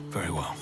Very well.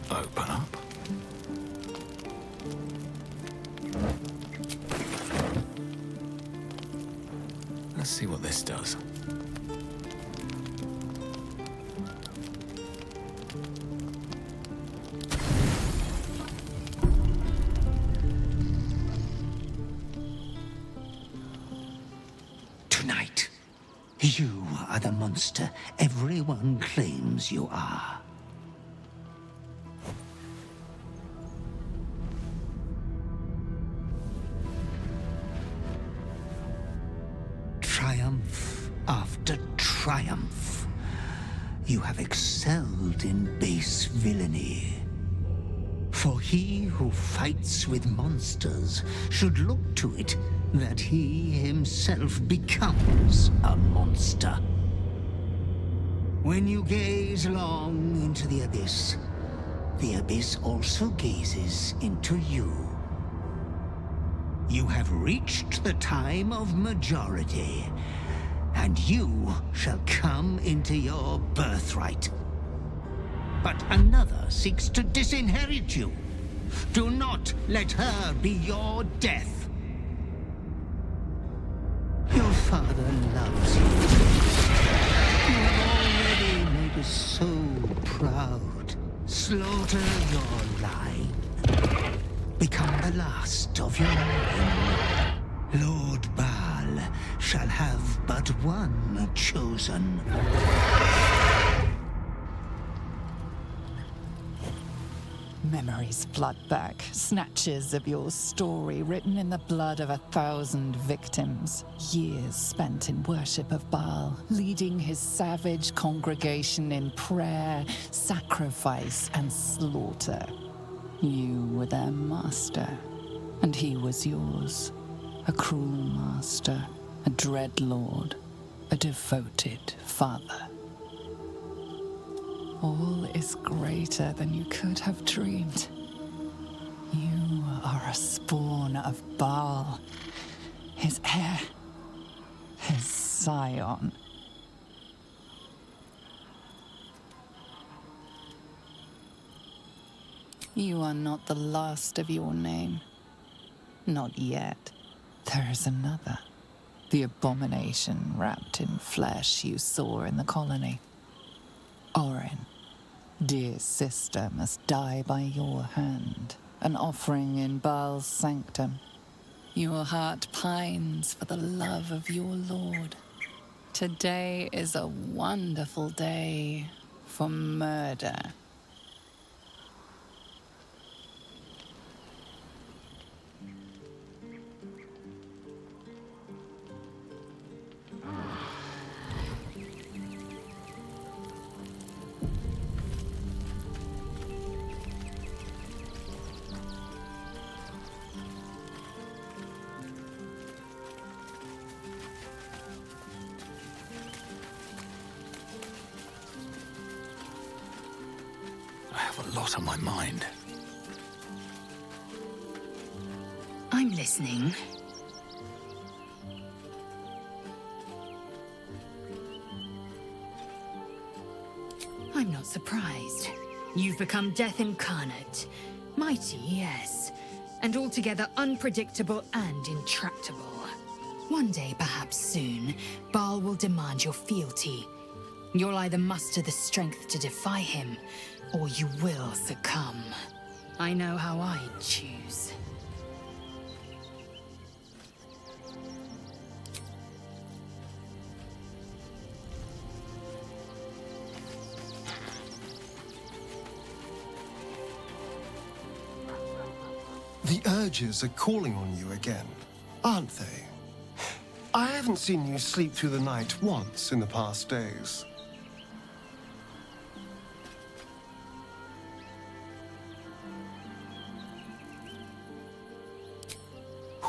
Open up. Let's see what this does. Tonight, you are the monster everyone claims you are. Triumph after triumph. You have excelled in base villainy. For he who fights with monsters should look to it that he himself becomes a monster. When you gaze long into the abyss also gazes into you. You have reached the time of majority, and you shall come into your birthright. But another seeks to disinherit you. Do not let her be your death. Your father loves you. You have already made us so proud. Slaughter your line. Become the last of your line. Lord Baal shall have but one chosen. Memories flood back, snatches of your story written in the blood of 1,000 victims. Years spent in worship of Baal, leading his savage congregation in prayer, sacrifice, and slaughter. You were their master, and he was yours. A cruel master, a dread lord, a devoted father. All is greater than you could have dreamed. You are a spawn of Baal, his heir, his scion. You are not the last of your name. Not yet. There is another. The abomination wrapped in flesh you saw in the colony. Orin, dear sister, must die by your hand, an offering in Baal's sanctum. Your heart pines for the love of your lord. Today is a wonderful day for murder. I have a lot on my mind. I'm listening. I'm not surprised. You've become death incarnate. Mighty, yes. And altogether unpredictable and intractable. One day, perhaps soon, Baal will demand your fealty. You'll either muster the strength to defy him, or you will succumb. I know how I'd choose. The urges are calling on you again, aren't they? I haven't seen you sleep through the night once in the past days.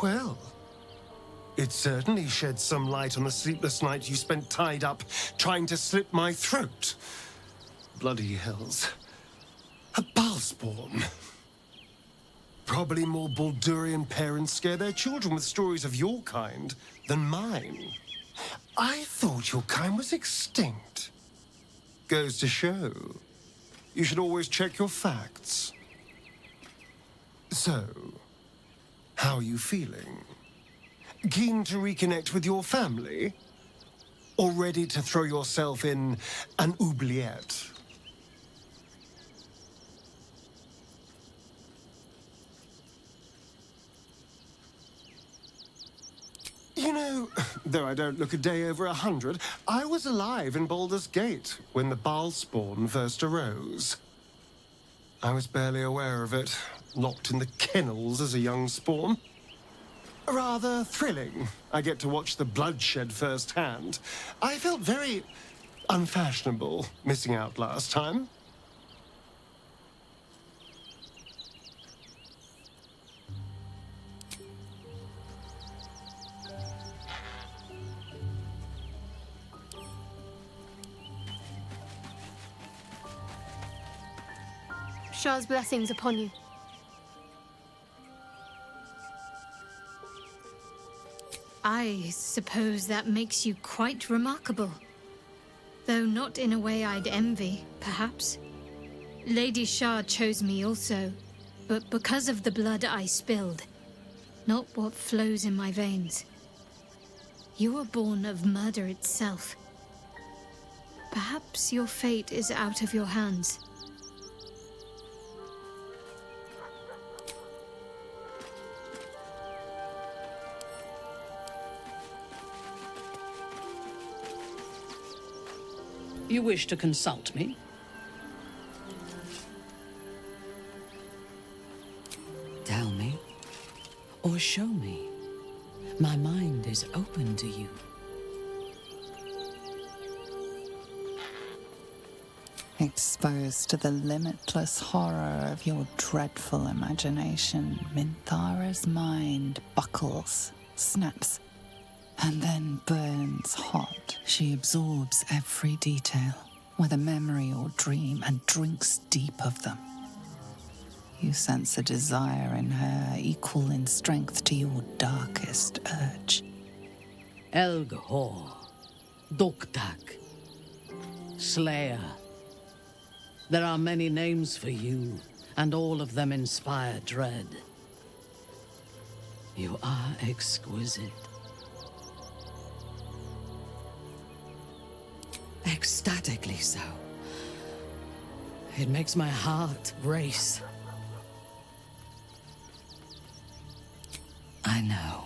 Well, it certainly sheds some light on the sleepless night you spent tied up trying to slit my throat. Bloody hells. A Baalspawn. Probably more Baldurian parents scare their children with stories of your kind than mine. I thought your kind was extinct. Goes to show, you should always check your facts. So, how are you feeling? Keen to reconnect with your family? Or ready to throw yourself in an oubliette? You know, though I don't look a day over 100, I was alive in Baldur's Gate when the Baalspawn first arose. I was barely aware of it, locked in the kennels as a young spawn. Rather thrilling. I get to watch the bloodshed firsthand. I felt very unfashionable missing out last time. Shah's blessings upon you. I suppose that makes you quite remarkable. Though not in a way I'd envy, perhaps. Lady Shah chose me also, but because of the blood I spilled, not what flows in my veins. You were born of murder itself. Perhaps your fate is out of your hands. You wish to consult me? Tell me, or show me. My mind is open to you. Exposed to the limitless horror of your dreadful imagination, Minthara's mind buckles, snaps, and then burns hot. She absorbs every detail, whether memory or dream, and drinks deep of them. You sense a desire in her equal in strength to your darkest urge. Elgor, Doktak, Slayer. There are many names for you, and all of them inspire dread. You are exquisite. Ecstatically so. It makes my heart race. I know.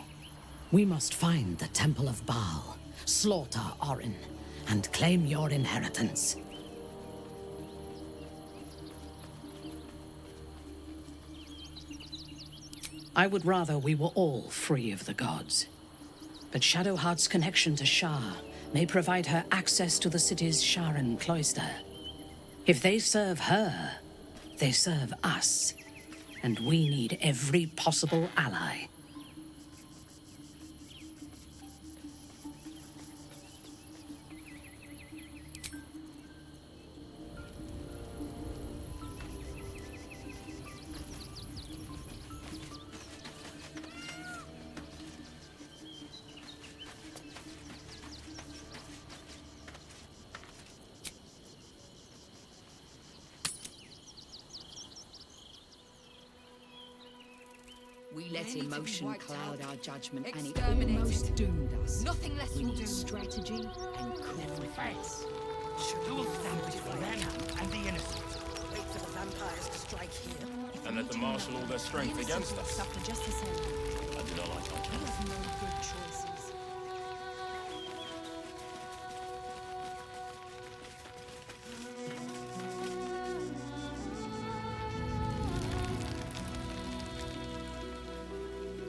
We must find the Temple of Baal, slaughter Orin, and claim your inheritance. I would rather we were all free of the gods. But Shadowheart's connection to Shah may provide her access to the city's Sharan cloister. If they serve her, they serve us. And we need every possible ally. We let emotion cloud our judgment, and it almost doomed us. Nothing less We will need do. strategy and cool face. Who will stand between them and the innocent? Wait for the vampires to strike here. And let them marshal all their strength against us. Suffer just the same. I do not like our We chances. have made good choices.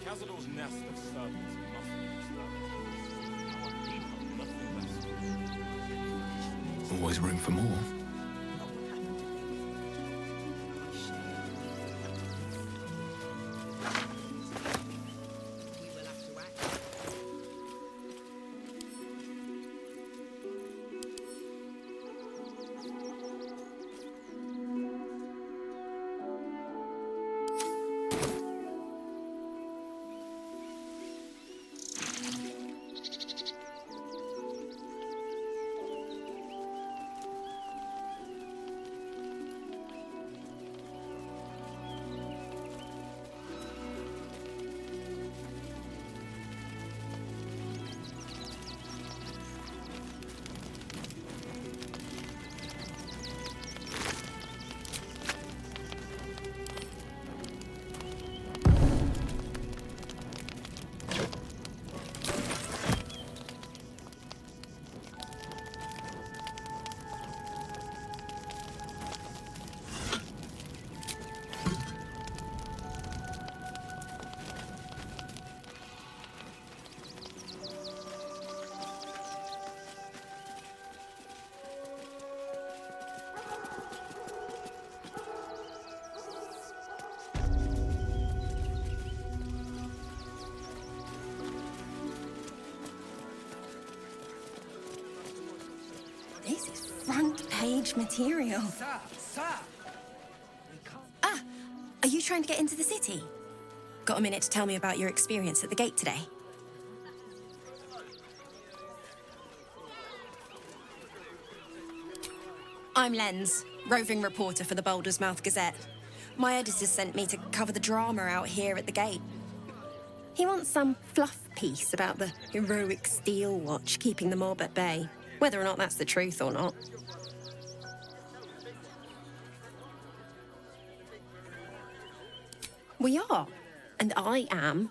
Cazador's nest of serpents must be disturbed. Our people, nothing less. Always room for more. We will have to act. This is front page material. Sir! Ah, are you trying to get into the city? Got a minute to tell me about your experience at the gate today? I'm Lens, roving reporter for the Baldur's Mouth Gazette. My editor sent me to cover the drama out here at the gate. He wants some fluff piece about the heroic Steel Watch keeping the mob at bay, whether or not that's the truth or not. We are, and I am.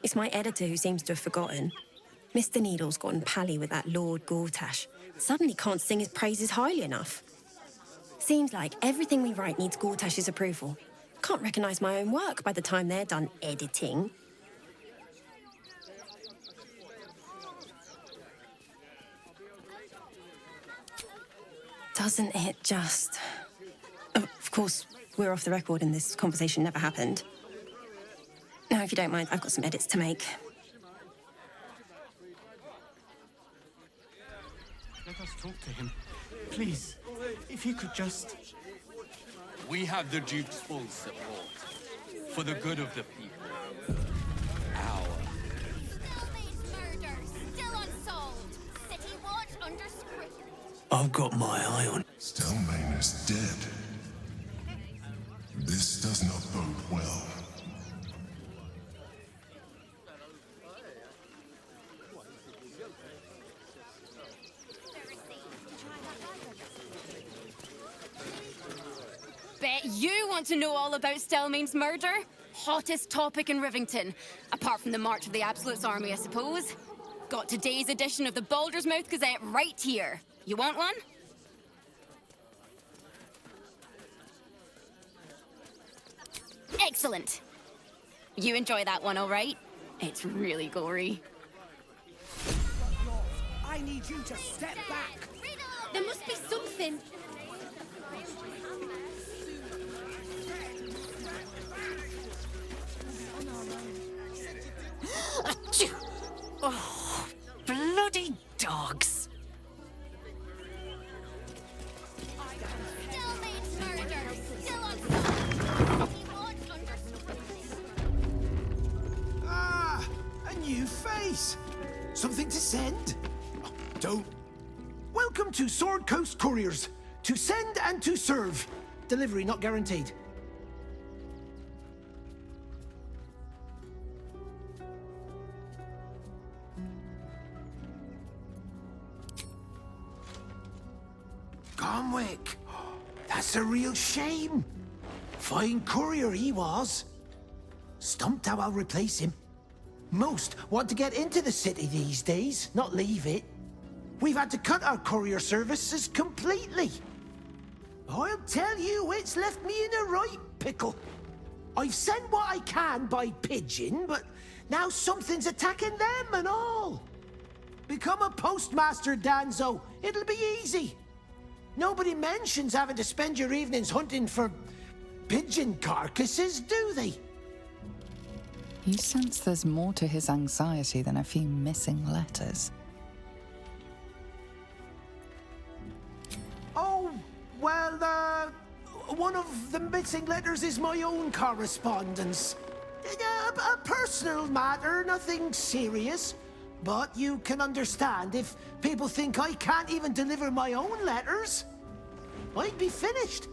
It's my editor who seems to have forgotten. Mr. Needle's gotten pally with that Lord Gortash. Suddenly can't sing his praises highly enough. Seems like everything we write needs Gortash's approval. Can't recognise my own work by the time they're done editing. Doesn't it just... Of course, we're off the record and this conversation never happened. Now, if you don't mind, I've got some edits to make. Let us talk to him. Please, if he could just... We have the Duke's full support. For the good of the people. Our... Still unsolved. City Watch under scrutiny. I've got my eye on. Stelmane is dead. This does not bode well. Bet you want to know all about Stelmane's murder? Hottest topic in Rivington. Apart from the March of the Absolute's army, I suppose. Got today's edition of the Baldur's Mouth Gazette right here. You want one? Excellent. You enjoy that one, all right? It's really gory. I need you to step back. There must be something. Oh, bloody dogs. Stelmane's murder. Still unsolved. He wants Ah, a new face. Something to send? Oh, don't. Welcome to Sword Coast Couriers. To send and to serve. Delivery not guaranteed. Comwick. That's a real shame. Fine courier he was. Stumped how I'll replace him. Most want to get into the city these days, not leave it. We've had to cut our courier services completely. I'll tell you, it's left me in a right pickle. I've sent what I can by pigeon, but now something's attacking them and all. Become a postmaster, Danzo. It'll be easy. Nobody mentions having to spend your evenings hunting for pigeon carcasses, do they? You sense there's more to his anxiety than a few missing letters. Oh, well, one of the missing letters is my own correspondence. A personal matter, nothing serious. But you can understand if people think I can't even deliver my own letters, I'd be finished.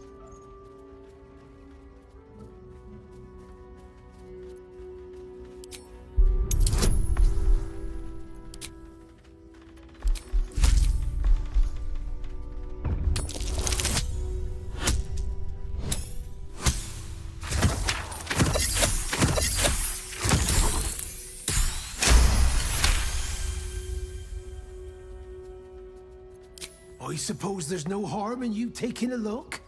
I suppose there's no harm in you taking a look.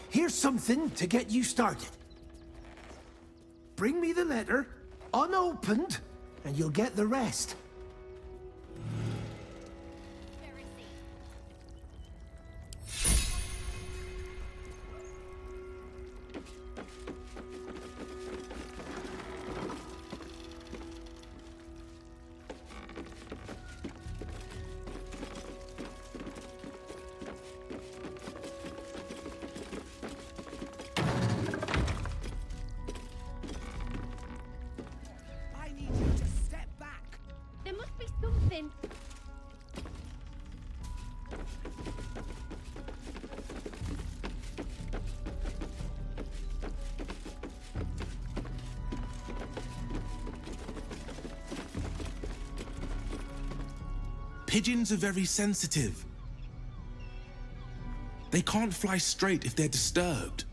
Here's something to get you started. Bring me the letter, unopened, and you'll get the rest. Pigeons are very sensitive. They can't fly straight if they're disturbed.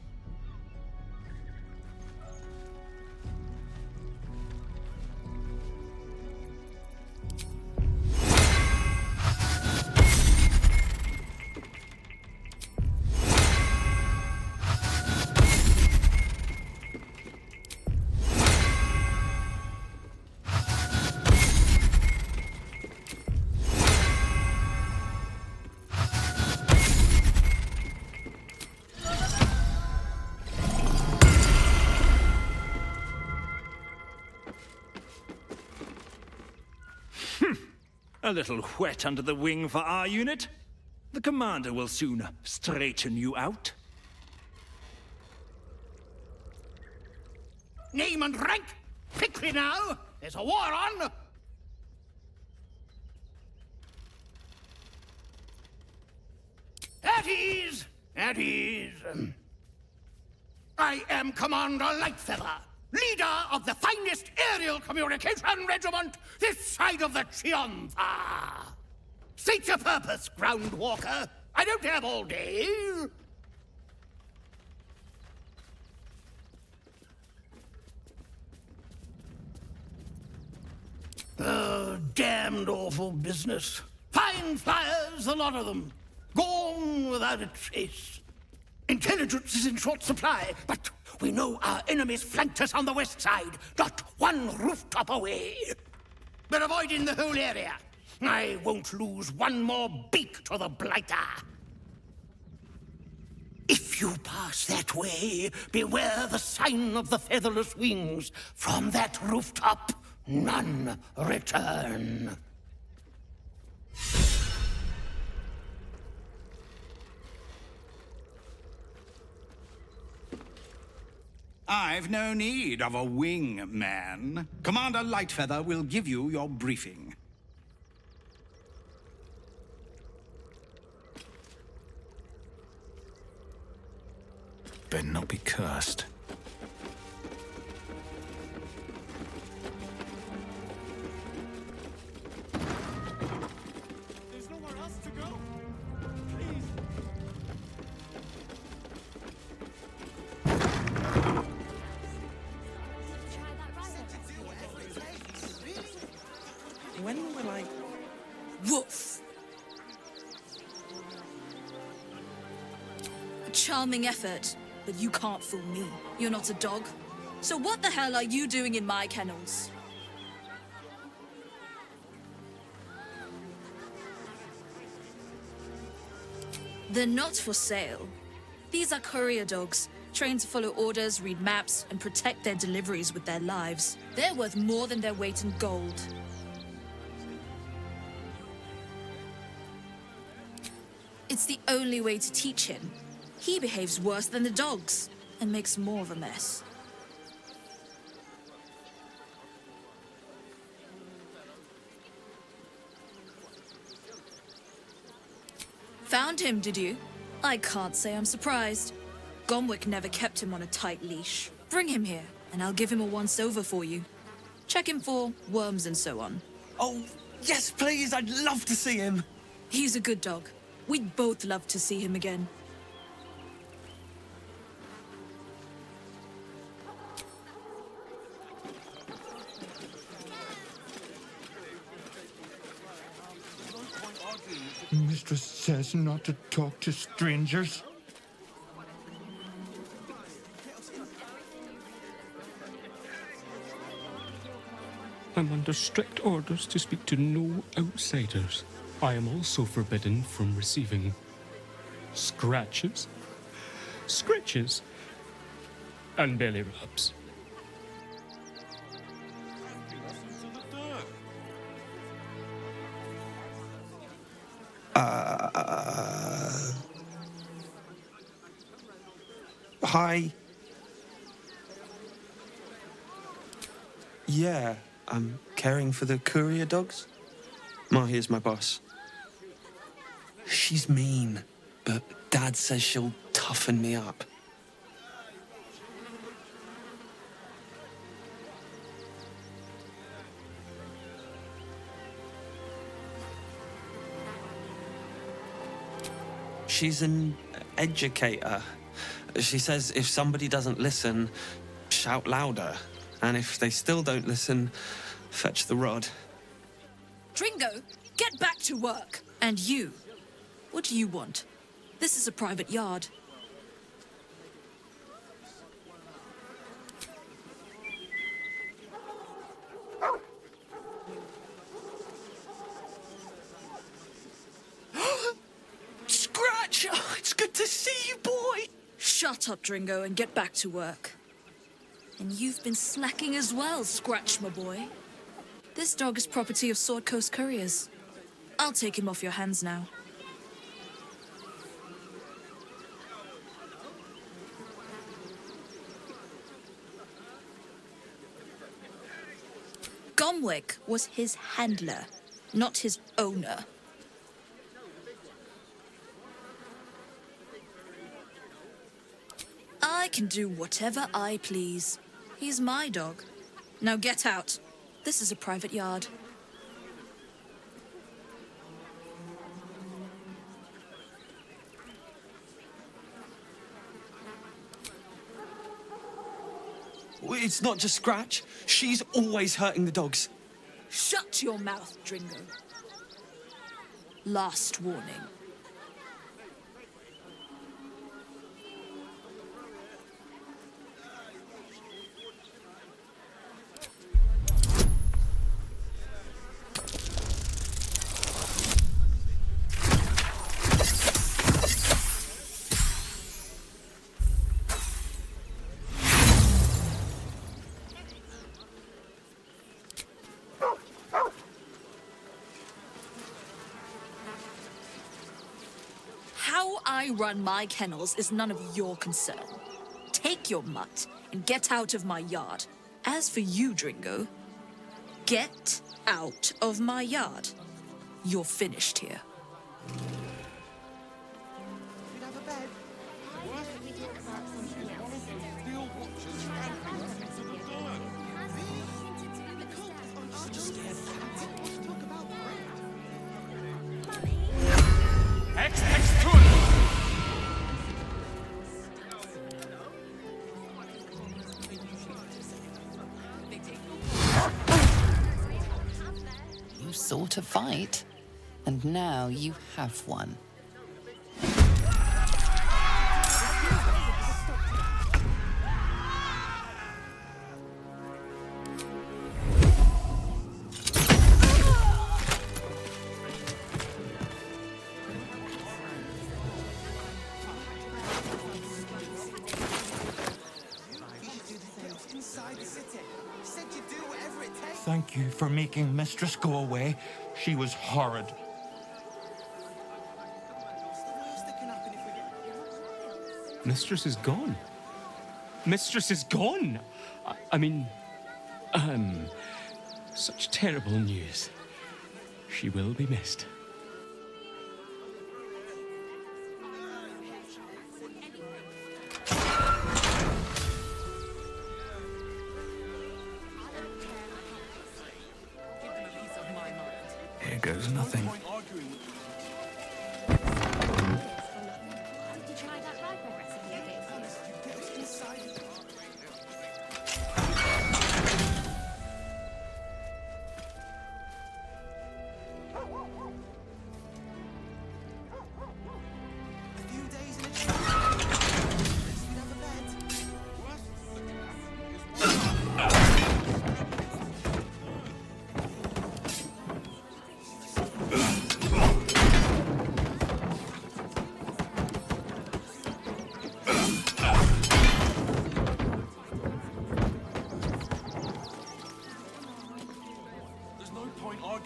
A little wet under the wing for our unit. The commander will soon straighten you out. Name and rank! Quickly now! There's a war on! At ease! At ease! I am Commander Lightfeather, leader of the finest aerial communication regiment this side of the Triumpha. State your purpose, Groundwalker. I don't have all day. Damned awful business. Fine flyers, a lot of them. Gone without a trace. Intelligence is in short supply, but we know our enemies flanked us on the west side, not one rooftop away. We're avoiding the whole area. I won't lose one more beak to the blighter. If you pass that way, beware the sign of the featherless wings. From that rooftop, none return. I've no need of a wing man. Commander Lightfeather will give you your briefing. Better not be cursed. There's nowhere else to go. Please. When will I... Woof! A charming effort, but you can't fool me. You're not a dog. So what the hell are you doing in my kennels? They're not for sale. These are courier dogs, trained to follow orders, read maps, and protect their deliveries with their lives. They're worth more than their weight in gold. It's the only way to teach him. He behaves worse than the dogs, and makes more of a mess. Found him, did you? I can't say I'm surprised. Gomwick never kept him on a tight leash. Bring him here, and I'll give him a once-over for you. Check him for worms and so on. Oh, yes, please, I'd love to see him. He's a good dog. We'd both love to see him again. Mistress says not to talk to strangers. I'm under strict orders to speak to no outsiders. I am also forbidden from receiving scratches, scritches, and belly rubs. Hi. Yeah, I'm caring for the courier dogs. Mahia's my boss. She's mean, but Dad says she'll toughen me up. She's an educator. She says if somebody doesn't listen, shout louder. And if they still don't listen, fetch the rod. Dringo, get back to work. And you, what do you want? This is a private yard. Scratch! Oh, it's good to see you, boy! Shut up, Dringo, and get back to work. And you've been slacking as well, Scratch, my boy. This dog is property of Sword Coast Couriers. I'll take him off your hands now. Gomwick was his handler, not his owner. I can do whatever I please. He's my dog. Now get out. This is a private yard. It's not just Scratch. She's always hurting the dogs. Shut your mouth, Dringo. Last warning. How I run my kennels is none of your concern. Take your mutt and get out of my yard. As for you, Dringo, get out of my yard. You're finished here. You sought a fight, and now you have one. Thank you for making Mistress go away. She was horrid. Mistress is gone. Mistress is gone! I mean, such terrible news. She will be missed. Here goes nothing.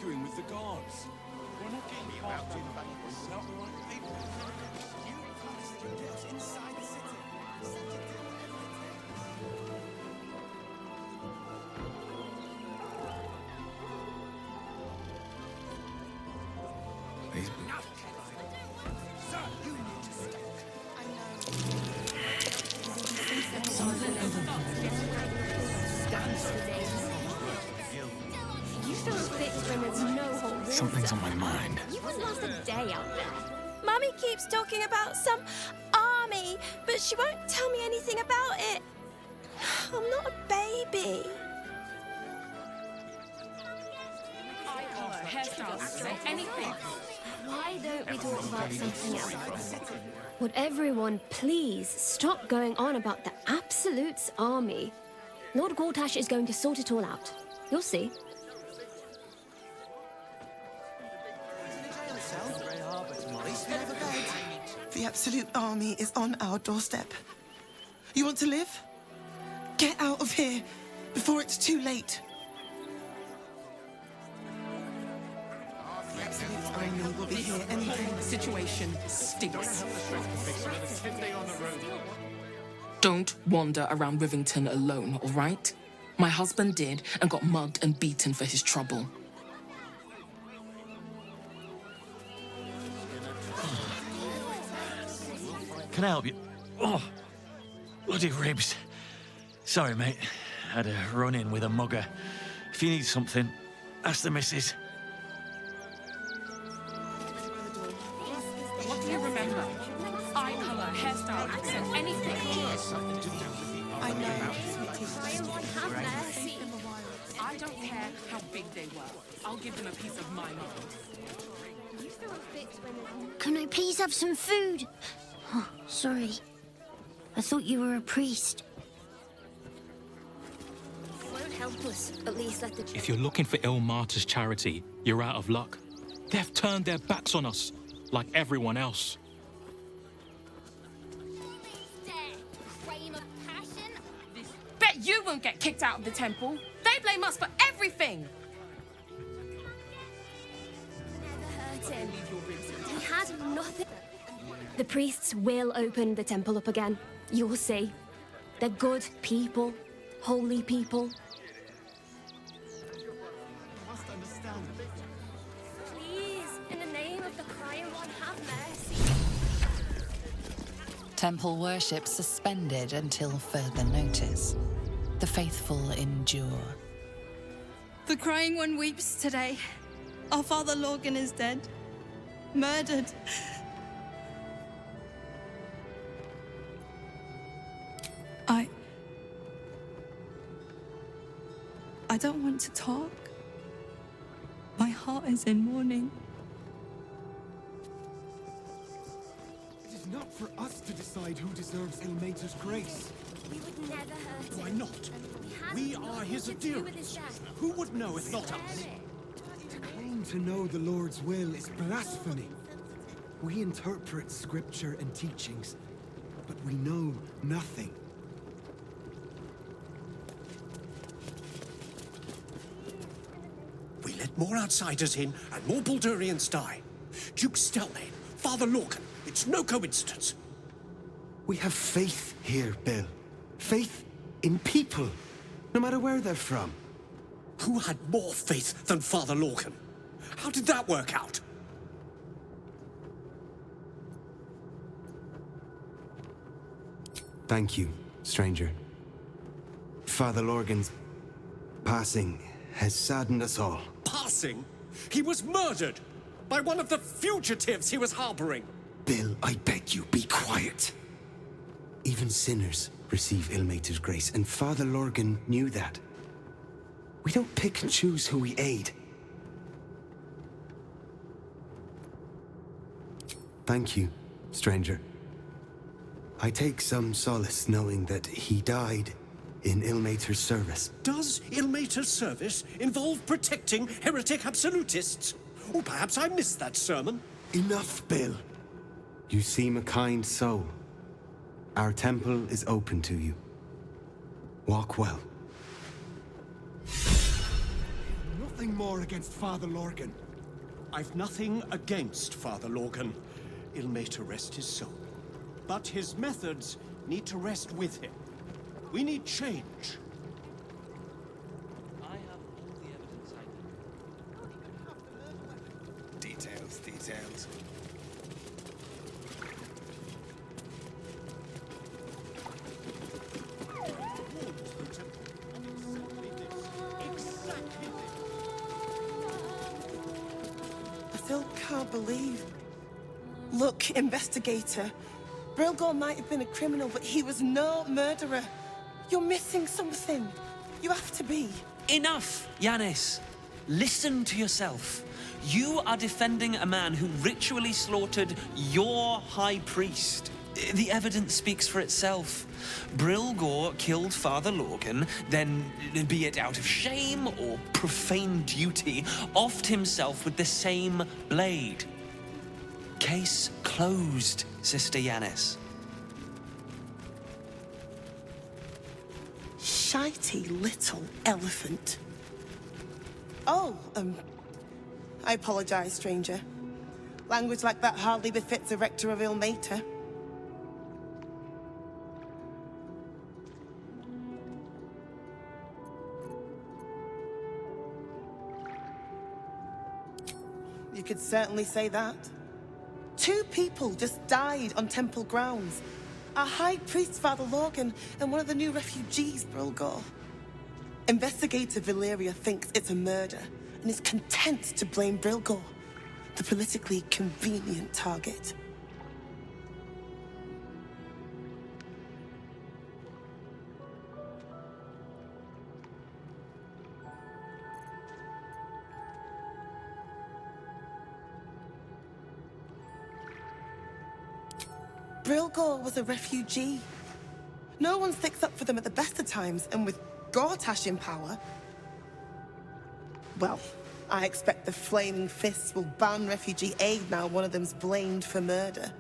arguing with the guards. We're not getting past the backwards without the right people. You promised to get inside the city. These You throw a fit when there's no hot water. Something's on my mind. You wouldn't last a day out there. Mummy keeps talking about some army, but she won't tell me anything about it. I'm not a baby. Anything. Why don't we talk about something else? Would everyone please stop going on about the Absolute's army? Lord Gortash is going to sort it all out. You'll see. The Absolute Army is on our doorstep. You want to live? Get out of here before it's too late. The Absolute Army will be here anytime. The situation stinks. Don't wander around Rivington alone, all right? My husband did and got mugged and beaten for his trouble. Can I help you? Oh. Bloody ribs. Sorry, mate. Had a run-in with a mugger. If you need something, ask the missus. What do you remember? Eye color, hairstyle, accent, anything. I know. I don't care how big they were. I'll give them a piece of my mind. Can I please have some food? Oh, sorry. I thought you were a priest. Won't help us. At least let the... If you're looking for Ilmater's charity, you're out of luck. They've turned their backs on us, like everyone else. Bet you won't get kicked out of the temple. They blame us for everything. He had nothing. The priests will open the temple up again. You'll see. They're good people. Holy people. Please, in the name of the crying one, have mercy. Temple worship suspended until further notice. The faithful endure. The crying one weeps today. Our father Lorgan is dead. Murdered. I don't want to talk. My heart is in mourning. It is not for us to decide who deserves Ilmater's grace. We would never hurt him. Why not? We are his adherents. Who would know if not us? To claim to know the Lord's will is blasphemy. We interpret scripture and teachings, but we know nothing. We let more outsiders in, and more Baldurians die. Duke Stelmane, Father Lorcan, it's no coincidence. We have faith here, Bill. Faith in people, no matter where they're from. Who had more faith than Father Lorcan? How did that work out? Thank you, stranger. Father Lorgan's passing has saddened us all. Passing? He was murdered by one of the fugitives he was harboring. Bill, I beg you, be quiet. Even sinners receive Ilmater's grace, and Father Lorgan knew that. We don't pick and choose who we aid. Thank you, stranger. I take some solace knowing that he died in Ilmater's service. Does Ilmater's service involve protecting heretic absolutists? Or perhaps I missed that sermon. Enough, Bill. You seem a kind soul. Our temple is open to you. Walk well. Nothing more against Father Lorgan. I've nothing against Father Lorgan. Ilmater rest his soul. But his methods need to rest with him. We need change. I have all the evidence I need. Details. I still can't believe. Look, investigator. Brilgor might have been a criminal, but he was no murderer. You're missing something. You have to be. Enough, Yanis. Listen to yourself. You are defending a man who ritually slaughtered your high priest. The evidence speaks for itself. Brilgor killed Father Lorgan, then, be it out of shame or profane duty, offed himself with the same blade. Case closed, Sister Yanis. Shitey little elephant. Oh, I apologize, stranger. Language like that hardly befits a rector of Ilmater. You could certainly say that. 2 people just died on temple grounds. Our High Priest, Father Lorgan, and one of the new refugees, Brilgor. Investigator Valeria thinks it's a murder and is content to blame Brilgor, the politically convenient target. Brilgor was a refugee. No one sticks up for them at the best of times, and with Gortash in power, well, I expect the Flaming Fists will ban refugee aid now one of them's blamed for murder.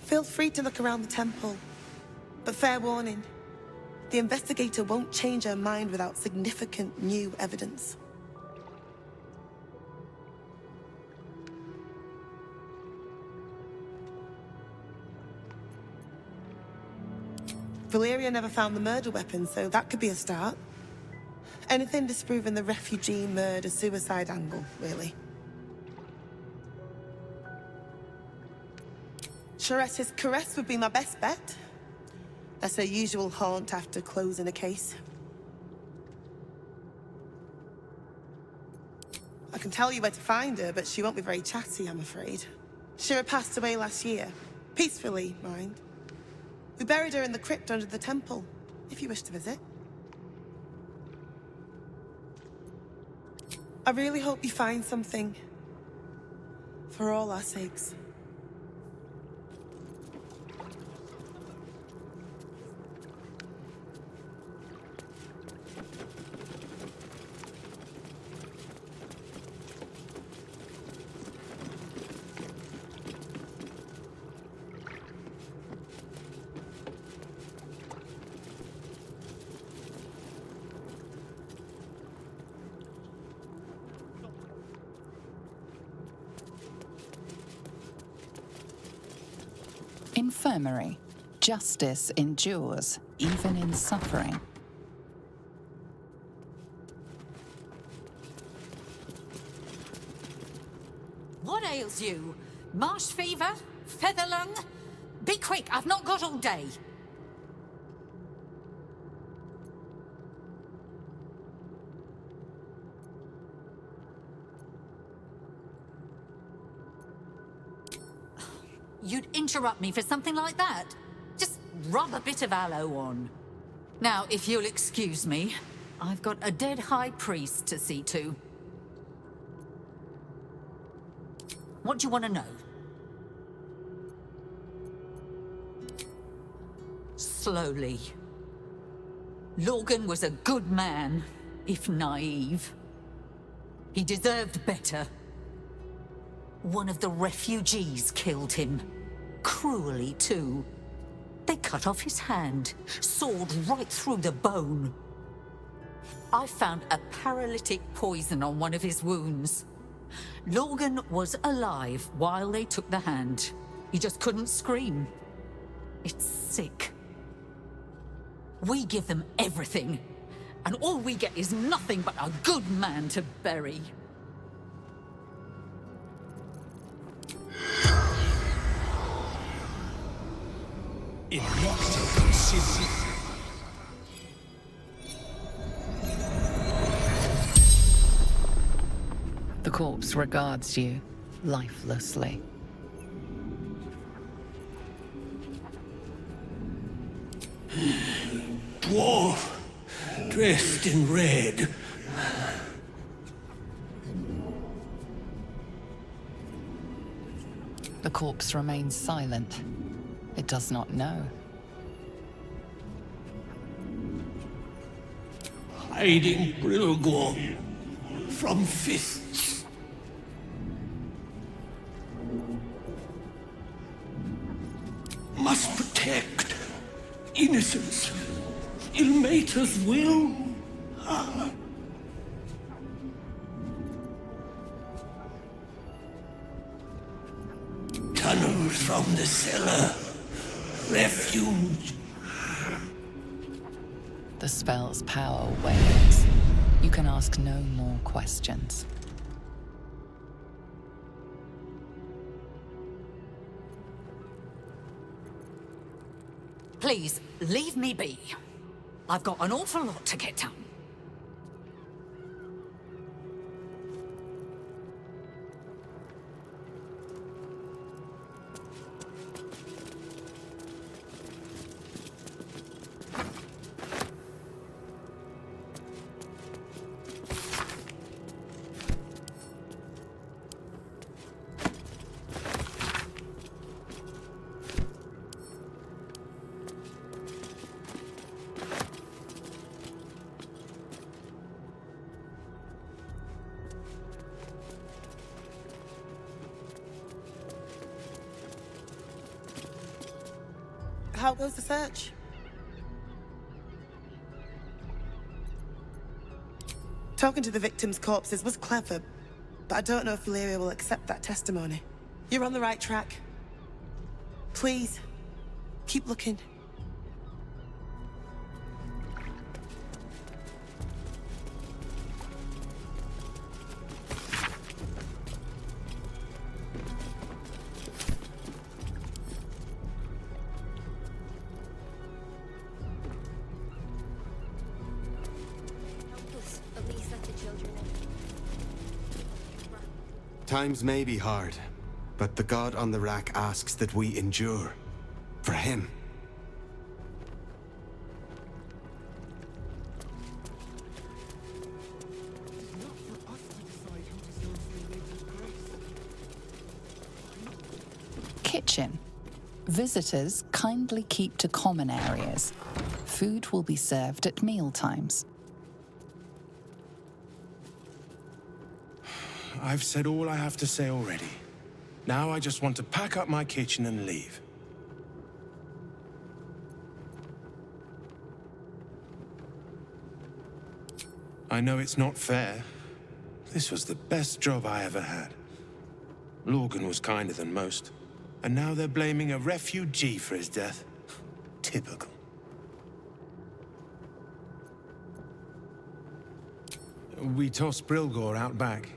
Feel free to look around the temple. But fair warning, the investigator won't change her mind without significant new evidence. Valeria never found the murder weapon, so that could be a start. Anything disproving the refugee murder-suicide angle, really. Charette's caress would be my best bet. That's her usual haunt after closing a case. I can tell you where to find her, but she won't be very chatty, I'm afraid. Shira passed away last year. Peacefully, mind. We buried her in the crypt under the temple, if you wish to visit. I really hope you find something. For all our sakes. Infirmary. Justice endures, even in suffering. What ails you? Marsh fever? Feather lung? Be quick, I've not got all day. You'd interrupt me for something like that? Just rub a bit of aloe on. Now, if you'll excuse me, I've got a dead high priest to see to. What do you want to know? Slowly. Lorgan was a good man, if naive. He deserved better. One of the refugees killed him. Cruelly, too. They cut off his hand, sawed right through the bone. I found a paralytic poison on one of his wounds. Lorgan was alive while they took the hand. He just couldn't scream. It's sick. We give them everything, and all we get is nothing but a good man to bury. The corpse regards you lifelessly. Dwarf, dressed in red. The corpse remains silent. It does not know. Hiding Brilgor from fists. Must protect innocence. Ilmater's will. Tunnels from the cellar. Refuge. The spell's power wanes. You can ask no more questions. Please, leave me be. I've got an awful lot to get done. How goes the search? Talking to the victims' corpses was clever, but I don't know if Valyria will accept that testimony. You're on the right track. Please, keep looking. Times may be hard, but the god on the rack asks that we endure. For him. Kitchen. Visitors kindly keep to common areas. Food will be served at meal times. I've said all I have to say already. Now I just want to pack up my kitchen and leave. I know it's not fair. This was the best job I ever had. Lorgan was kinder than most. And now they're blaming a refugee for his death. Typical. We tossed Brilgor out back.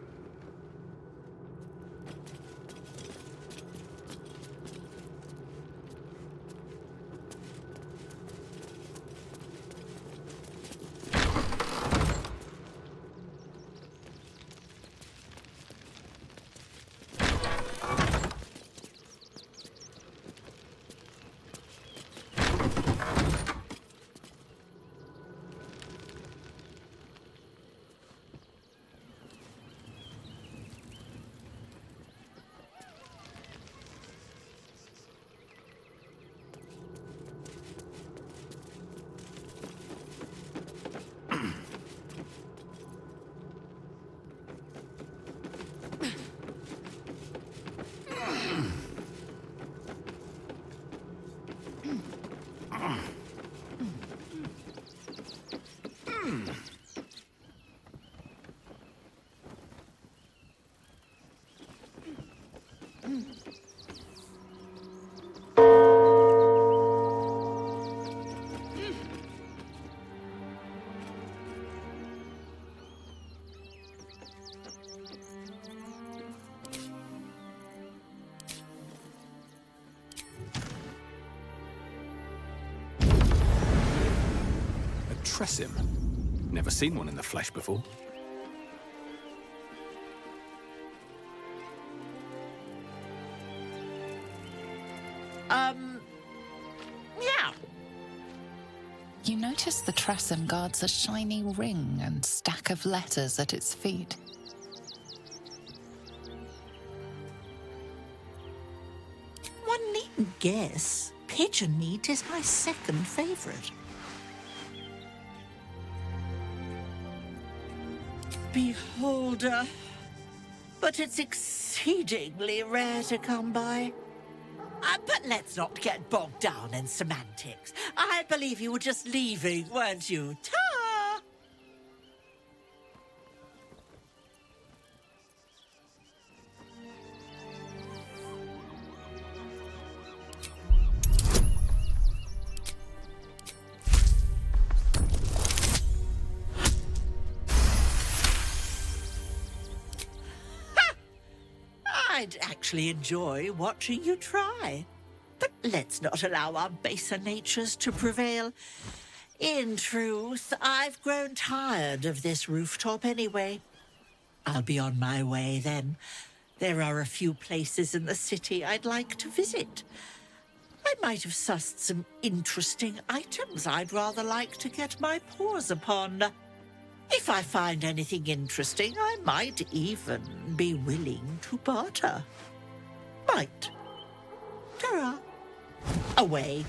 Him. Never seen one in the flesh before. Yeah. You notice the Tressym guards a shiny ring and stack of letters at its feet. One needn't guess. Pigeon meat is my second favorite. Beholder, but it's exceedingly rare to come by. But let's not get bogged down in semantics. I believe you were just leaving, weren't you? Ta! I'd actually enjoy watching you try. But let's not allow our baser natures to prevail. In truth, I've grown tired of this rooftop anyway. I'll be on my way then. There are a few places in the city I'd like to visit. I might have sussed some interesting items I'd rather like to get my paws upon. If I find anything interesting, I might even be willing to barter. Might. Ta-ra. Away.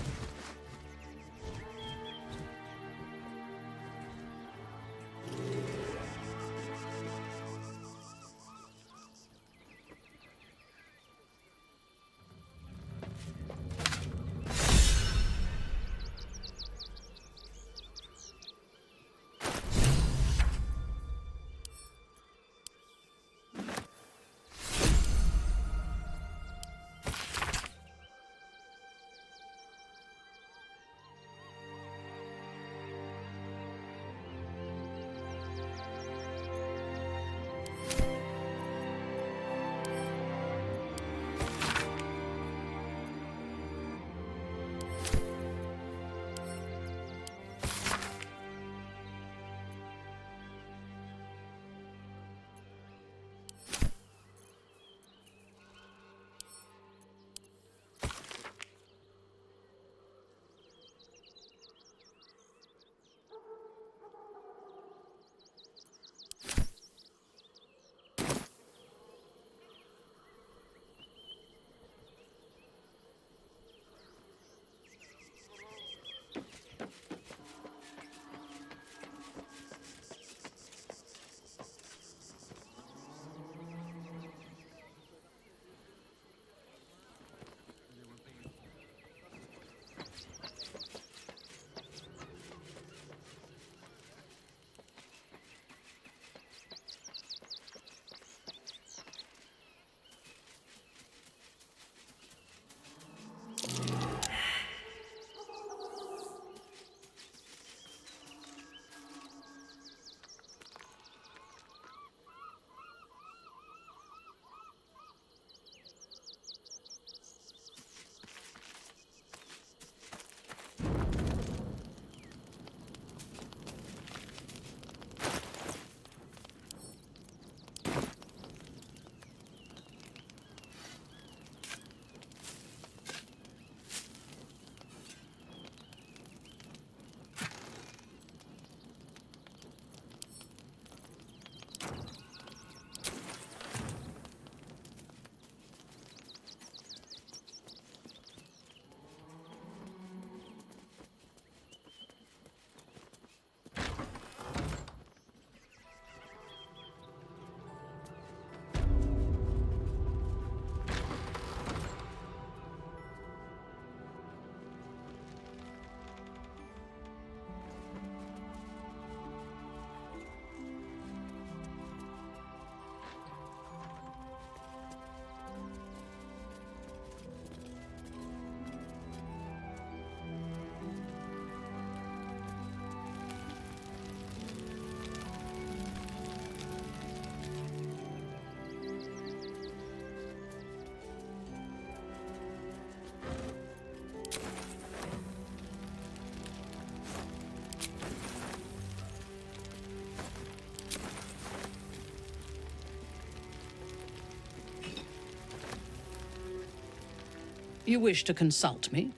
You wish to consult me?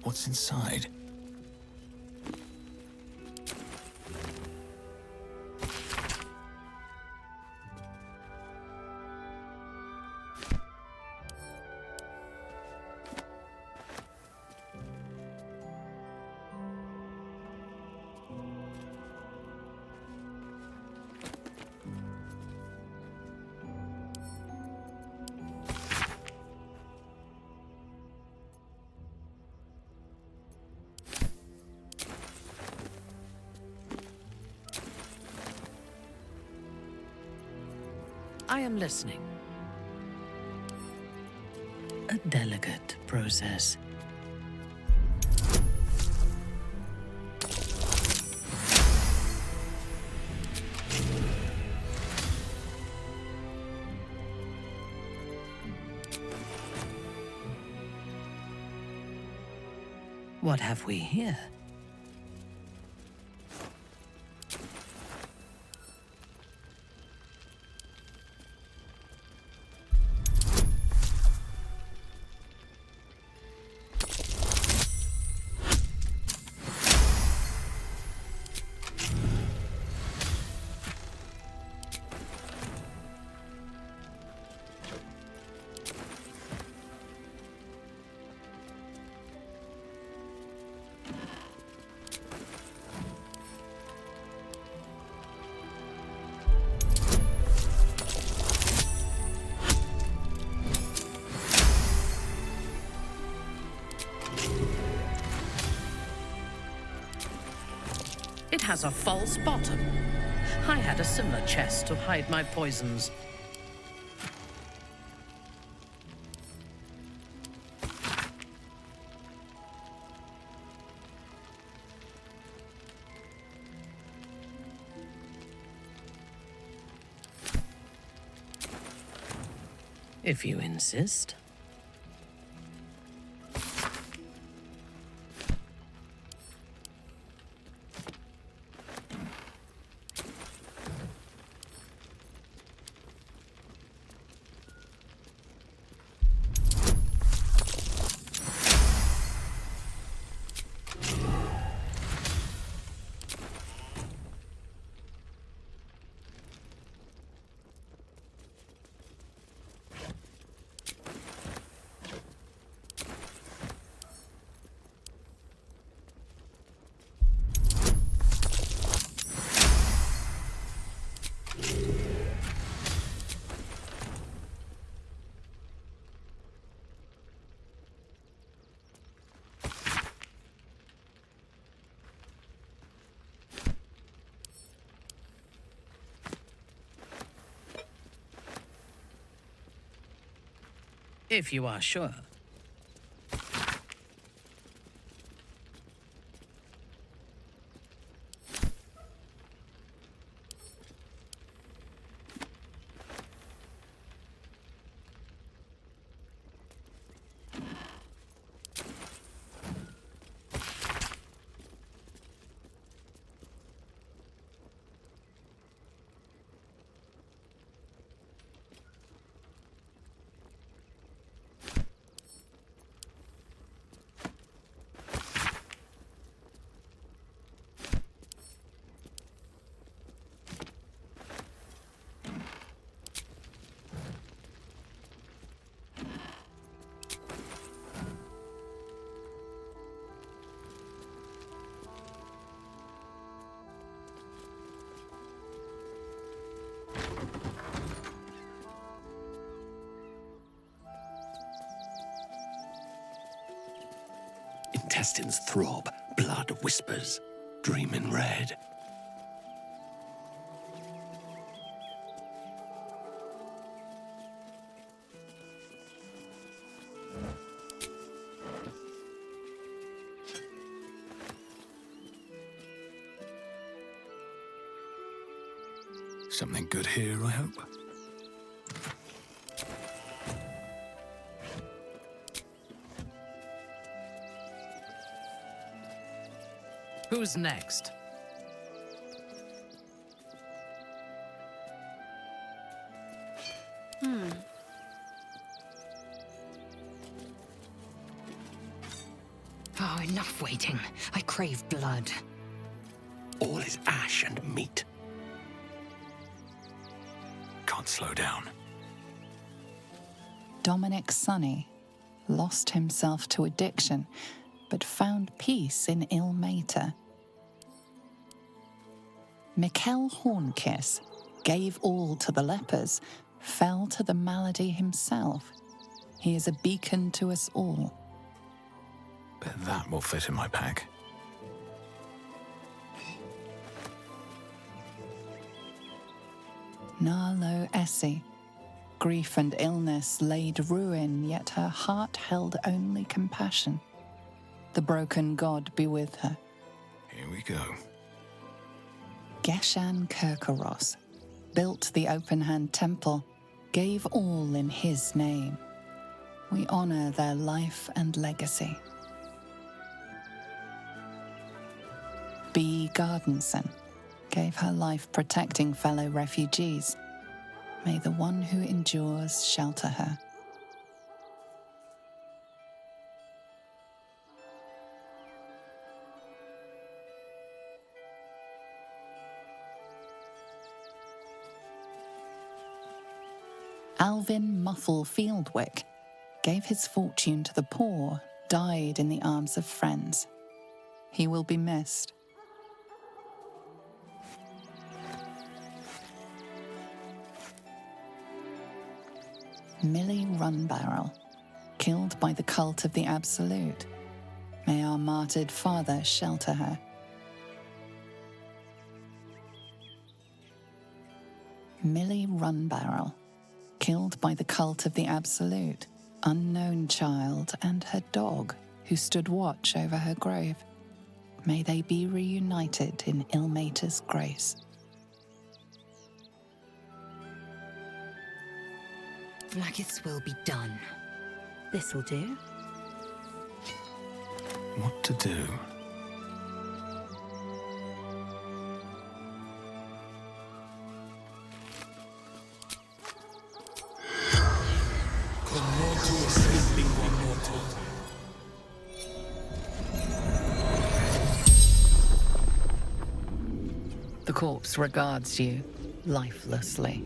What's inside? I am listening. A delicate process. What have we here? It has a false bottom. I had a similar chest to hide my poisons. If you insist. If you are sure. Intestines throb, blood whispers, dream in red. Something good here, I hope. Who's next? Oh, enough waiting. I crave blood. All is ash and meat. Can't slow down. Dominic Sonny lost himself to addiction, but found peace in Ilmater. Mikkel Hornkiss gave all to the lepers, fell to the malady himself. He is a beacon to us all. Bet that will fit in my pack. Narlo Essie grief and illness laid ruin, yet her heart held only compassion. The broken god be with her. Here we go. Geshan Kirkaros built the open-hand temple, gave all in his name. We honor their life and legacy. B. Gardenson gave her life protecting fellow refugees. May the one who endures shelter her. Alvin Muffle Fieldwick gave his fortune to the poor, died in the arms of friends. He will be missed. Millie Runbarrel, killed by the cult of the Absolute. May our martyred father shelter her. Millie Runbarrel, killed by the cult of the Absolute. Unknown child and her dog, who stood watch over her grave. May they be reunited in Ilmater's grace. Blackith's will be done. This'll do. What to do? The corpse regards you lifelessly.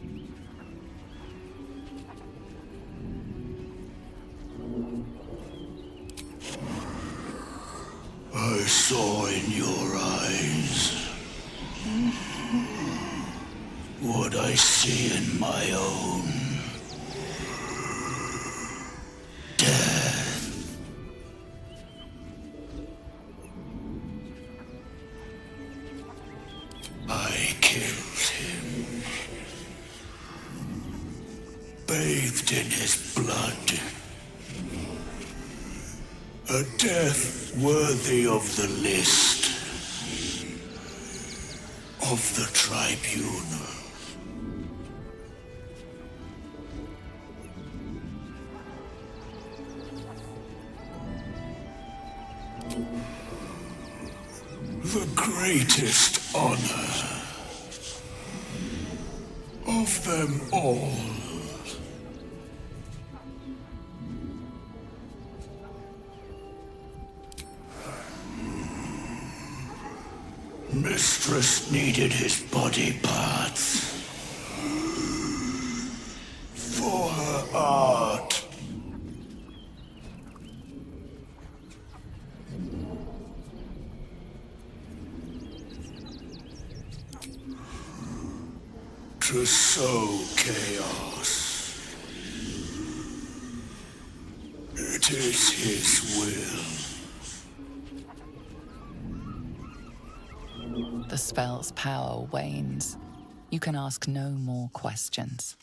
I saw in your eyes what I see in my own. Death. I killed him, bathed in his blood. A death worthy of the list of the tribunal. The greatest honor of them all. Mistress needed his body parts for her art. To sow chaos. It is his will. The spell's power wanes. You can ask no more questions.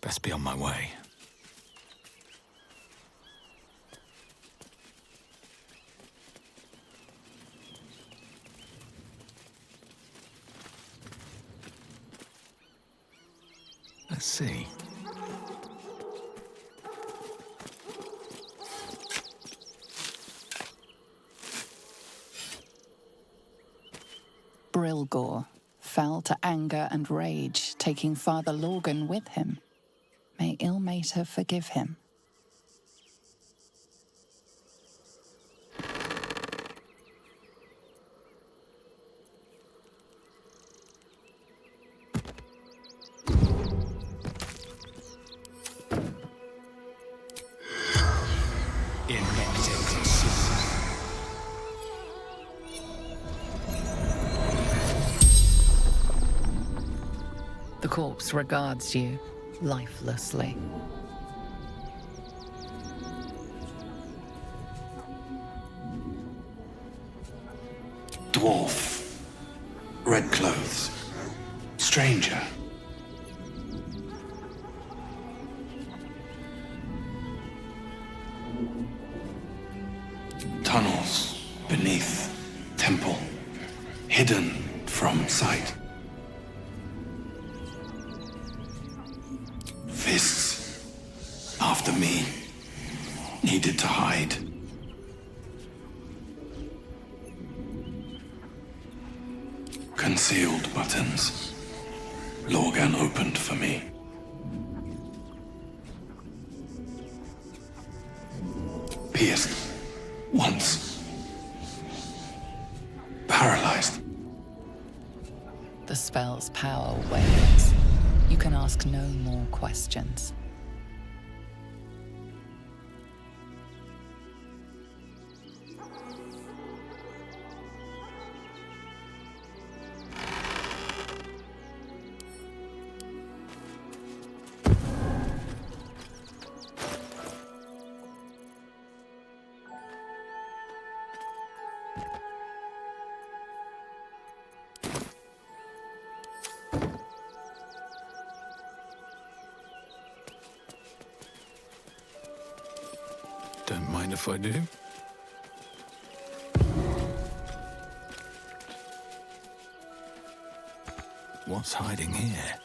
Best be on my way. Let's see. Brilgor fell to anger and rage, taking Father Lorgan with him. May Ilmater forgive him. corpse regards you lifelessly. Dwarf. Red clothes. Stranger. Tunnels beneath temple. Hidden from sight. Fists. After me. Needed to hide. Concealed buttons. Lorgan opened for me. Pierced. Once. Paralyzed. The spell's power wanes. You can ask no more questions. Don't mind if I do. What's hiding here?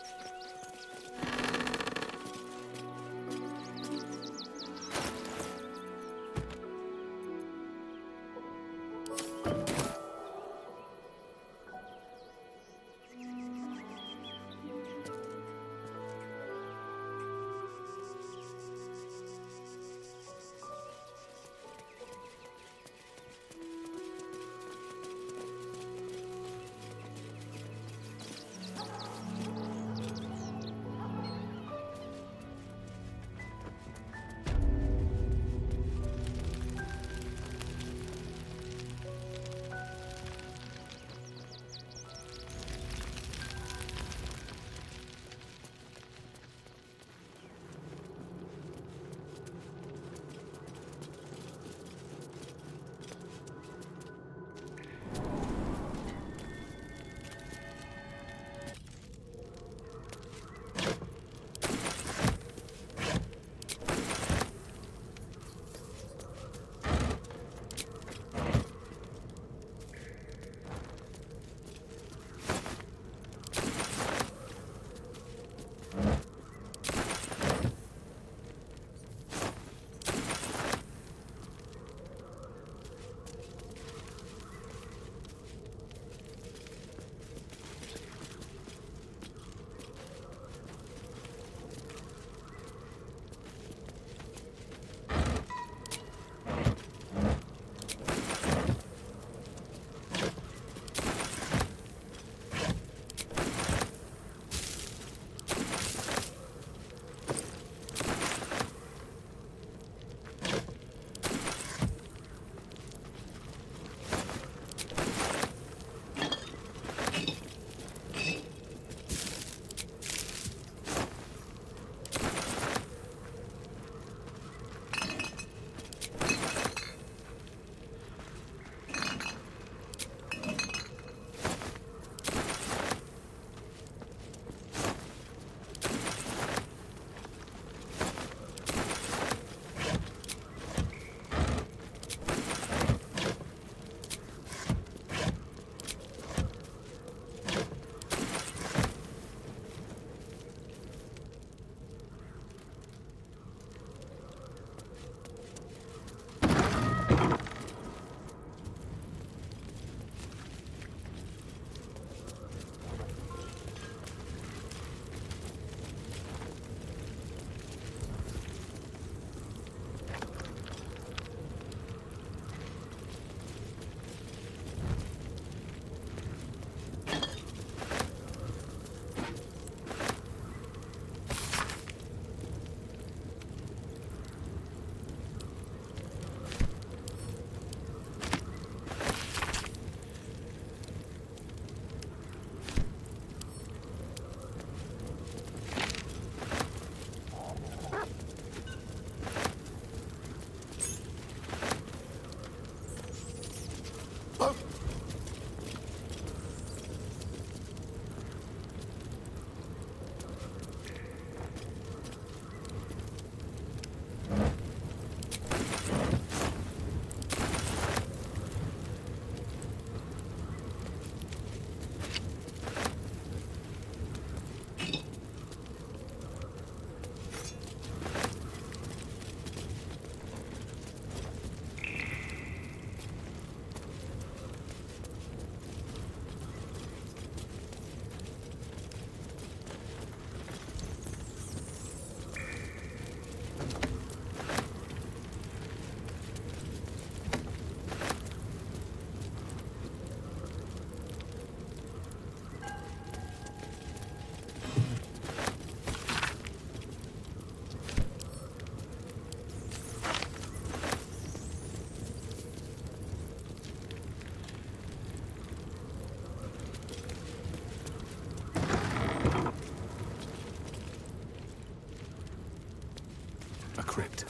A crypt.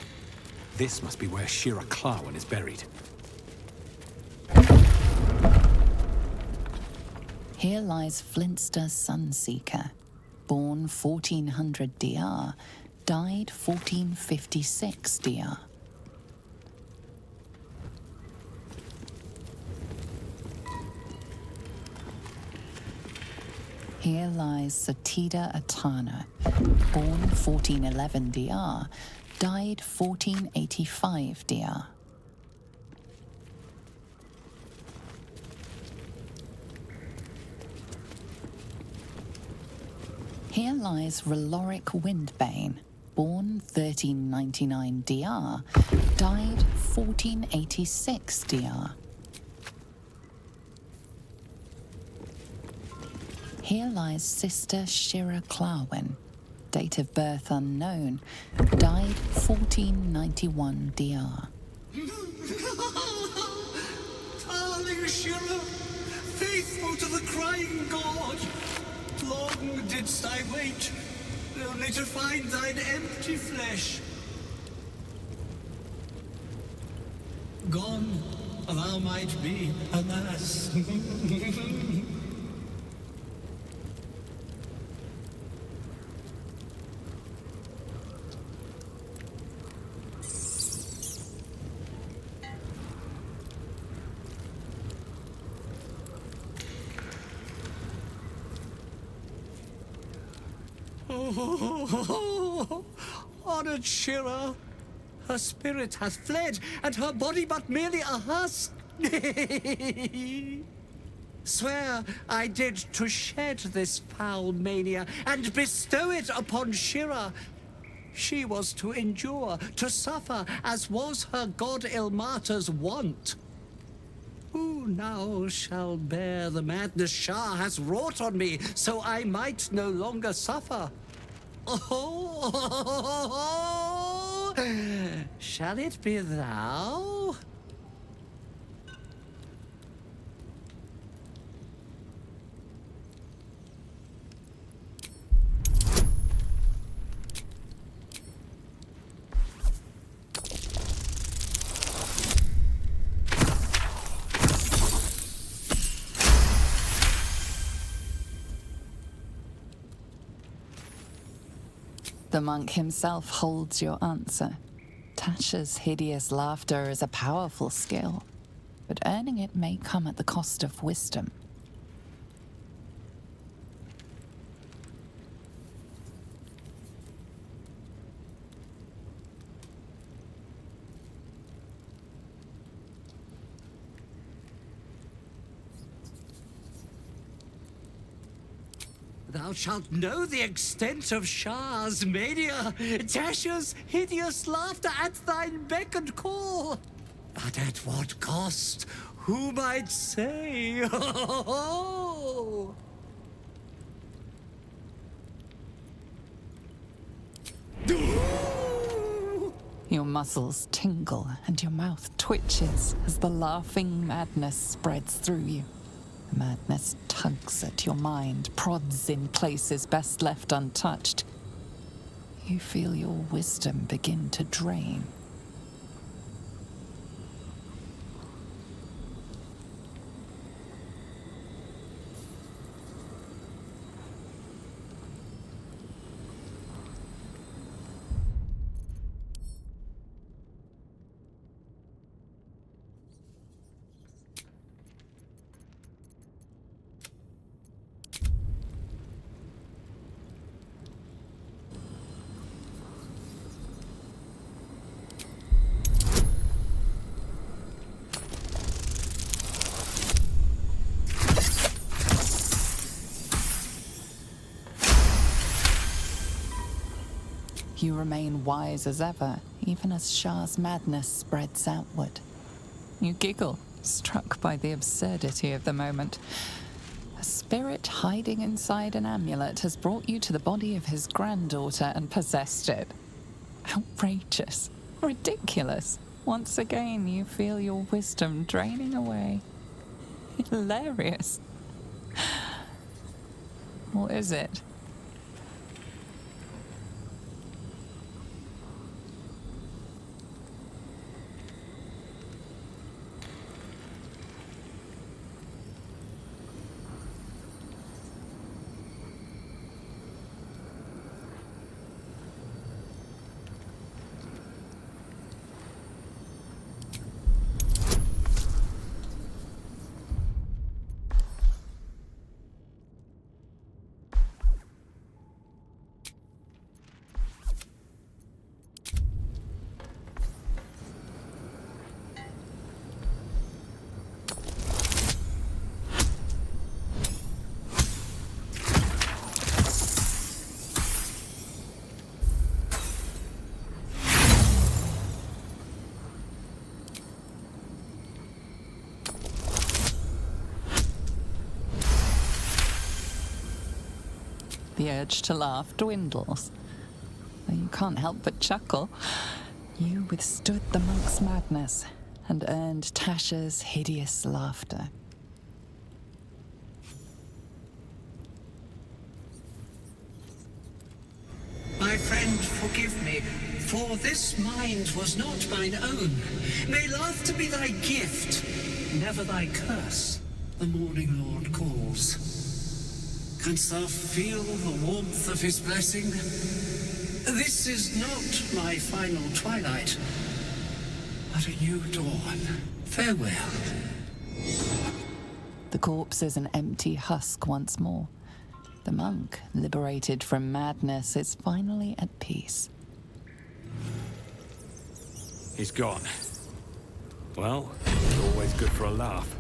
This must be where Shira Clawen is buried. Here lies Flintster Sunseeker, born 1400 DR, died 1456 DR. Here lies Satida Atana, born 1411 DR, died 1485 DR. Here lies Reloric Windbane, born 1399 DR, died 1486 DR. Here lies Sister Shira Clawen, date of birth unknown, died 1491 DR. Darling Shira, faithful to the crying god, long didst I wait, only to find thine empty flesh. Gone, thou might be, alas. Oh, honored Shira, her spirit hath fled, and her body but merely a husk. Swear I did to shed this foul mania and bestow it upon Shira. She was to endure, to suffer, as was her god Ilmater's wont. Who now shall bear the madness Shah has wrought on me, so I might no longer suffer? Oh, shall it be thou? The monk himself holds your answer. Tasha's hideous laughter is a powerful skill, but earning it may come at the cost of wisdom. Thou shalt know the extent of Shah's mania, Tasha's hideous laughter at thine beck and call. But at what cost? Who might say? Your muscles tingle and your mouth twitches as the laughing madness spreads through you. The madness tugs at your mind, prods in places best left untouched. You feel your wisdom begin to drain. You remain wise as ever, even as Shah's madness spreads outward. You giggle, struck by the absurdity of the moment. A spirit hiding inside an amulet has brought you to the body of his granddaughter and possessed it. Outrageous. Ridiculous. Once again, you feel your wisdom draining away. Hilarious. Or is it? the urge to laugh dwindles. Though you can't help but chuckle. You withstood the monk's madness and earned Tasha's hideous laughter. My friend, forgive me, for this mind was not mine own. May laughter be thy gift, never thy curse. The morning Lord calls. Canst thou feel the warmth of his blessing? This is not my final twilight, but a new dawn. Farewell. The corpse is an empty husk once more. The monk, liberated from madness, is finally at peace. He's gone. Well, it's always good for a laugh.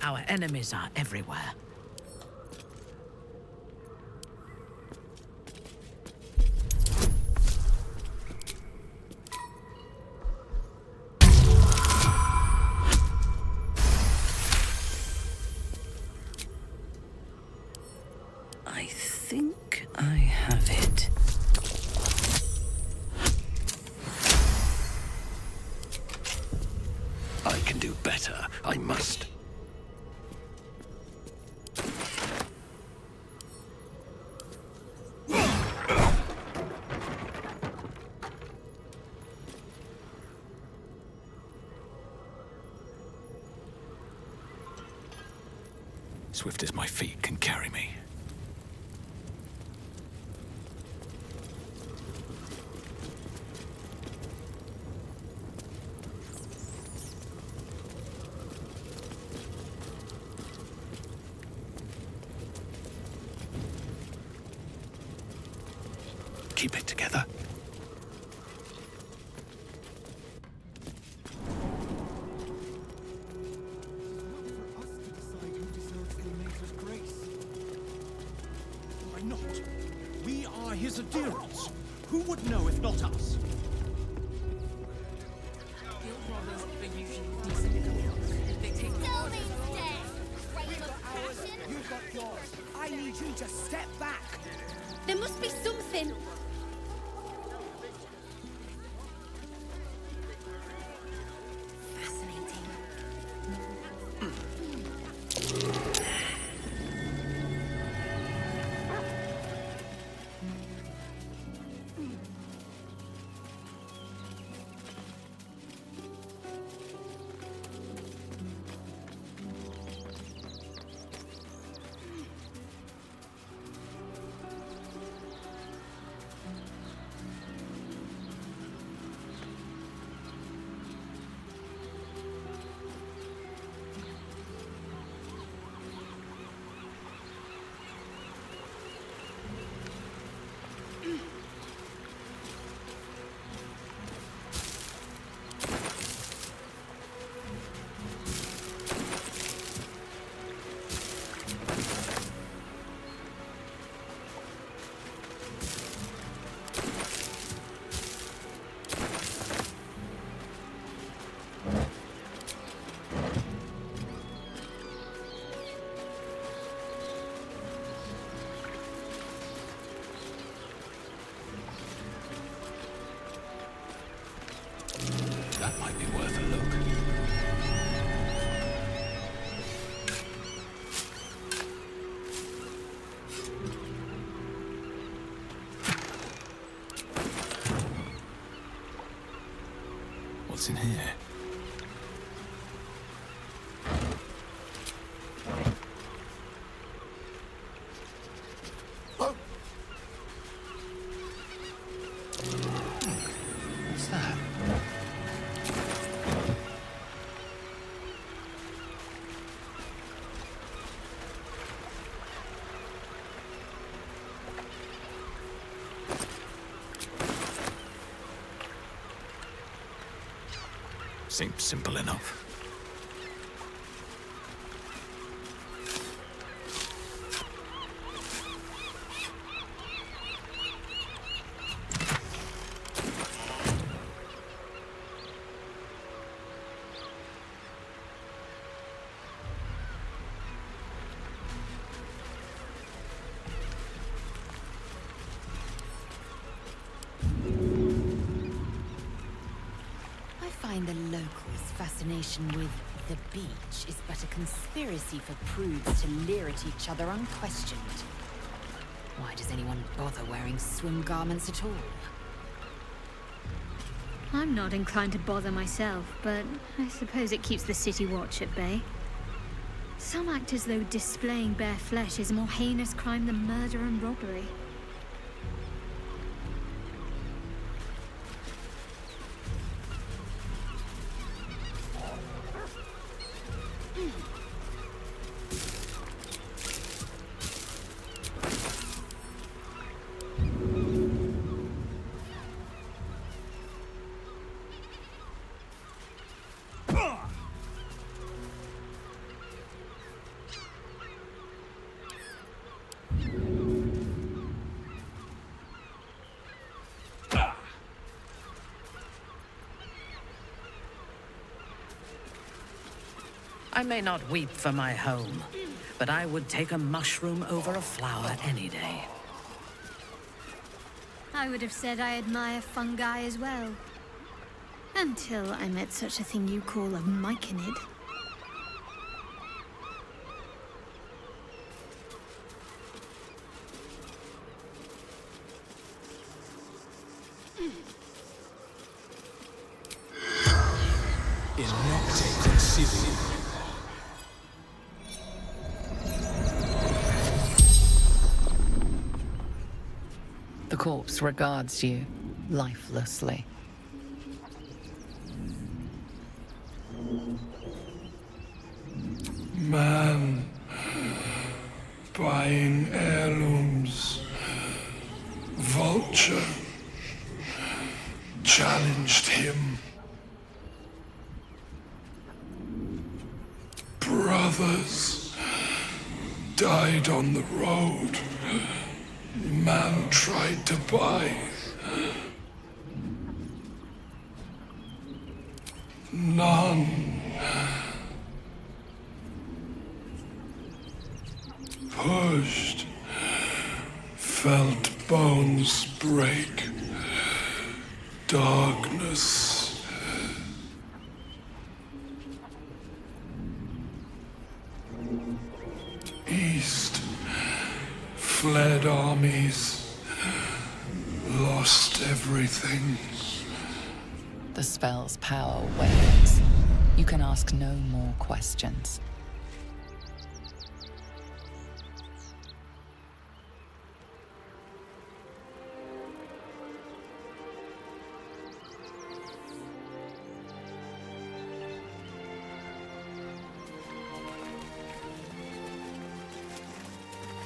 Our enemies are everywhere. I think I have it. I can do better. I must. Swift as my feet can carry me. Keep it together. His adherents. Who would know if not us? You've got yours. I need you to step back. There must be something. That might be worth a look. What's in here? What's that? Seems simple enough. I find the locals' fascination with the beach is but a conspiracy for prudes to leer at each other unquestioned. Why does anyone bother wearing swim garments at all? I'm not inclined to bother myself, but I suppose it keeps the city watch at bay. Some act as though displaying bare flesh is a more heinous crime than murder and robbery. I may not weep for my home, but I would take a mushroom over a flower any day. I would have said I admire fungi as well. Until I met such a thing you call a myconid. The corpse regards you lifelessly. Man buying heirlooms. Vulture challenged him. Brothers died on the road. Man tried to buy. None. Pushed. Felt bones break. Darkness. East. Fled armies. Lost everything. The spell's power wanes. You can ask no more questions.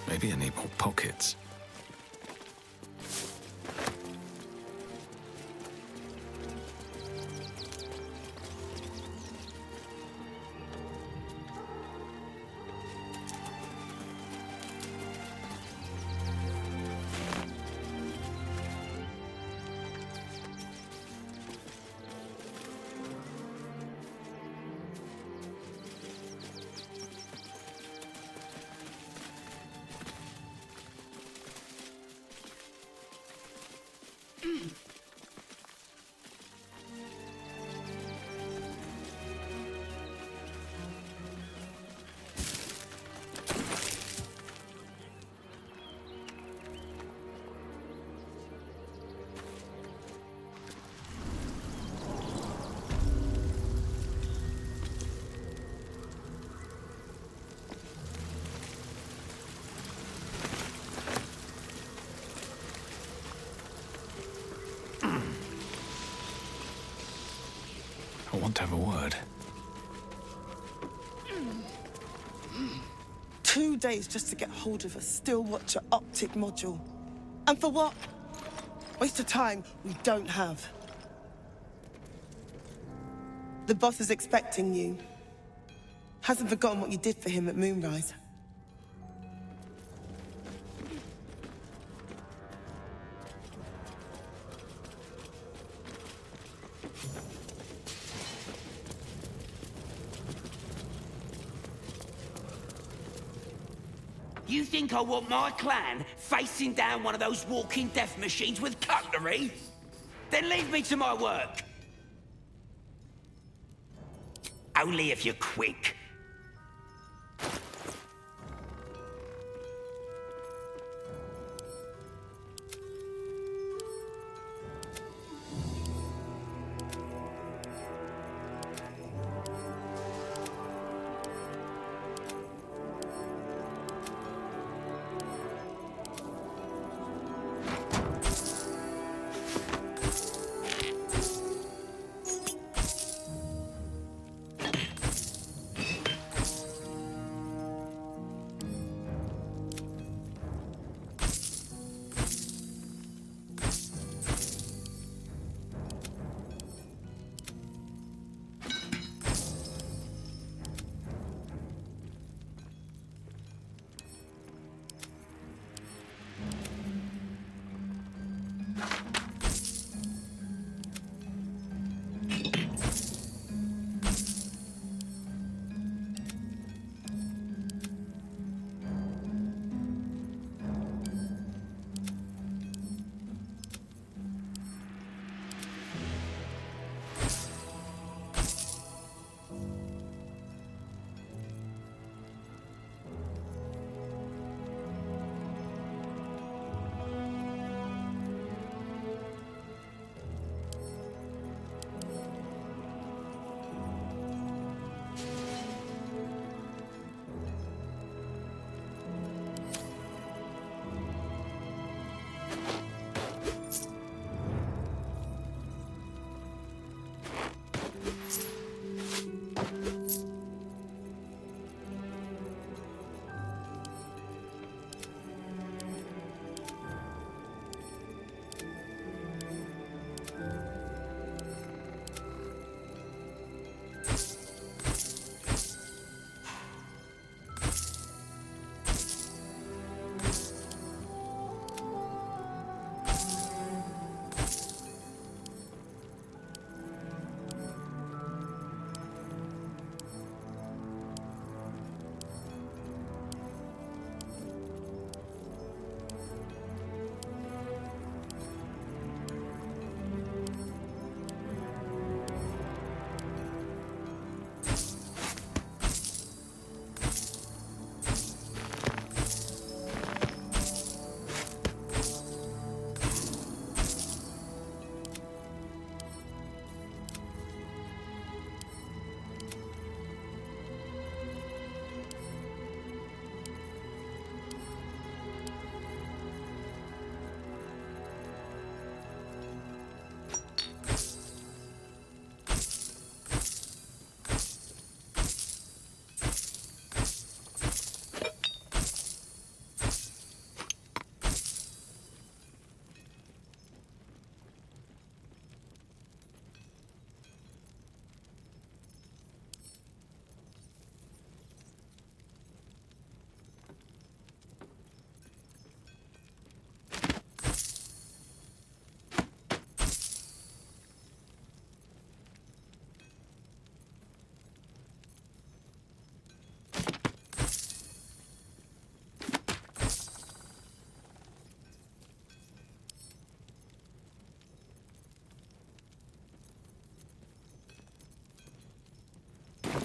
Maybe I need more pockets. I want to have a word. 2 days just to get hold of a still watcher optic module. And for what? Waste of time we don't have. The boss is expecting you. Hasn't forgotten what you did for him at Moonrise. You think I want my clan facing down one of those walking death machines with cutlery? Then leave me to my work. Only if you're quick.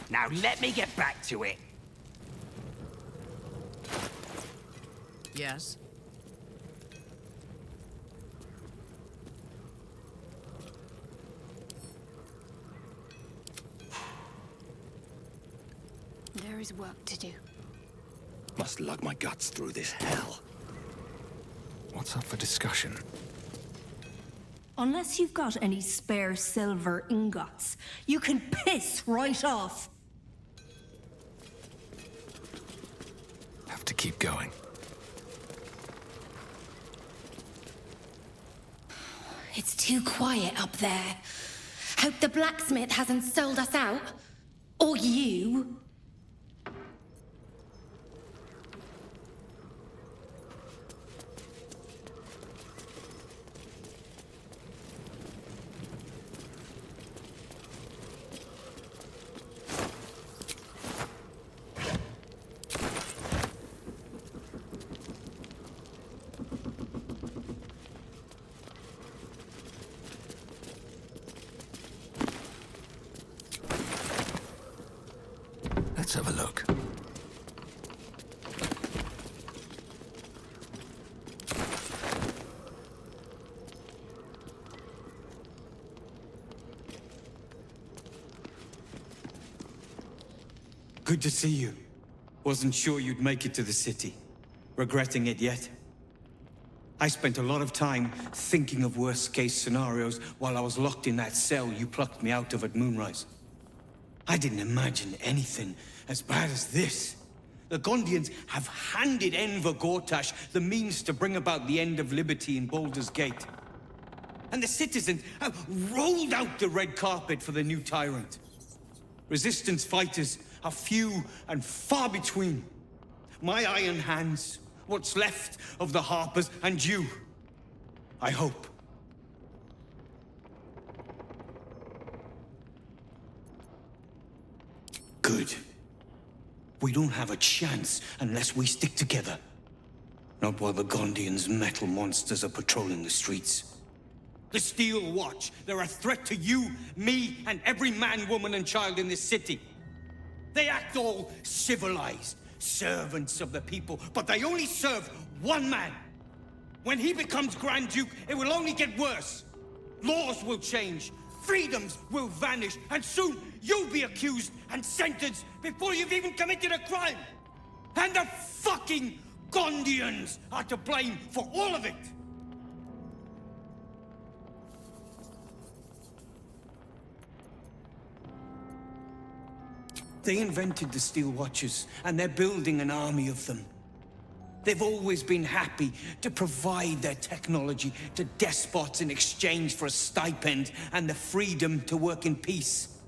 Now let me get back to it. Yes? There is work to do. Must lug my guts through this hell. What's up for discussion? Unless you've got any spare silver ingots, you can piss right off. Have to keep going. It's too quiet up there. Hope the blacksmith hasn't sold us out. Or you. Let's have a look. Good to see you. Wasn't sure you'd make it to the city. Regretting it yet? I spent a lot of time thinking of worst-case scenarios while I was locked in that cell you plucked me out of at Moonrise. I didn't imagine anything as bad as this. The Gondians have handed Enver Gortash the means to bring about the end of liberty in Baldur's Gate. And the citizens have rolled out the red carpet for the new tyrant. Resistance fighters are few and far between. My iron hands, what's left of the Harpers, and you. I hope. Good. We don't have a chance unless we stick together. Not while the Gondians' metal monsters are patrolling the streets. The Steel Watch, they're a threat to you, me, and every man, woman, and child in this city. They act all civilized, servants of the people, but they only serve one man. When he becomes Grand Duke, it will only get worse. Laws will change, freedoms will vanish, and soon you'll be accused and sentenced before you've even committed a crime. And the fucking Gondians are to blame for all of it. They invented the Steel Watchers, and they're building an army of them. They've always been happy to provide their technology to despots in exchange for a stipend and the freedom to work in peace.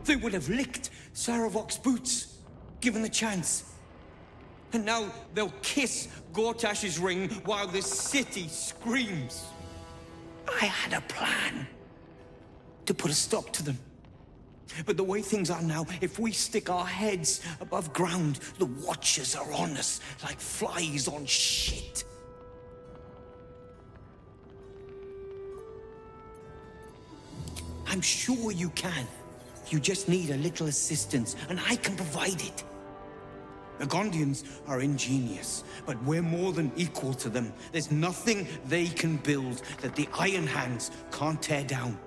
They would have licked Saravok's boots, given the chance. And now they'll kiss Gortash's ring while the city screams. I had a plan to put a stop to them. But the way things are now, if we stick our heads above ground, the Watchers are on us like flies on shit. I'm sure you can. You just need a little assistance, and I can provide it. The Gondians are ingenious, but we're more than equal to them. There's nothing they can build that the Iron Hands can't tear down.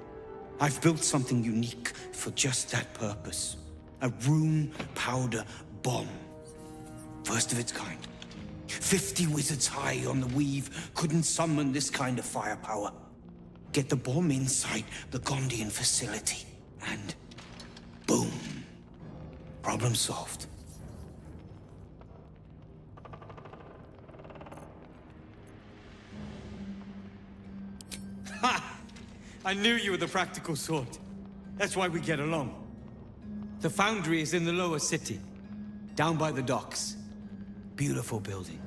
I've built something unique for just that purpose. A rune powder bomb. First of its kind. 50 wizards high on the weave couldn't summon this kind of firepower. Get the bomb inside the Gondian facility, and boom. Problem solved. Ha! I knew you were the practical sort. That's why we get along. The foundry is in the lower city, down by the docks. Beautiful building,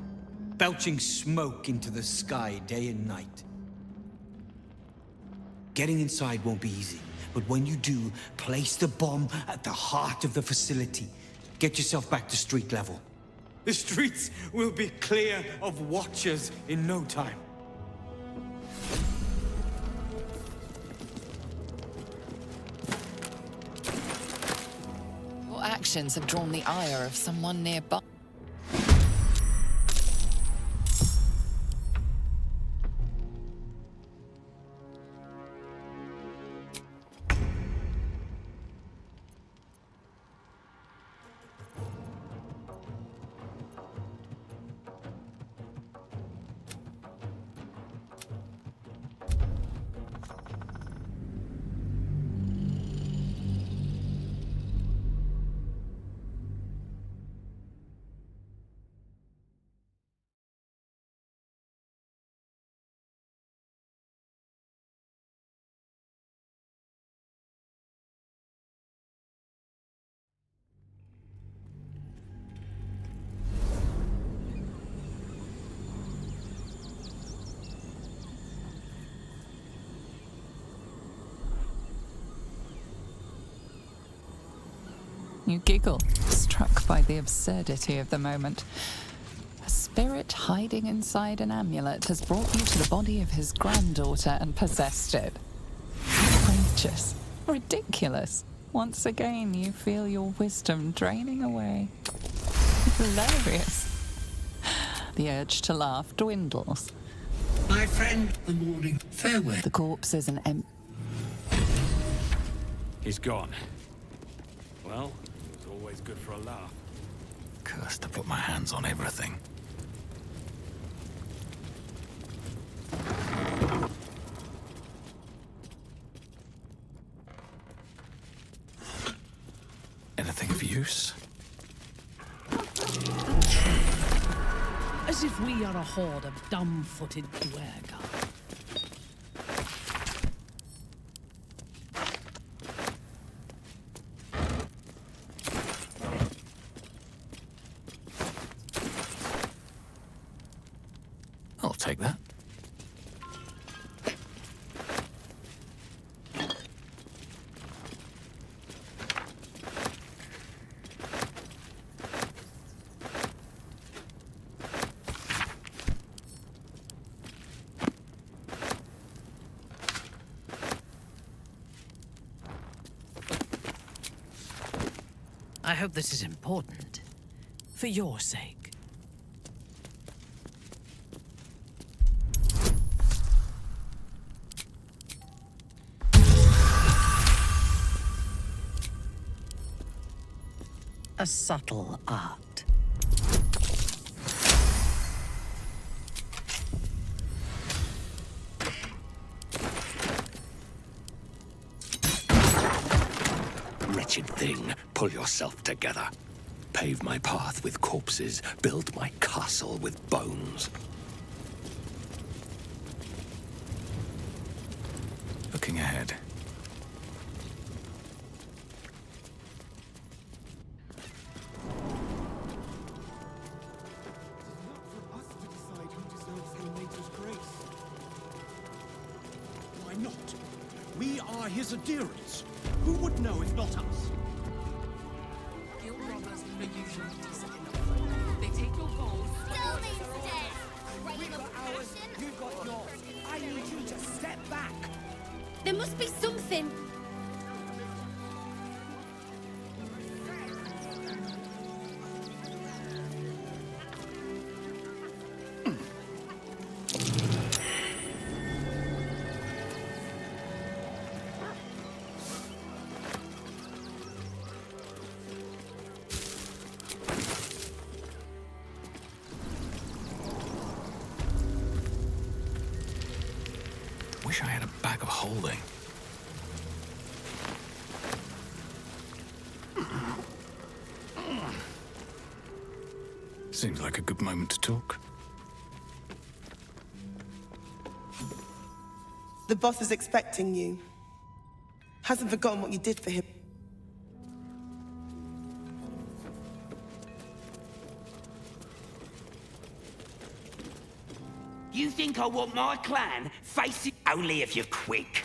belching smoke into the sky day and night. Getting inside won't be easy, but when you do, place the bomb at the heart of the facility. Get yourself back to street level. The streets will be clear of Watchers in no time. Your actions have drawn the ire of someone nearby. You giggle, struck by the absurdity of the moment. A spirit hiding inside an amulet has brought you to the body of his granddaughter and possessed it. Outrageous. Ridiculous. Once again, you feel your wisdom draining away. Hilarious. The urge to laugh dwindles. My friend, the morning farewell. The corpse is an He's gone. Well, it's always good for a laugh. Cursed to put my hands on everything. Anything of use? As if we are a horde of dumb-footed dwergar. I'll take that. I hope this is important. For your sake. A subtle art. Wretched thing, pull yourself together. Pave my path with corpses, build my castle with bones. Looking ahead. Why not? We are his adherents. Who would know if not us? Guild robbers are usually decent enough. They take your gold. Still means dead. We've got ours, you've got yours. I need you to step back. There must be something. Wish I had a bag of holding. Seems like a good moment to talk. The boss is expecting you. Hasn't forgotten what you did for him. You think I want my clan facing only if you're quick?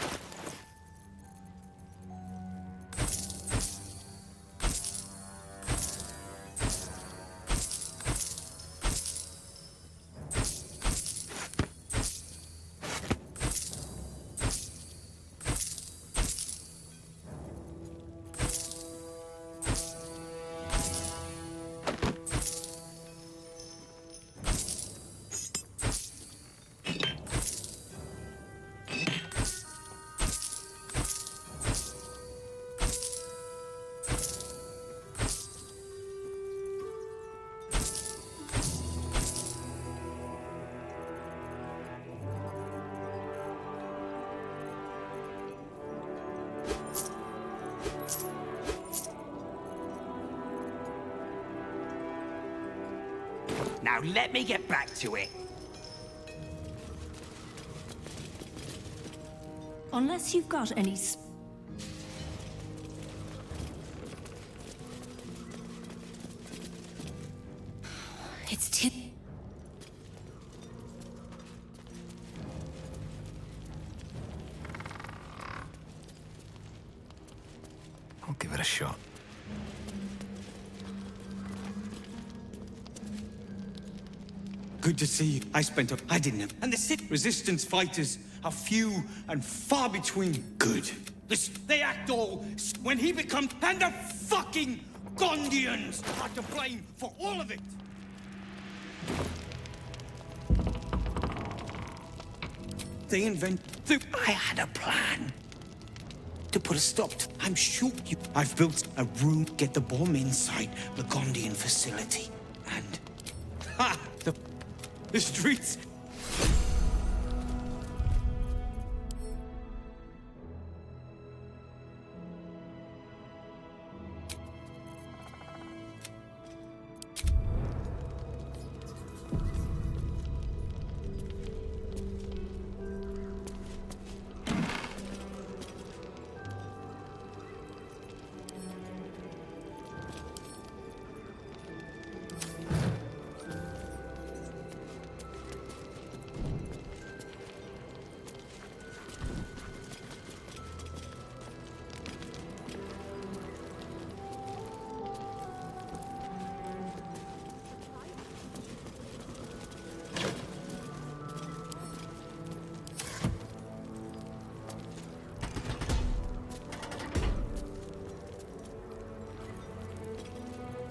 Now let me get back to it. Unless you've got any It's too... I'll give it a shot. Good to see you. I didn't have... And the city resistance fighters are few and far between. Good. They act all... When he becomes... And the fucking Gondians are to blame for all of it! They invent... I had a plan. To put a stop to... I'm sure you... I've built a room, get the bomb inside the Gondian facility. And... Ha! The streets...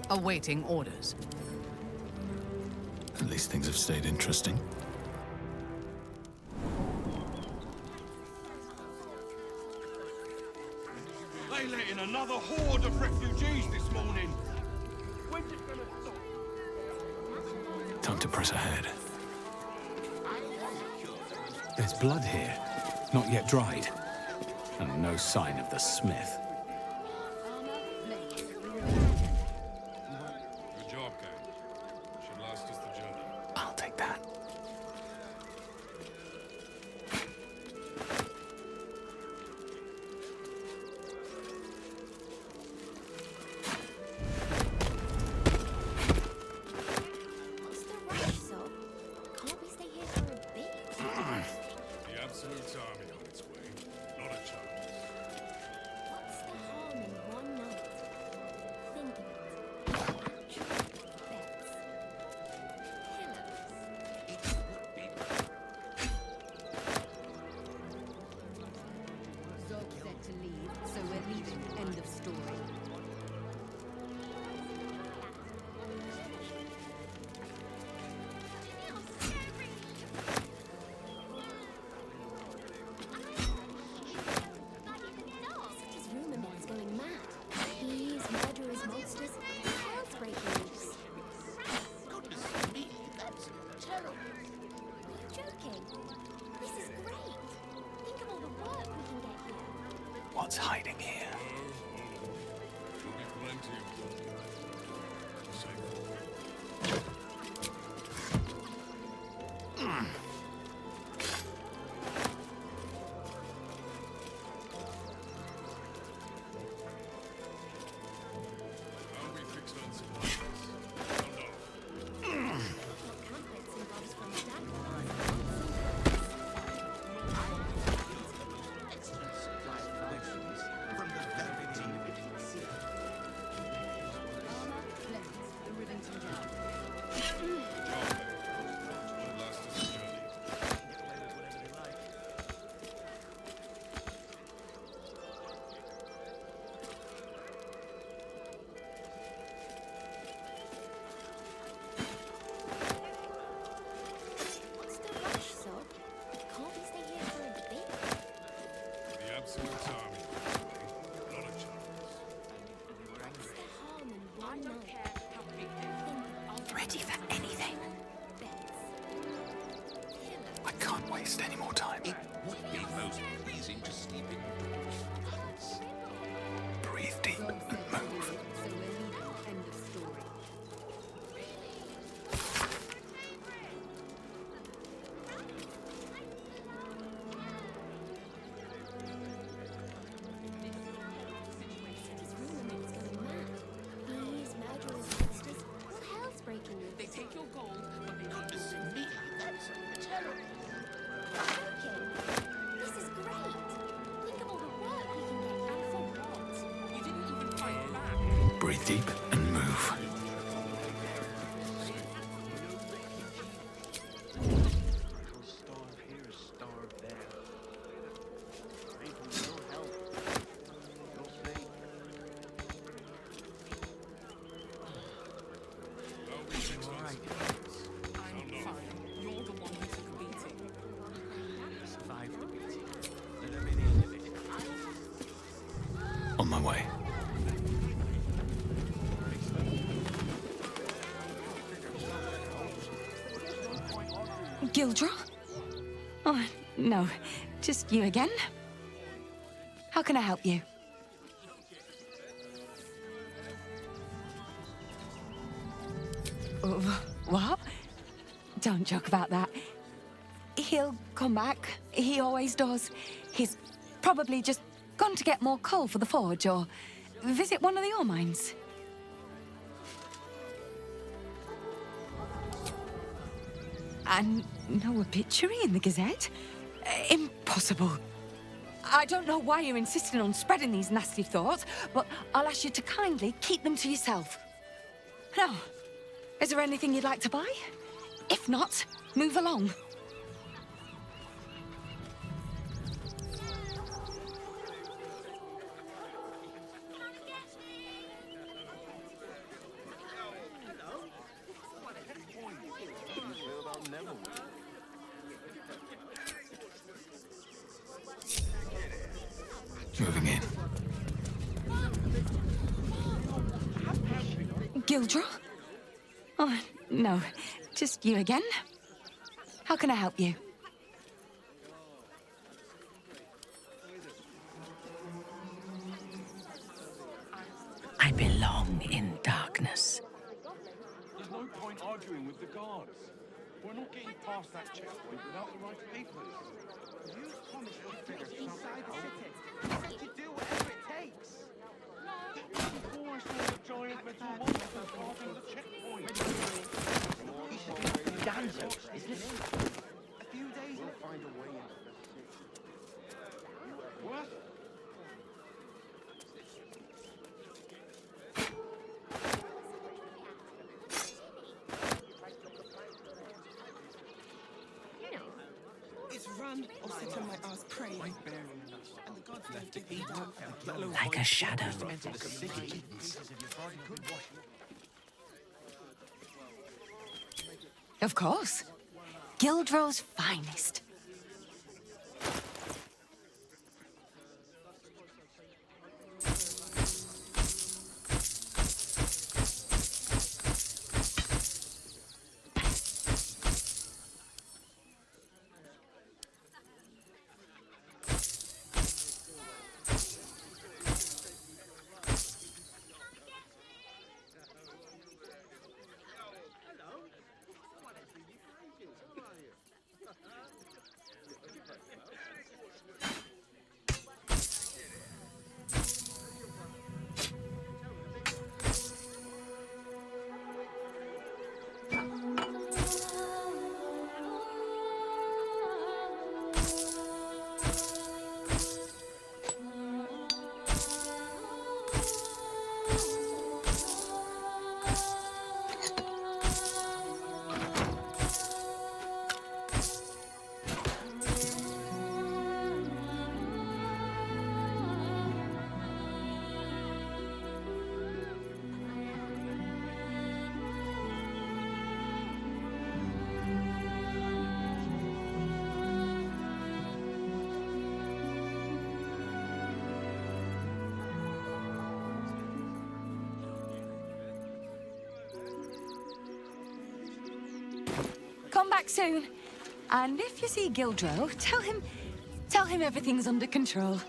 Awaiting orders. At least things have stayed interesting. They let in another horde of refugees this morning. When's it gonna stop? Time to press ahead. There's blood here, not yet dried. And no sign of the smith. Good job, gang. Should last us the journey. I'll take that. What's the rush, Sob? Can't we stay here for a bit? The Absolute Army on its way. Not a chance. What's the harm in one night? Think of it. Beds. Zog said to leave, so we're leaving. End of story. City's rumor mill's going mad. Thieves, murderers, monsters, hell's breaking loose. Goodness me, that's terrible. Are you joking? This is great. Think of all the work we can get here. What's hiding here? There'll be plenty of them. How we fix on supplies? Campets involves from Dracula. From the very deep. Armor, lens, the Rivington down. Should last us the journey. What's the rush, Sob? Can't we stay here for a bit? The Absolute Army on its way. Not a chance. What's the harm in one night? Ready for anything. Beds. I can't waste any more time. Would be most pleasing to sleep in. Breathe deep Zog and said to move. leave, so we're leaving. End of story. City's rumor mill's going mad. Thieves, murderers, monsters, all hell's breaking loose. They take your gold, but they don't Goodness me, that's terrible. Joking. This is great. Think of all the work we can get and for what? You didn't even fight back. Breathe deep and move. On my way. Gildra? Oh, no. Just you again? How can I help you? What? Don't joke about that. He'll come back. He always does. He's probably just gone to get more coal for the forge or visit one of the ore mines. And no obituary in the Gazette? Impossible. I don't know why you're insisting on spreading these nasty thoughts, but I'll ask you to kindly keep them to yourself. Now, is there anything you'd like to buy? If not, move along. Moving in. Gildra? Oh, no. Just you again? How can I help you? I belong in darkness. There's no point arguing with the guards. We're not getting past that checkpoint without the right papers. You promised to figure something out. You do whatever it takes. Before I saw the giant metal monster guarding the checkpoint. Danzo, isn't it? A few days we'll find a way into the city. What? It's run or sit on my ass praying. And the gods left to eat up. Like a shadow. Of course. Gildro's finest. Come back soon. And if you see Gildro, tell him everything's under control.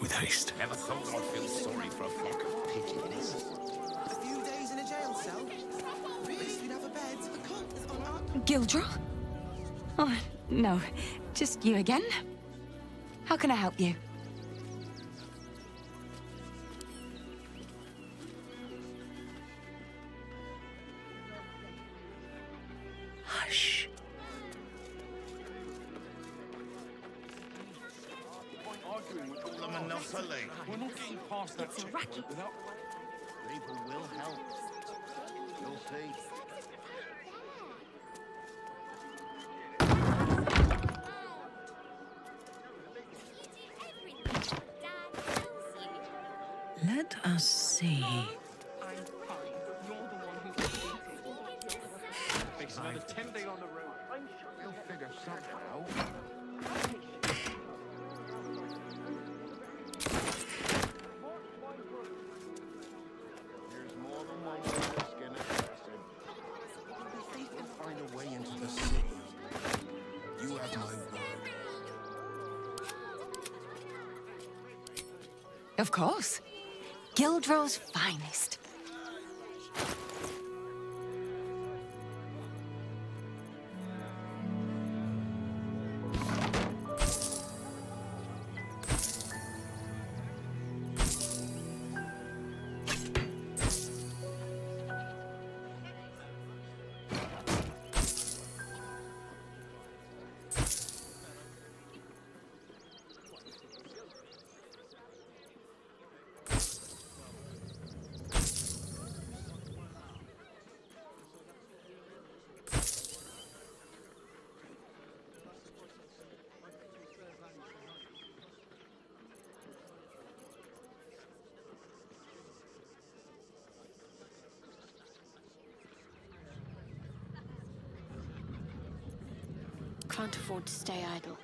With haste. Never thought I'd feel sorry for a flock of pigeons. A few days in a jail cell. At least we'd have a bed. I can't. Gildro? Oh, no. Just you again? How can I help you? Hush. Arguing with all the monopoly. We're not getting past that checkpoint without... People will help. You'll see. Let us see. It's another 10 day on the road. I'm sure you'll figure somehow. There's more than one way to skin a person. We'll find a way into the city. You have my word. Of course. Gildrow's finest. Can't afford to stay idle.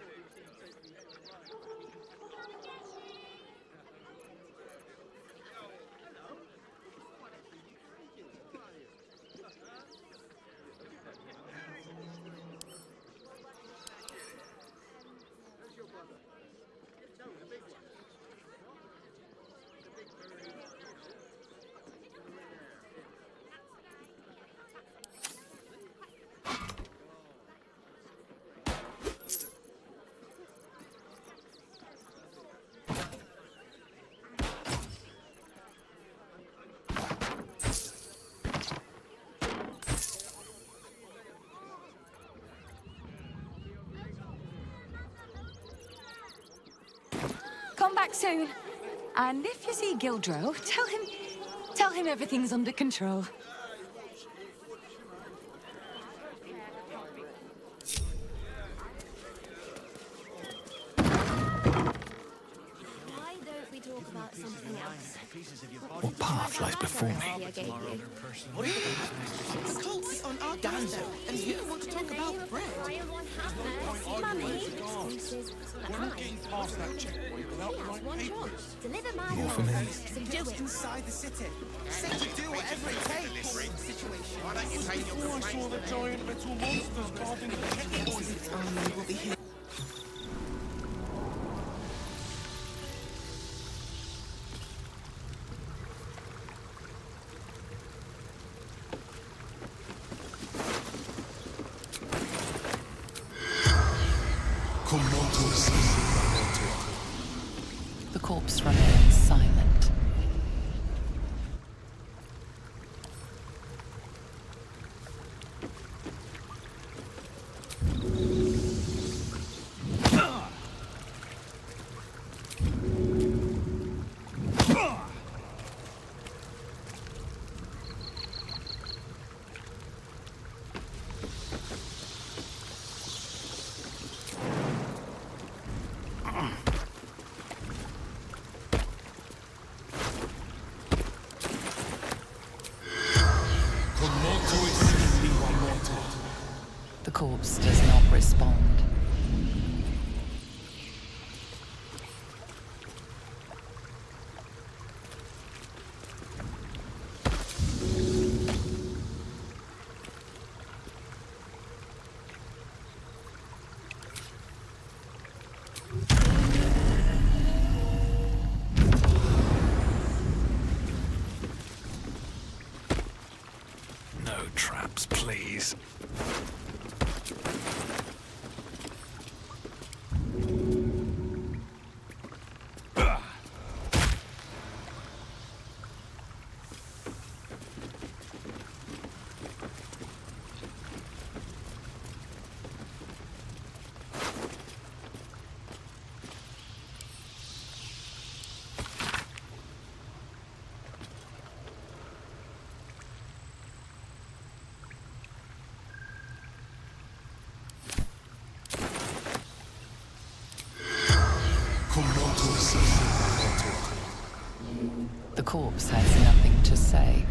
Come back soon. And if you see Gildrow, tell him everything's under control. Why don't we talk about something else? What path lies before me? The cult's on our doorstep, and you want to talk about bread. We're not getting past that checkpoint without the right papers. Deliver my More for me. so do it. Inside the city. Said to do whatever it takes. Situation. Why don't you take your complaints? I saw the giant metal monsters guarding the checkpoint. Army will be here. The corpse remains silent. The corpse does not respond. No traps, please. The corpse has nothing to say.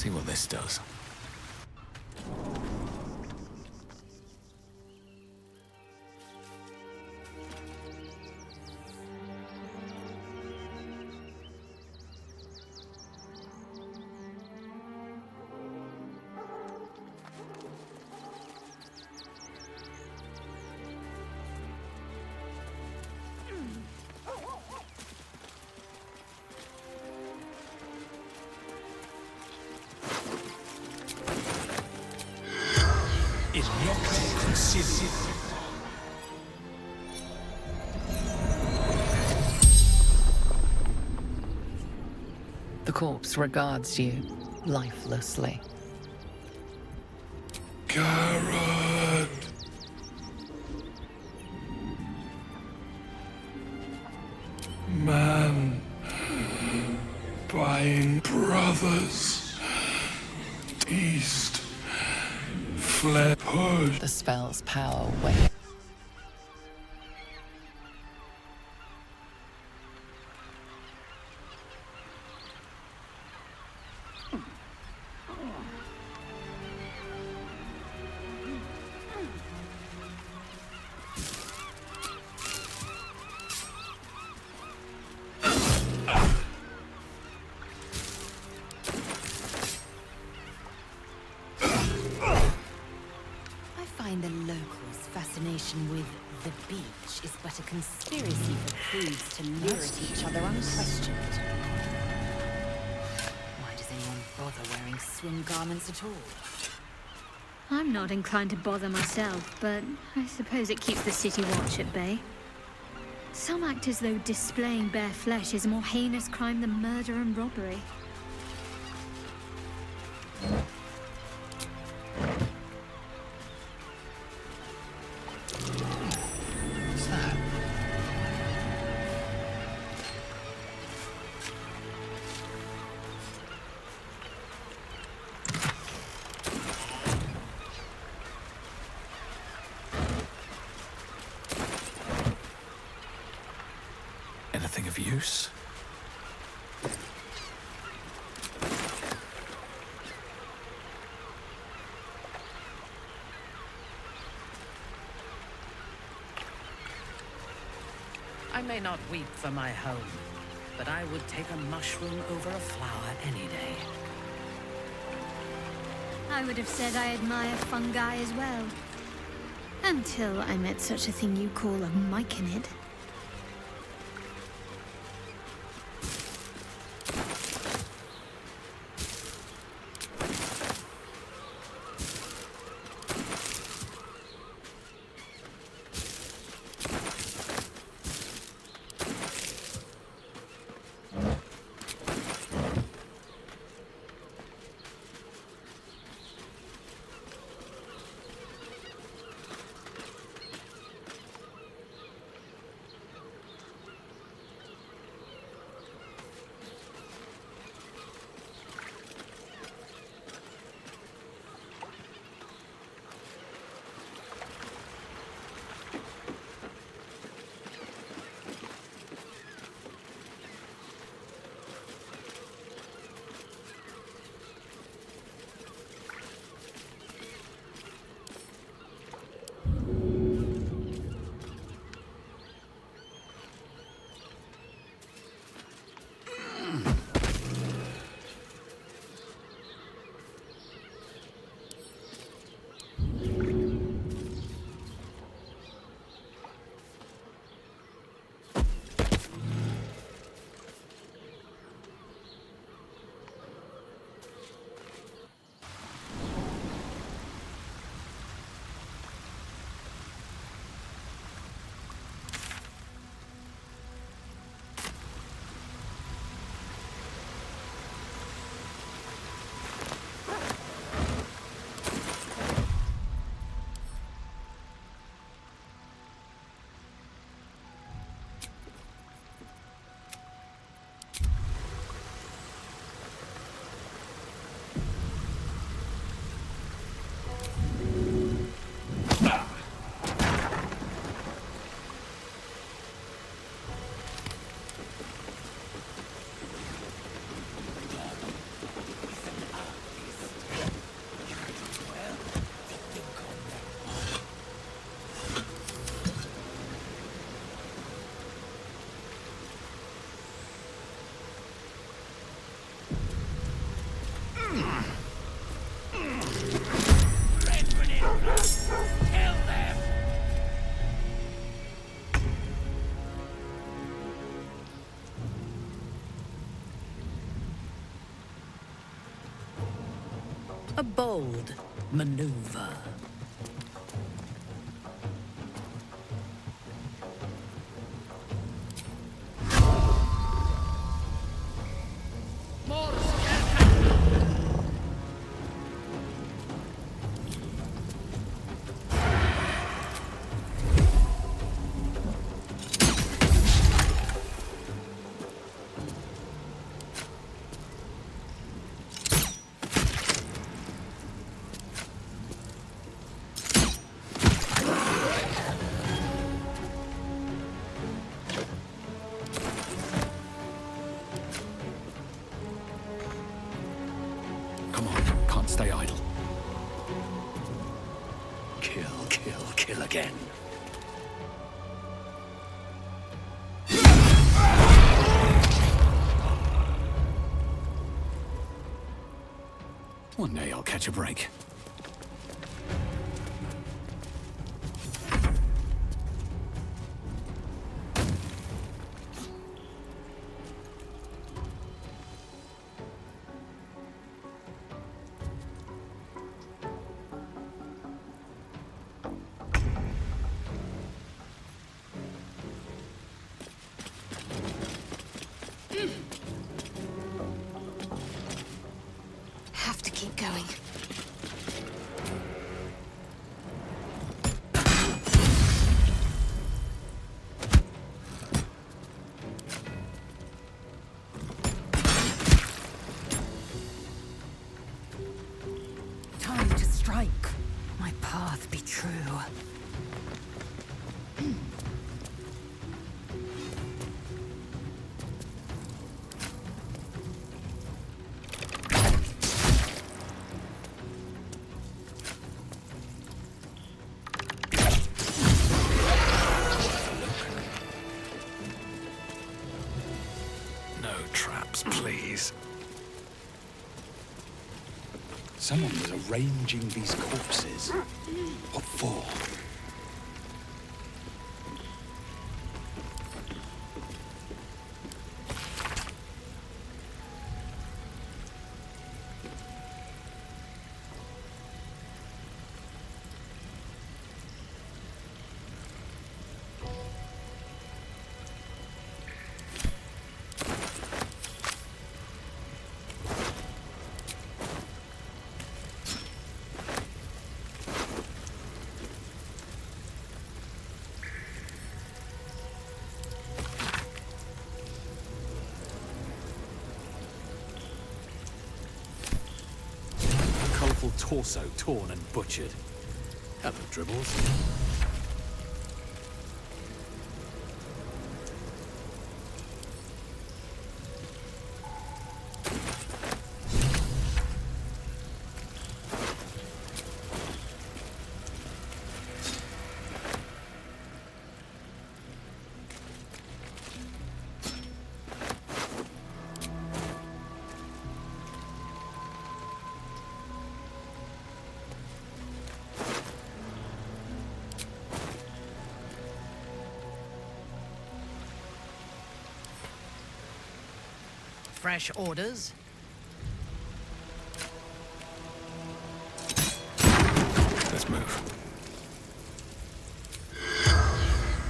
See what this does. The corpse regards you lifelessly. Garrett! Man, buying brothers, east, fled, push. The spell's power wanes. The locals' fascination with the beach is but a conspiracy for prudes to leer at each other unquestioned. Why does anyone bother wearing swim garments at all? I'm not inclined to bother myself, but I suppose it keeps the city watch at bay. Some act as though displaying bare flesh is a more heinous crime than murder and robbery. Anything of use? I may not weep for my home, but I would take a mushroom over a flower any day. I would have said I admire fungi as well. Until I met such a thing you call a myconid. A bold maneuver. Come on, can't stay idle. Kill, kill, kill again. One day I'll catch a break. Have to keep going. Time to strike. My path be true. No traps, please. Someone was arranging these corpses. What for? Colourful torso torn and butchered. Hello, Dribbles. Fresh orders? Let's move.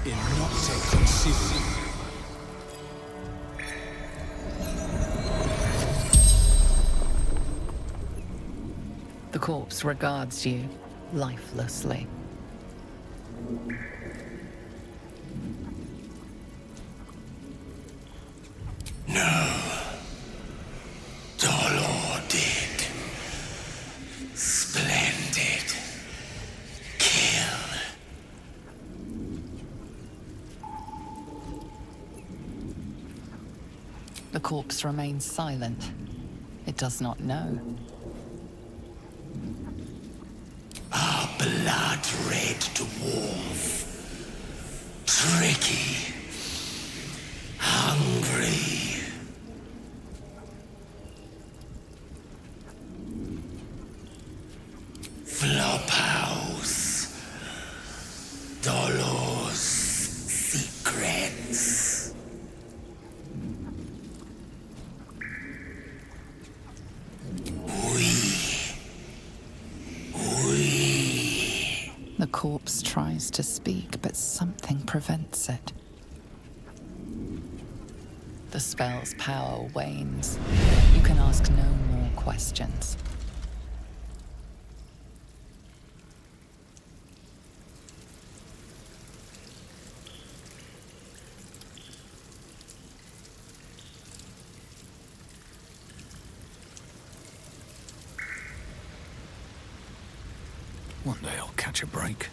In nocte concilium. The corpse regards you lifelessly. No. Dolor did. Splendid. Kill. The corpse remains silent. It does not know. Our blood red dwarf. Tricky. Hungry. Flophouse. Dolor's secrets. We corpse tries to speak, but something prevents it. The spell's power wanes. You can ask no more questions. One day I'll catch a break.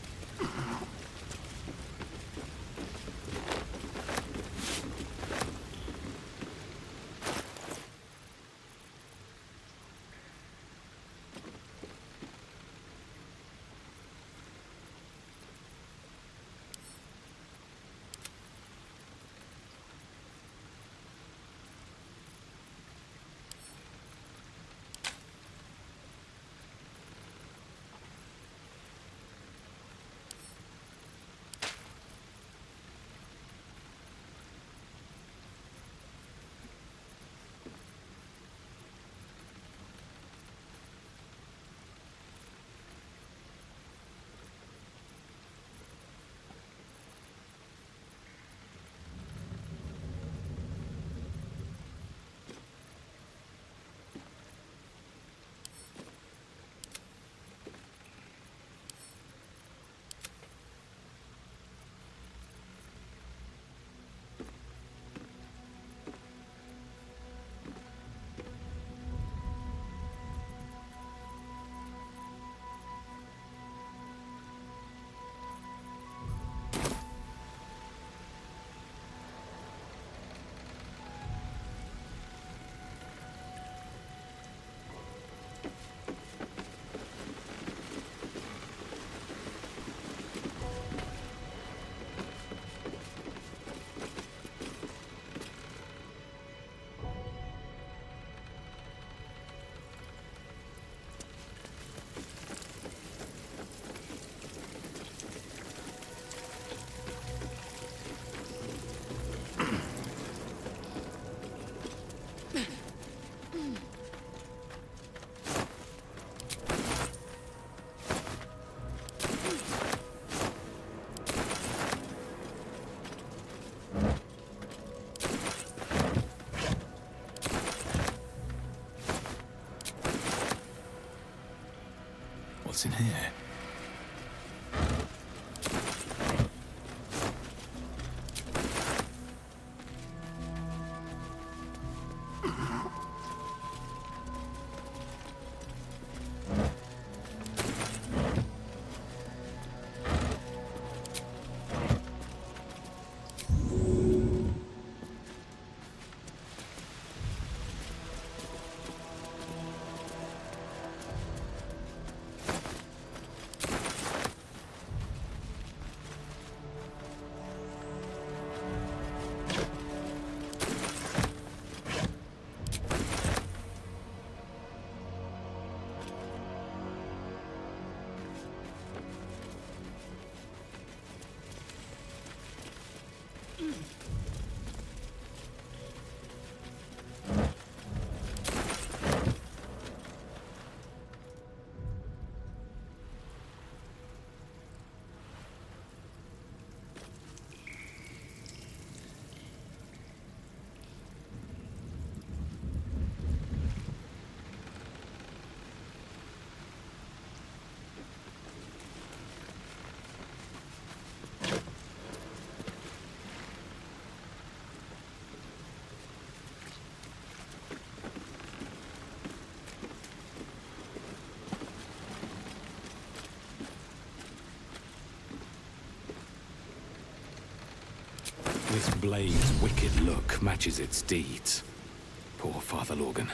What's in here? This blade's wicked look matches its deeds. Poor Father Lorgan.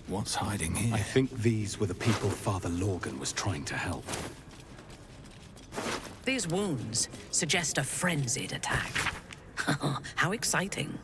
What's hiding here? I think these were the people Father Lorgan was trying to help. These wounds suggest a frenzied attack. How exciting.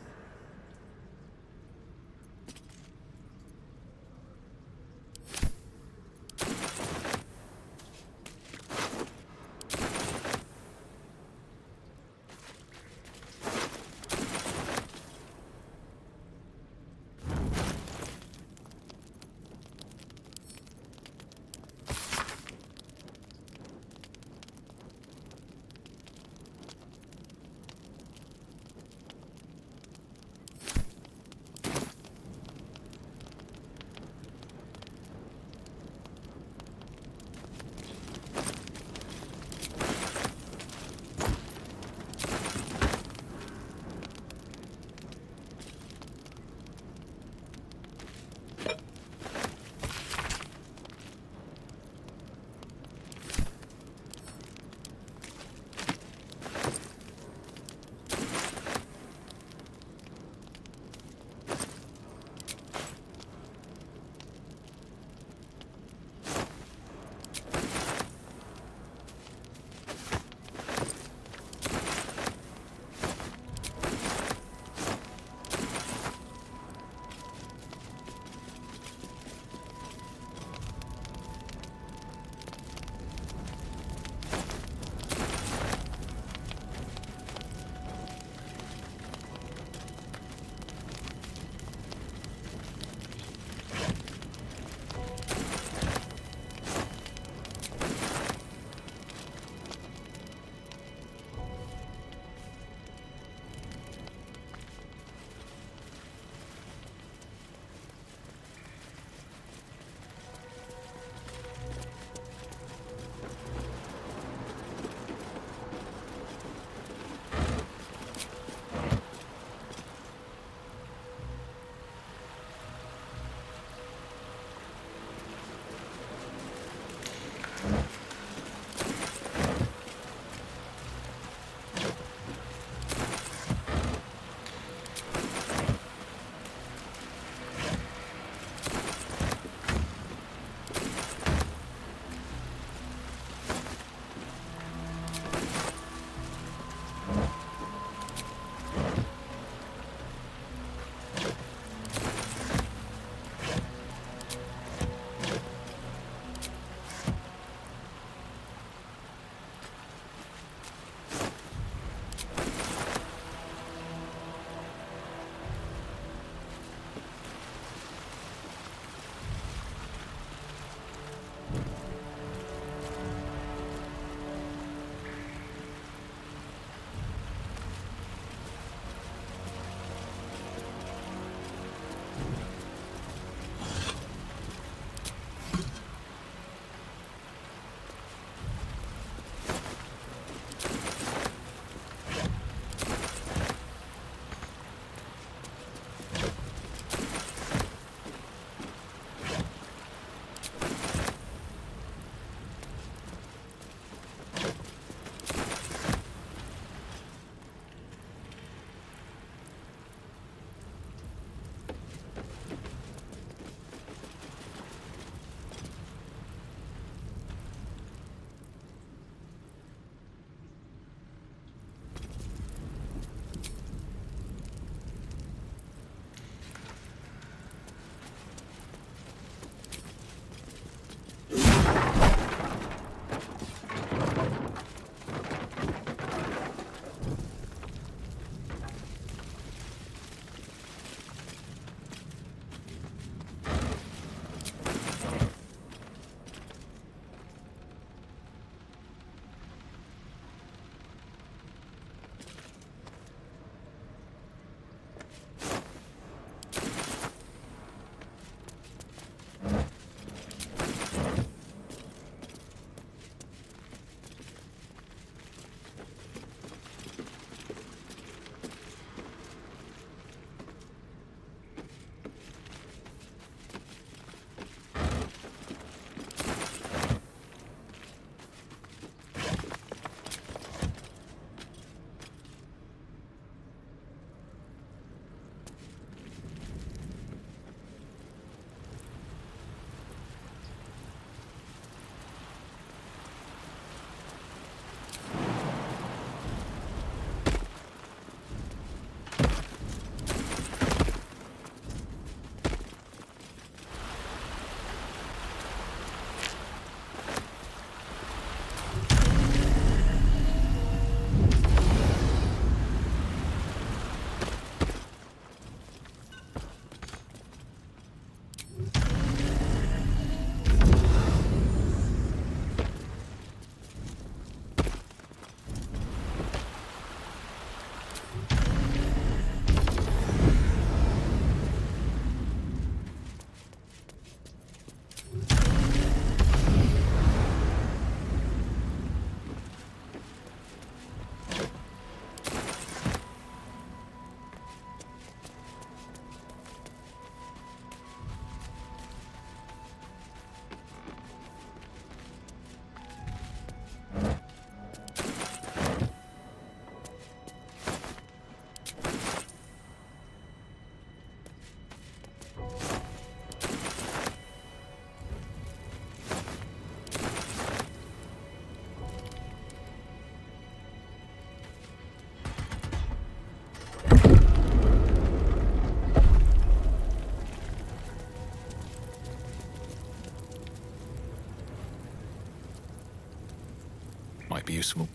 Might be useful.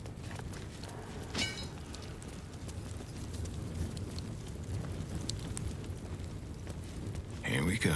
Here we go.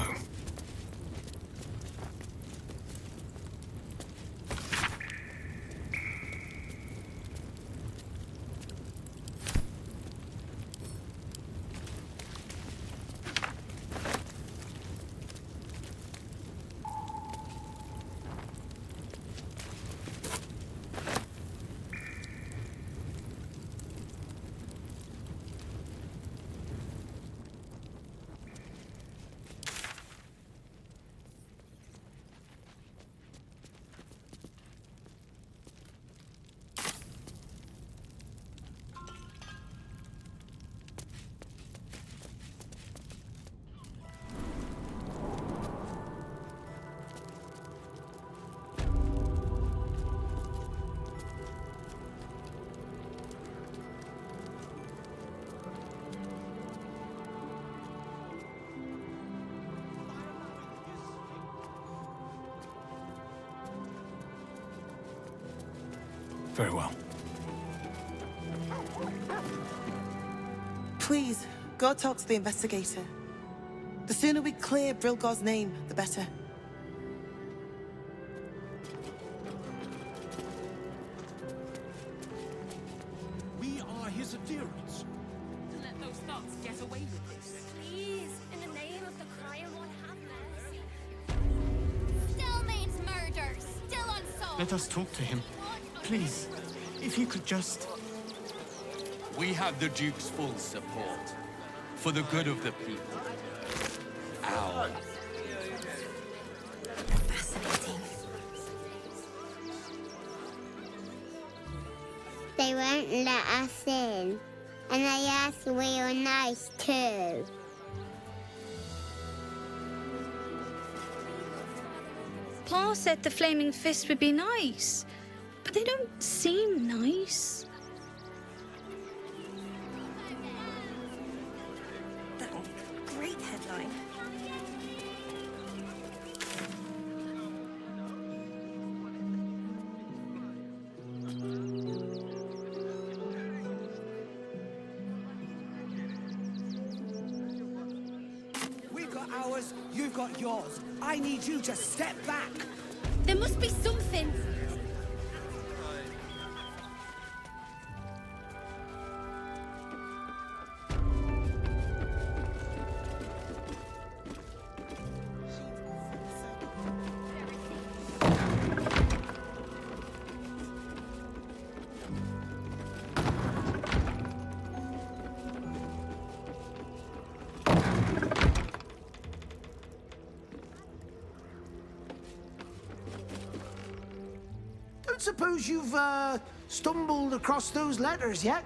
Very well. Please, go talk to the investigator. The sooner we clear Brilgor's name, the better. We are his adherents. To let those thugs get away with this. Please, in the name of the crying one, have mercy. Still means murder. Still unsolved. Let us talk to him. Please, if you could just... We have the Duke's full support. For the good of the people. Ow. Fascinating. They won't let us in. And they asked we were nice too. Pa said the Flaming Fist would be nice, but they don't seem nice. Great headline. We've got ours, you've got yours. I need you to step back. There must be something. Don't suppose you've, stumbled across those letters yet?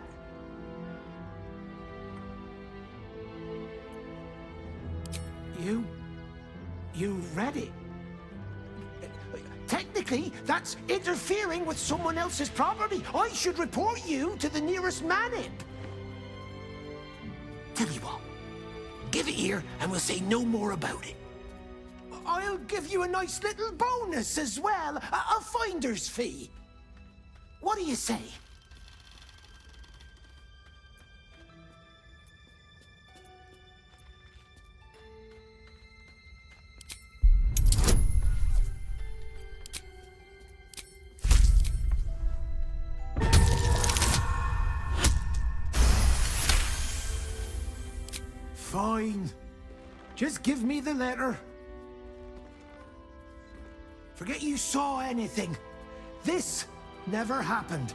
You read it? Technically, that's interfering with someone else's property. I should report you to the nearest manip. Tell you what, give it here and we'll say no more about it. I'll give you a nice little bonus as well, a finder's fee. What do you say? Fine. Just give me the letter. Forget you saw anything. This never happened.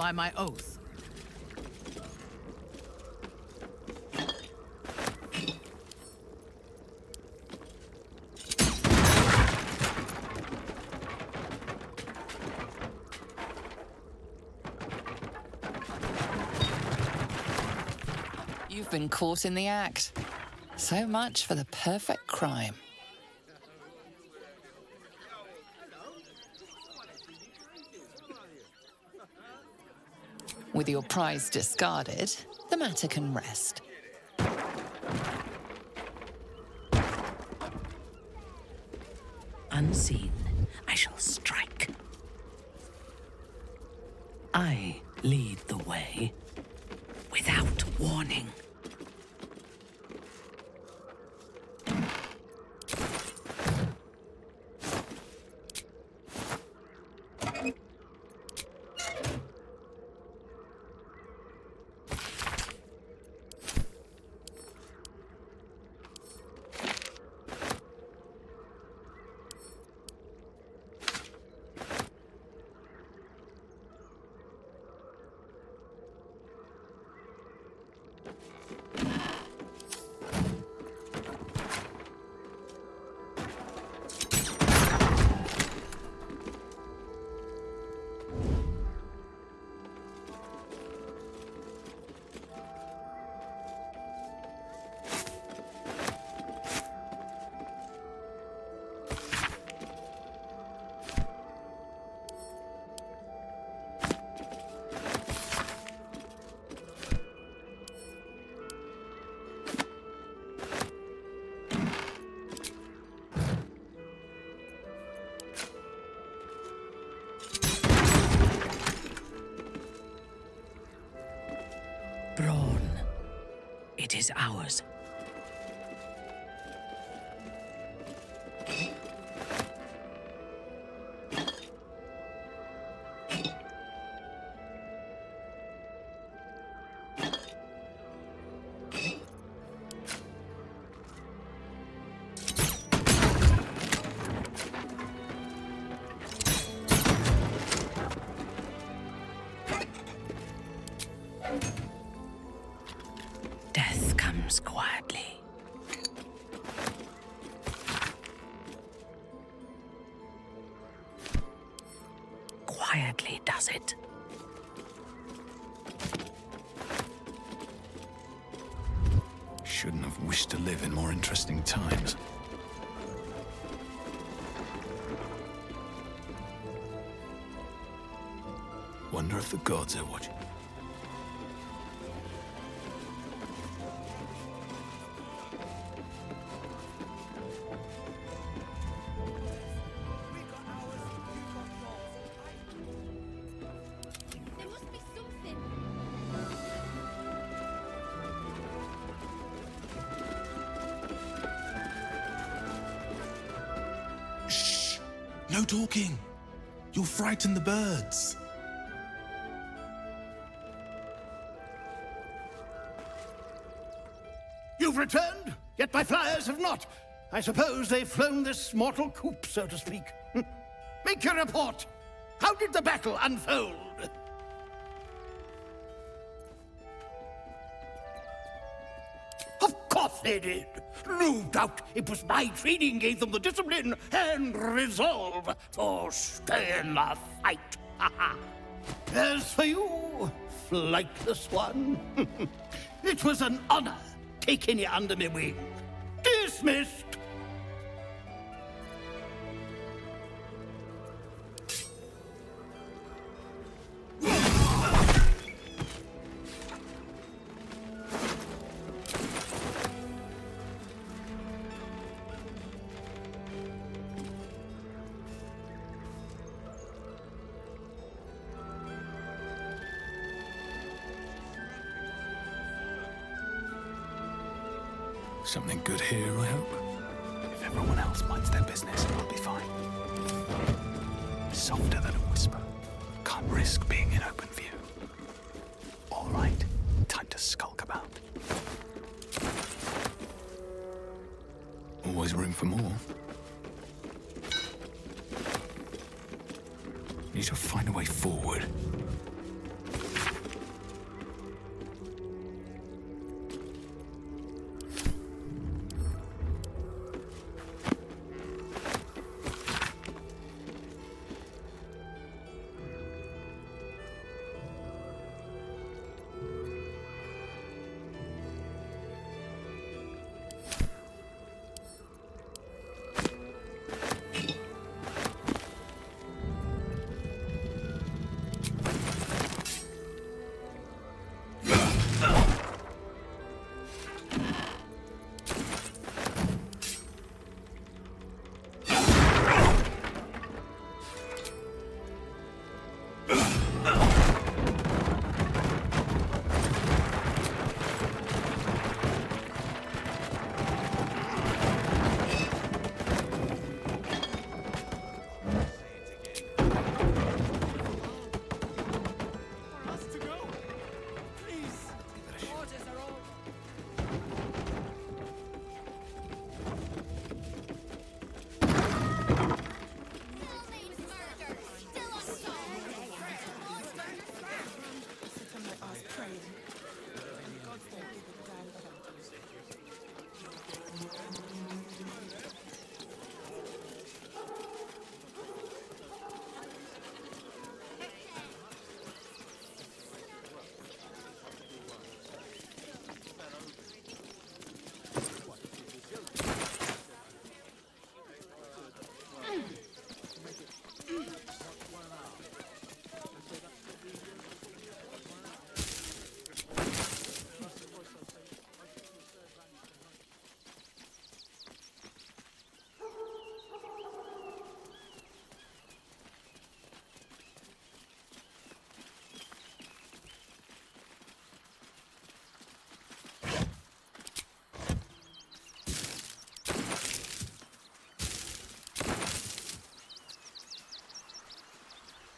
By my oath. You've been caught in the act. So much for the perfect crime. With your prize discarded, the matter can rest. Unseen, I shall strike. I lead the way without warning. Brawn. It is ours. Death comes quietly. Quietly does it. Shouldn't have wished to live in more interesting times. Wonder if the gods are watching. Shh! No talking! You'll frighten the birds. You've returned, yet my flyers have not. I suppose they've flown this mortal coop, so to speak. Make your report. How did the battle unfold? Of course they did. No doubt it was my training gave them the discipline and resolve to stay in the fight. As for you, flightless one, it was an honor taking you under my wing. Dismissed. Something good here, I hope. If everyone else minds their business, I'll be fine. Softer than a whisper. Can't risk being in open view. All right, time to skulk about. Always room for more. Need to find a way forward.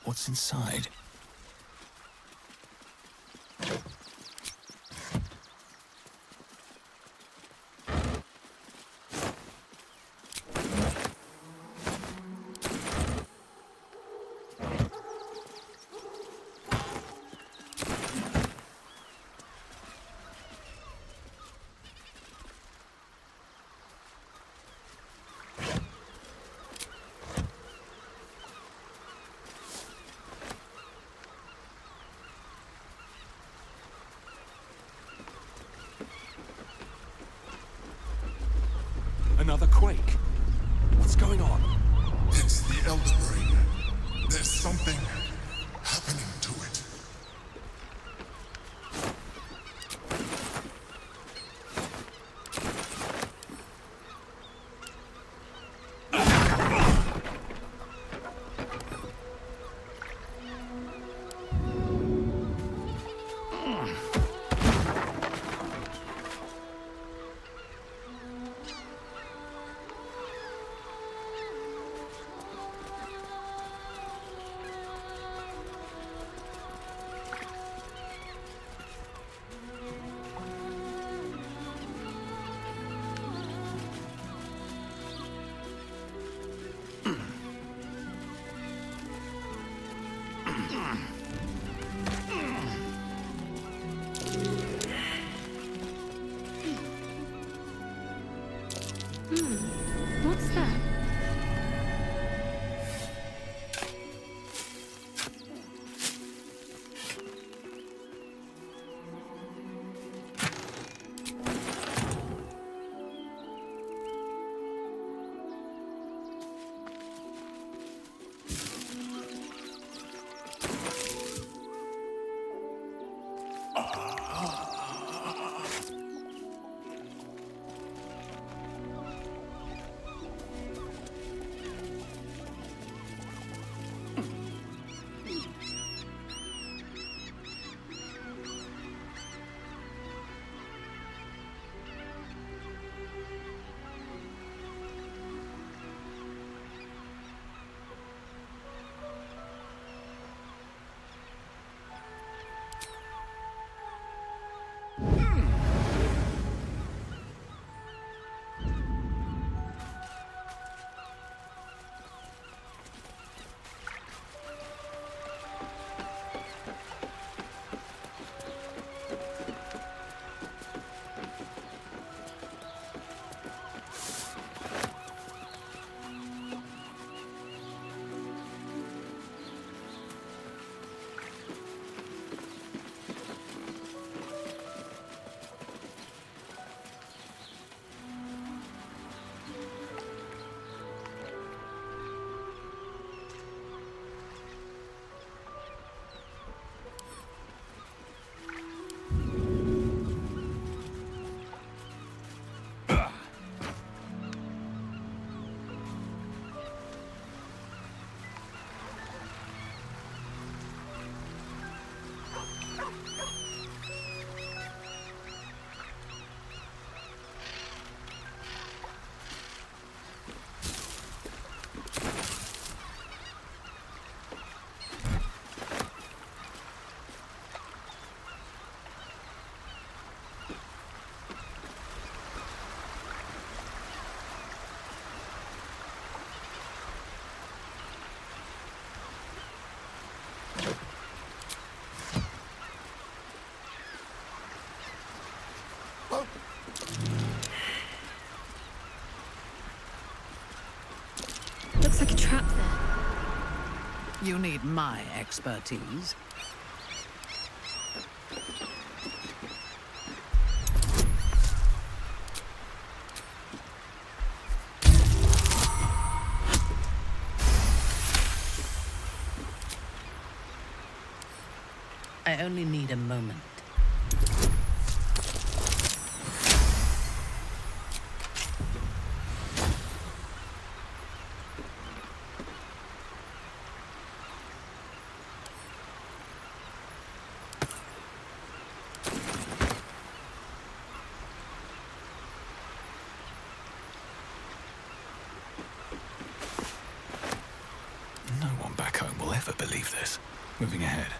What's inside? Another quake. What's going on? It's the Elder Brain. There's something happening to it. What's that? Looks like a trap there. You need my expertise. I only need a moment. No one back home will ever never believe this. Moving ahead.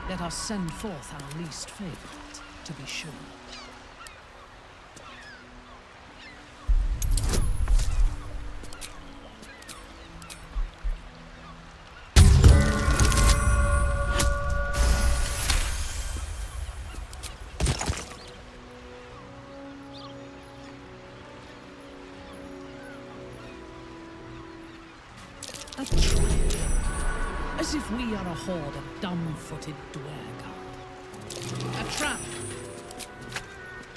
Let us send forth our least favorite, to be sure. A trap. As if we are a horde of dumb-footed dwergar. A trap!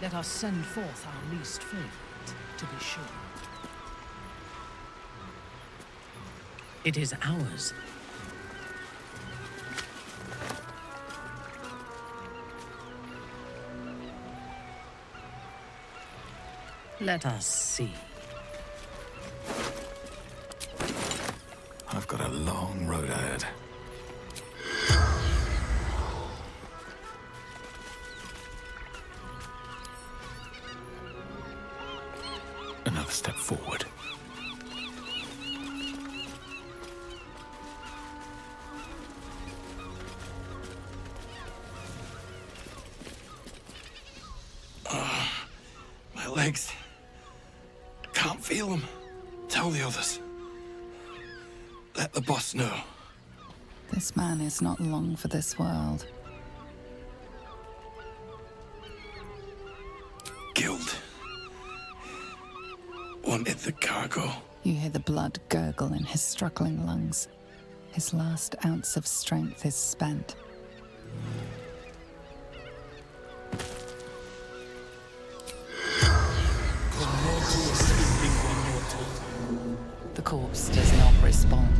Let us send forth our least favorite, to be sure. It is ours. Let us see. I've got a long road ahead. Another step forward. My legs. Can't feel them. Tell the others. Let the boss know. This man is not long for this world. Guild. Wanted the cargo. You hear the blood gurgle in his struggling lungs. His last ounce of strength is spent. The corpse does not respond.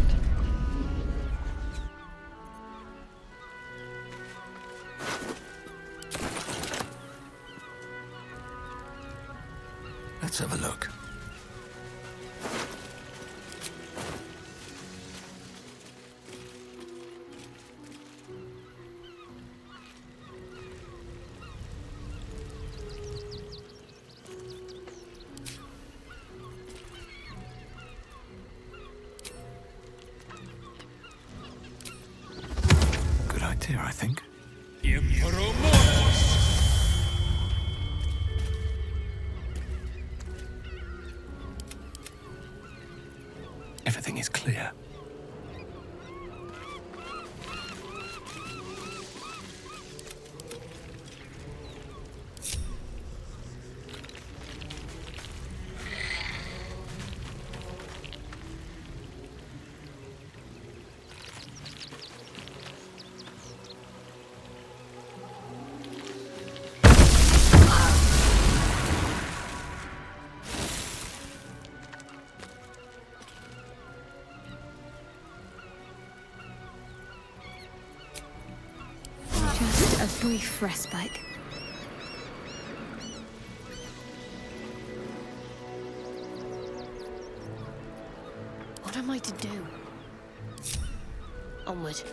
Let's have a look. Good idea, I think. Everything is clear. Just a brief respite. I to do? Onward.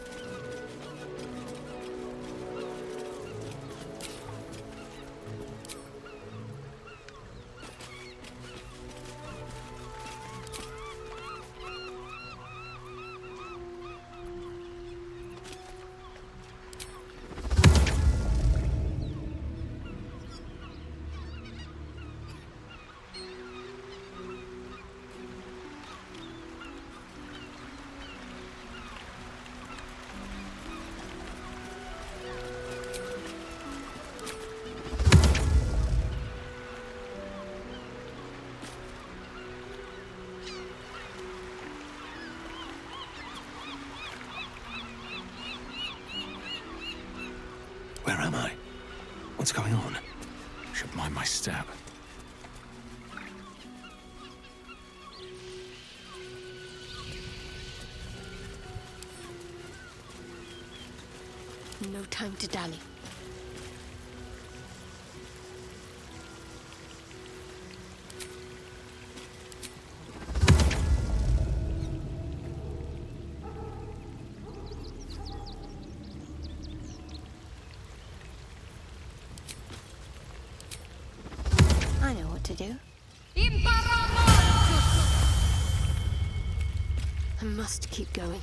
Where am I? What's going on? Should mind my step. No time to dally. I know what to do. I must keep going.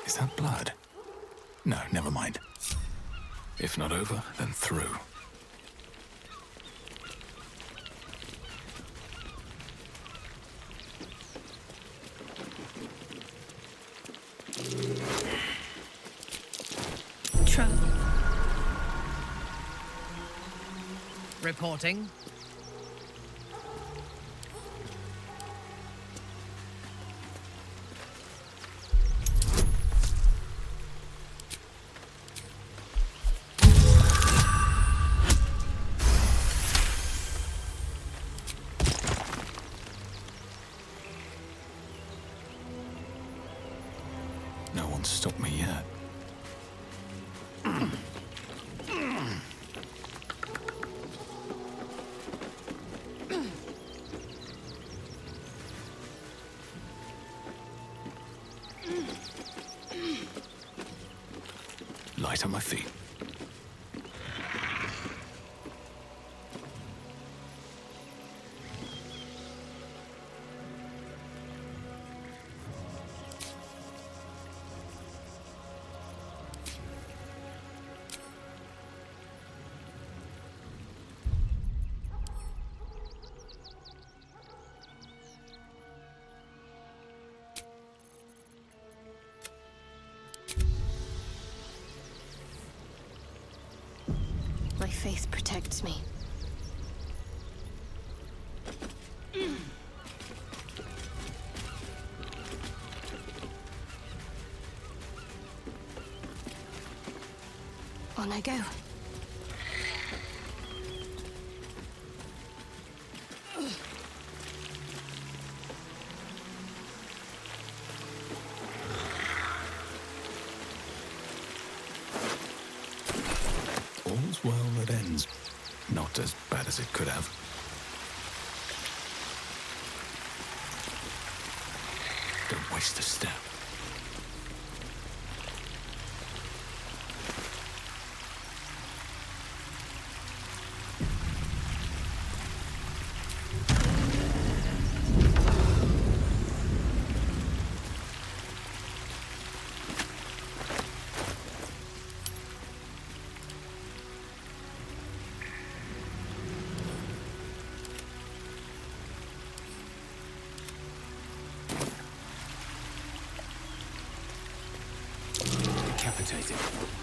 Is that blood? No, never mind. If not over, then through. Trap. Reporting. No one's stopped me yet. Light on my feet. My faith protects me. On I go. All's well that ends. Not as bad as it could have. Don't waste a step.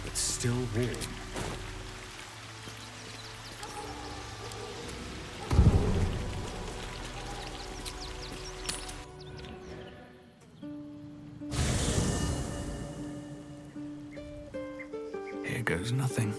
but still warm. Here goes nothing.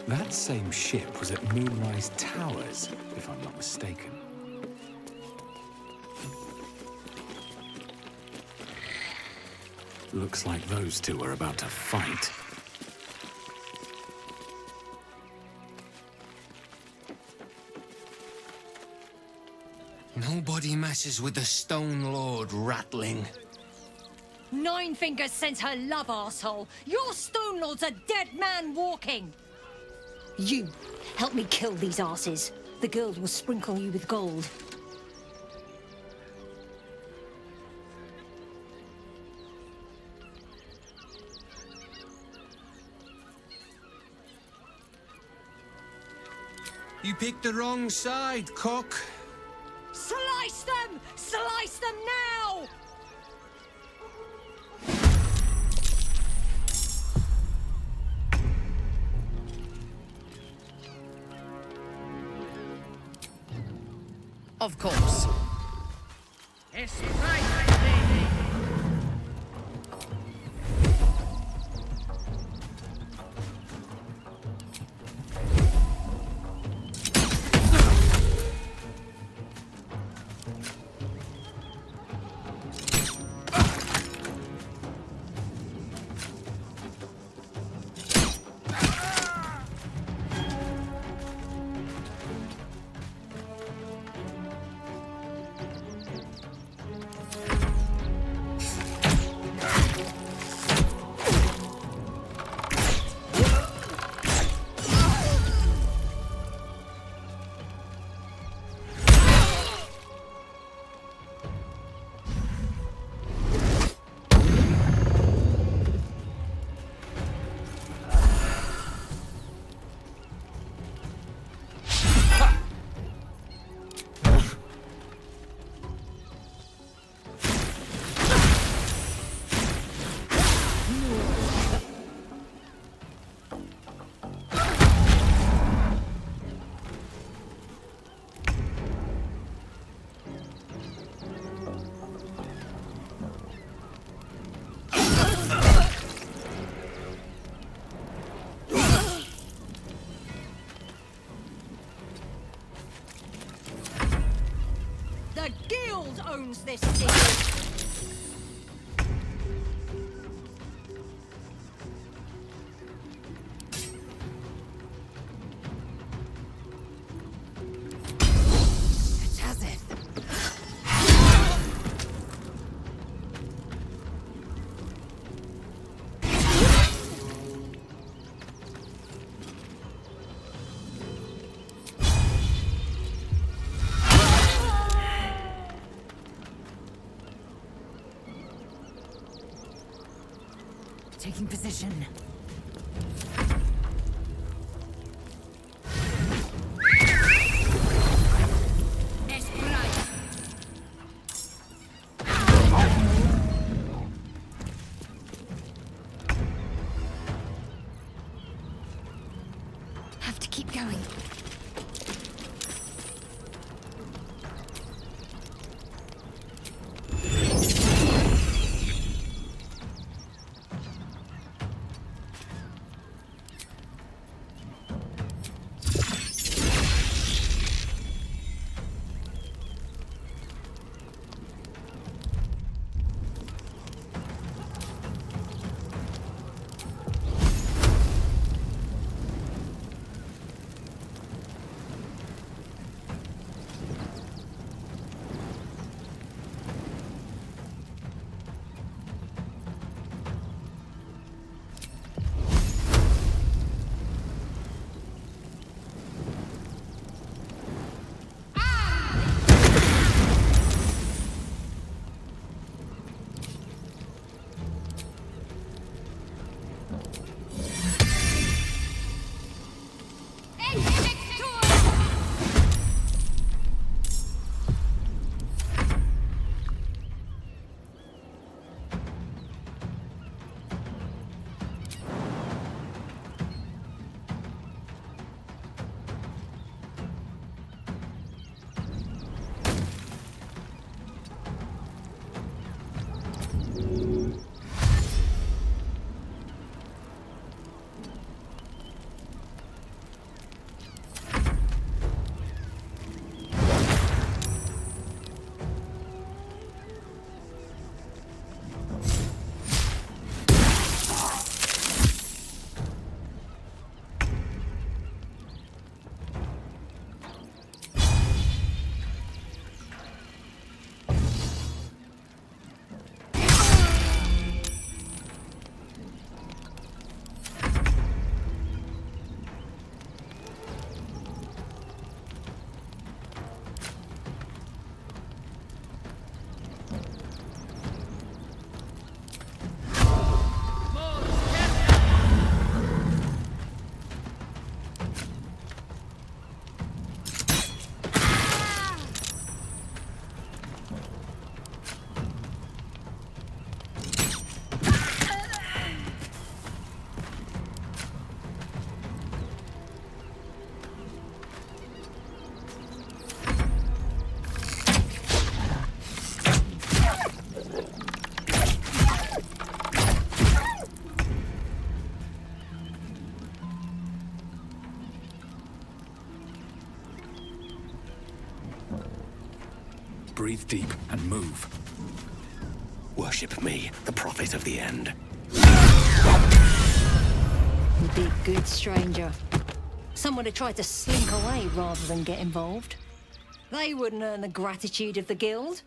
That same ship was at Moonrise Towers, if I'm not mistaken. Looks like those two are about to fight. Nobody messes with the Stone Lord, Ratling. Nine Fingers sent her love, arsehole. Your Stone Lord's a dead man walking. You, help me kill these asses. The girls will sprinkle you with gold. You picked the wrong side, cook. Slice them! Slice them now! Of course. It's right, lady. The guild owns this city. Taking position. Have to keep going. breathe deep and move. Worship me, the prophet of the end. You'd be a good stranger. Someone who tried to slink away rather than get involved. They wouldn't earn the gratitude of the guild.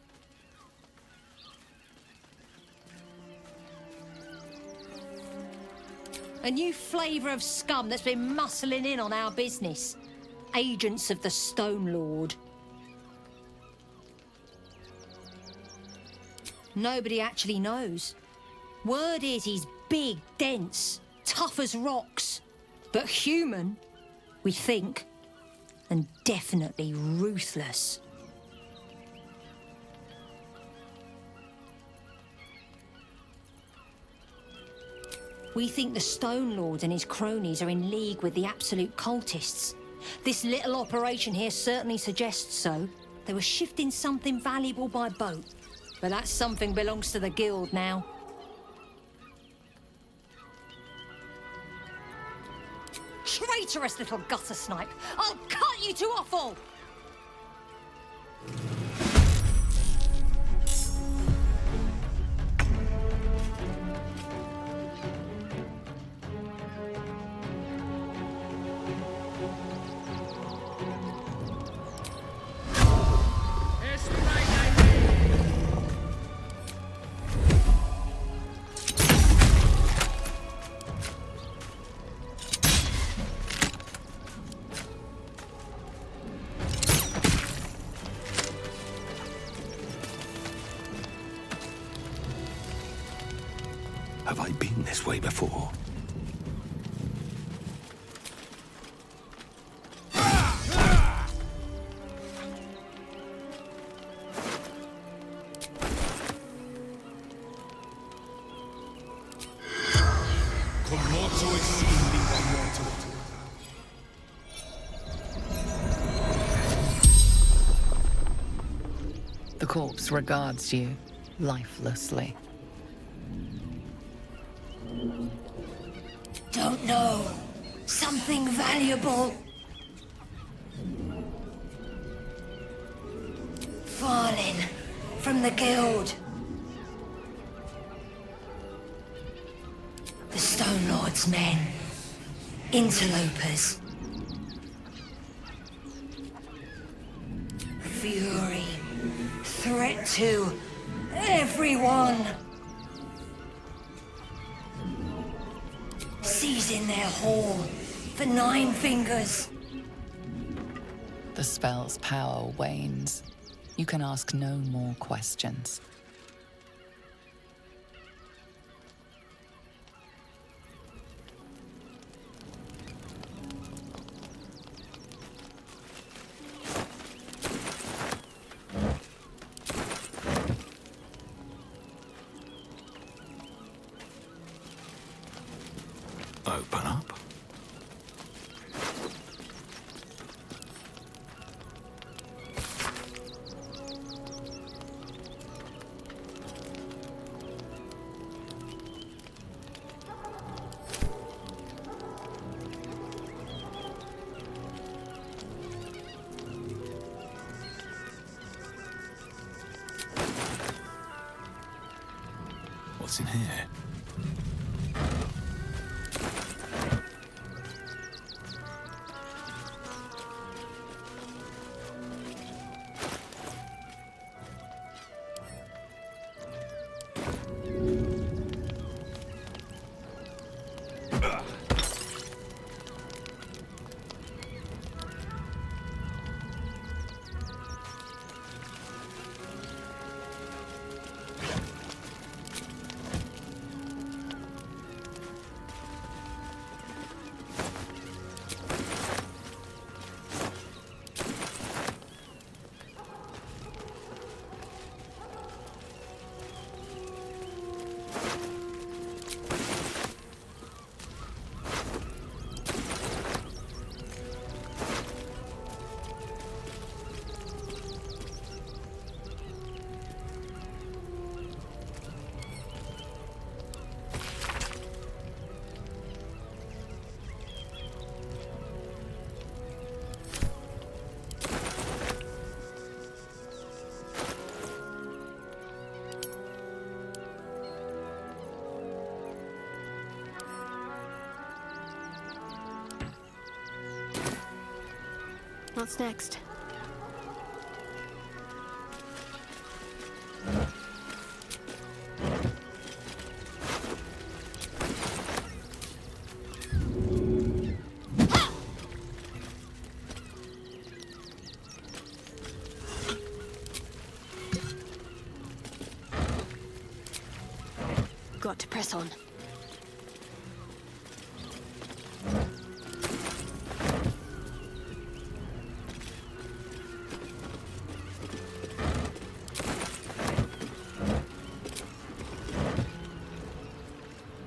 A new flavour of scum that's been muscling in on our business. Agents of the Stone Lord. Nobody actually knows. Word is he's big, dense, tough as rocks. But human, we think. And definitely ruthless. We think the Stone Lord and his cronies are in league with the absolute cultists. This little operation here certainly suggests so. They were shifting something valuable by boat. But that something belongs to the guild now. Traitorous little gutter snipe! I'll cut you to offal! Have I been this way before? The corpse regards you lifelessly. Don't know. Something valuable. Fallen from the guild. The Stone Lord's men. Interlopers. Fury. Threat to everyone. Seizing their hall for 9 fingers. The spell's power wanes. You can ask no more questions. Open up. What's in here? What's next? Got to press on.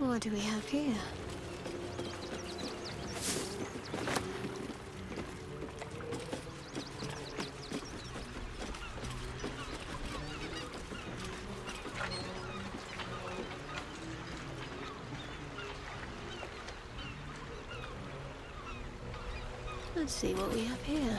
What do we have here? Let's see what we have here.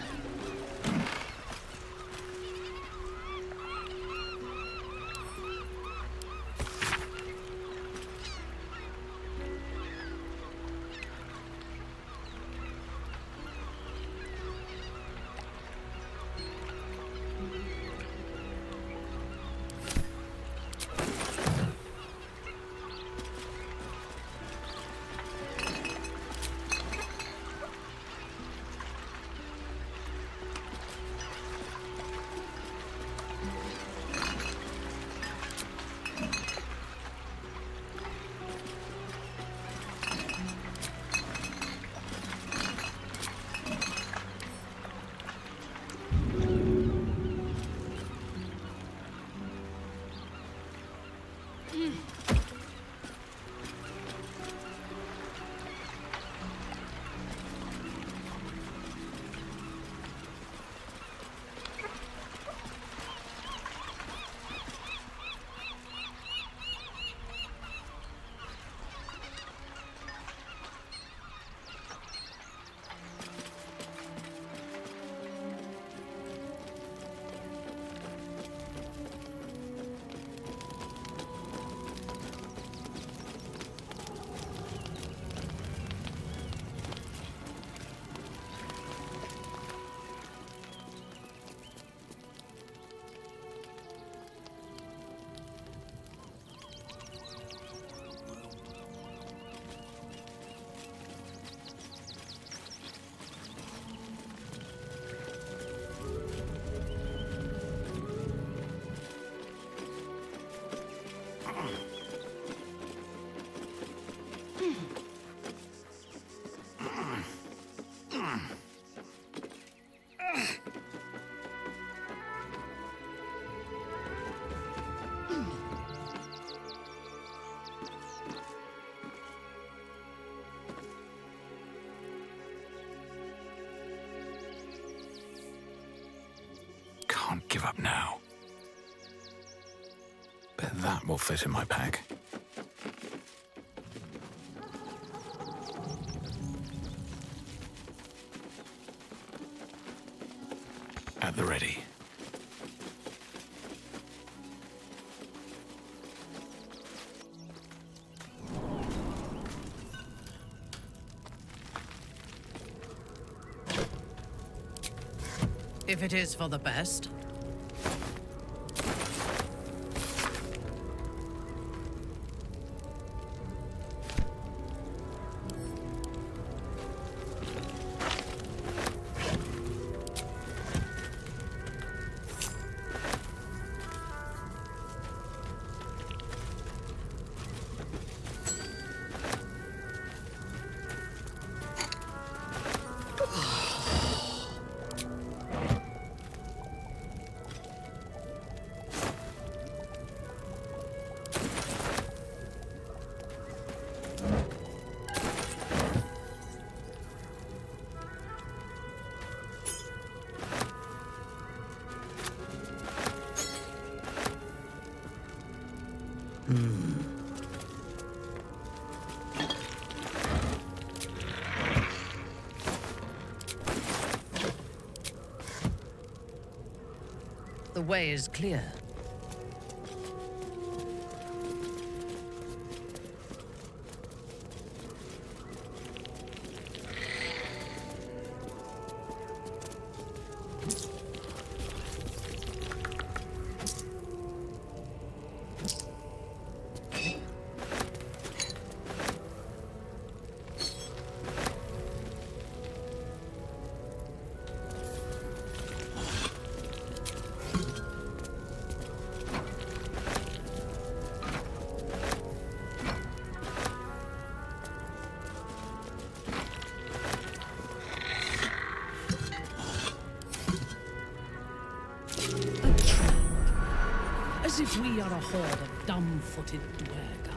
Can't give up now. Bet that will fit in my pack. At the ready. If it is for the best. The way is clear. We are a horde of dumb-footed dwergar.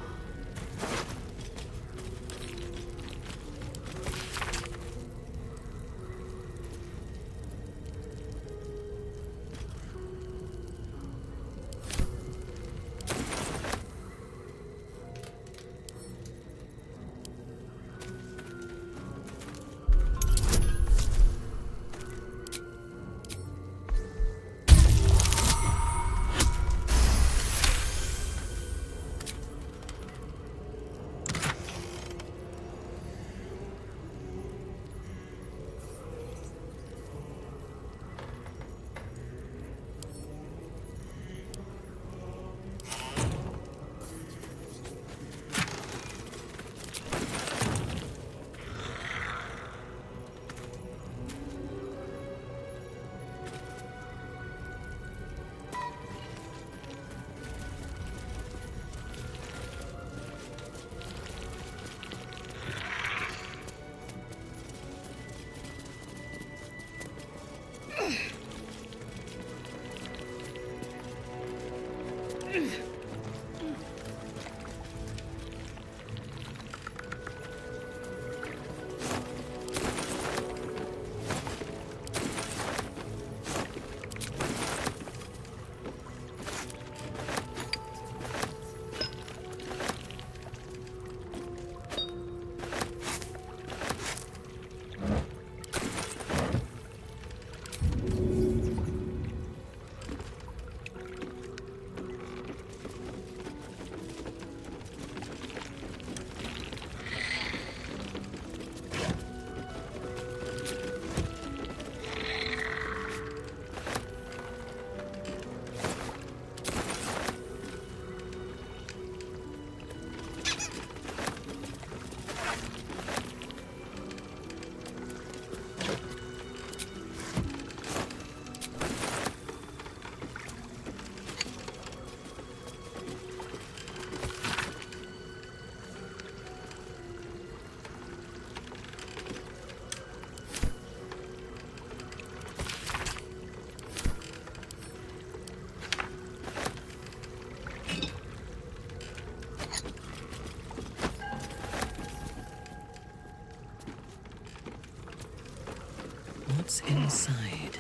What's inside?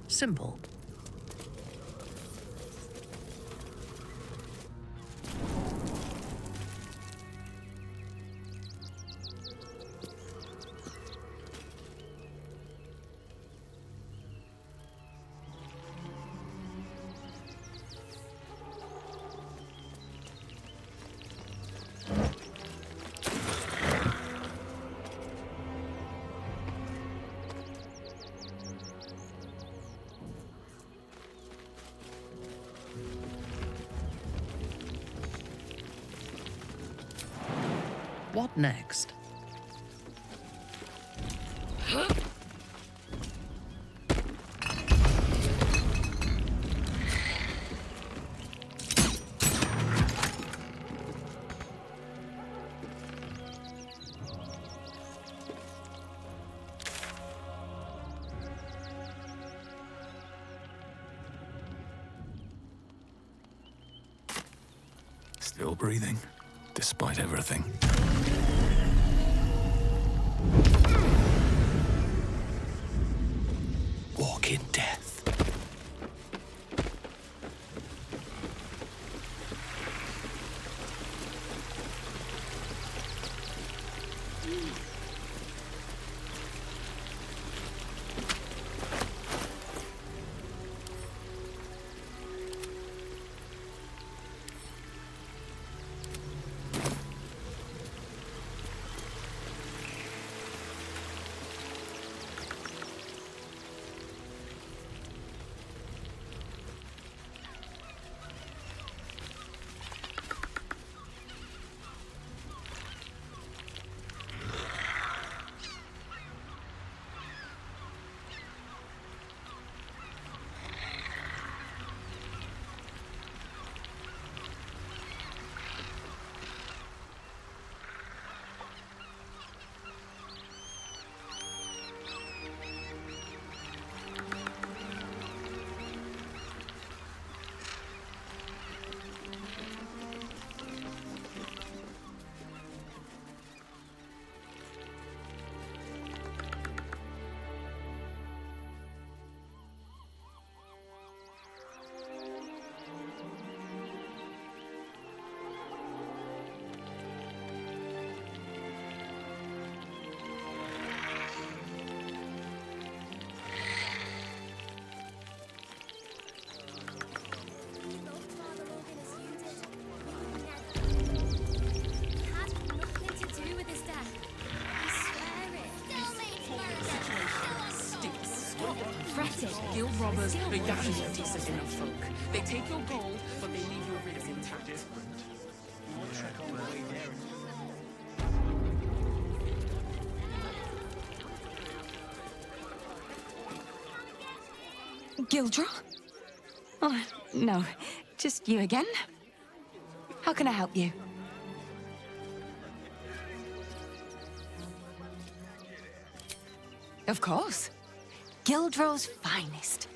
Simple. What next? Still breathing, despite everything. Walk in death. Guild robbers are usually decent enough folk. They take your gold, but they leave your rigs intact. Gildra? Oh, no. Just you again? How can I help you? Of course. Gildro's finest.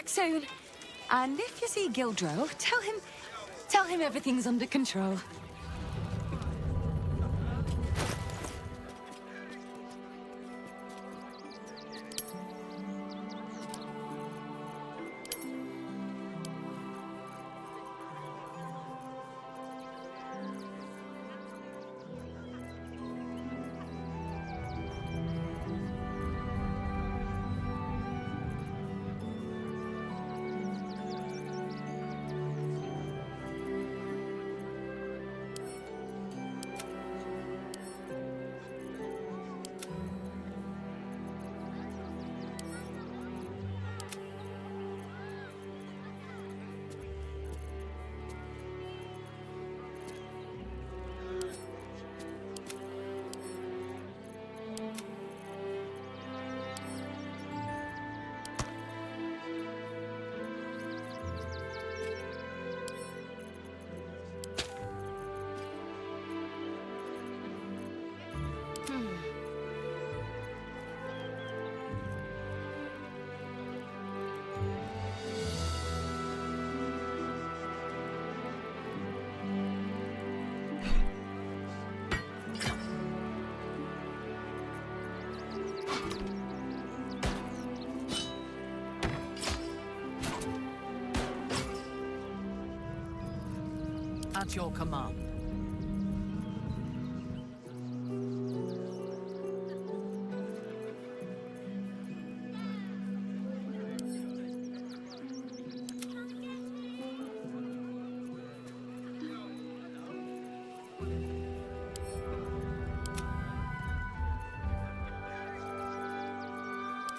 back soon. And if you see Gildro, tell him everything's under control. At your command.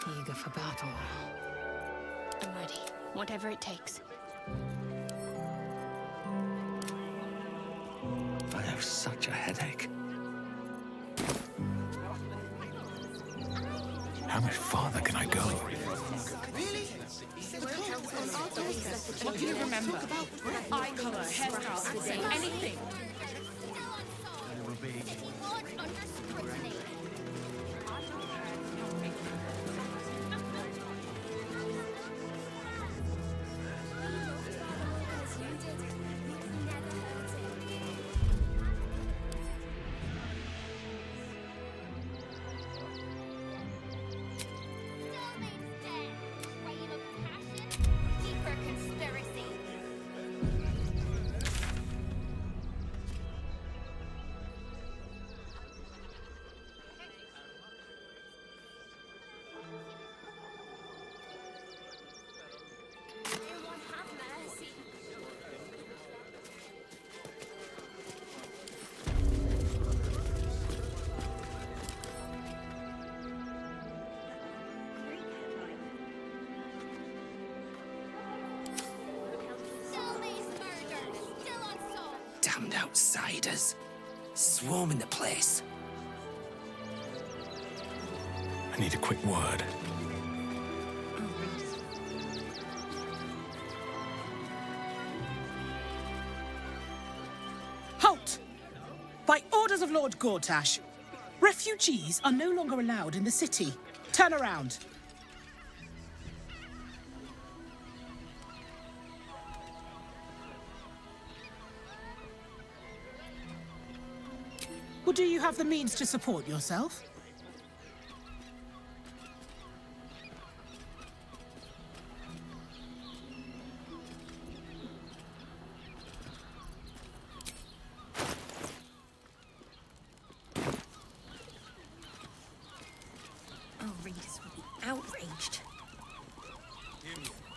Eager for battle. I'm ready. Whatever it takes. I have such a headache. How much farther can I go? What do you remember? Eye color, hairstyle, accent, anything. Damned outsiders. Swarming the place. I need a quick word. Halt! By orders of Lord Gortash, refugees are no longer allowed in the city. Turn around. Well, do you have the means to support yourself? Our readers will be outraged.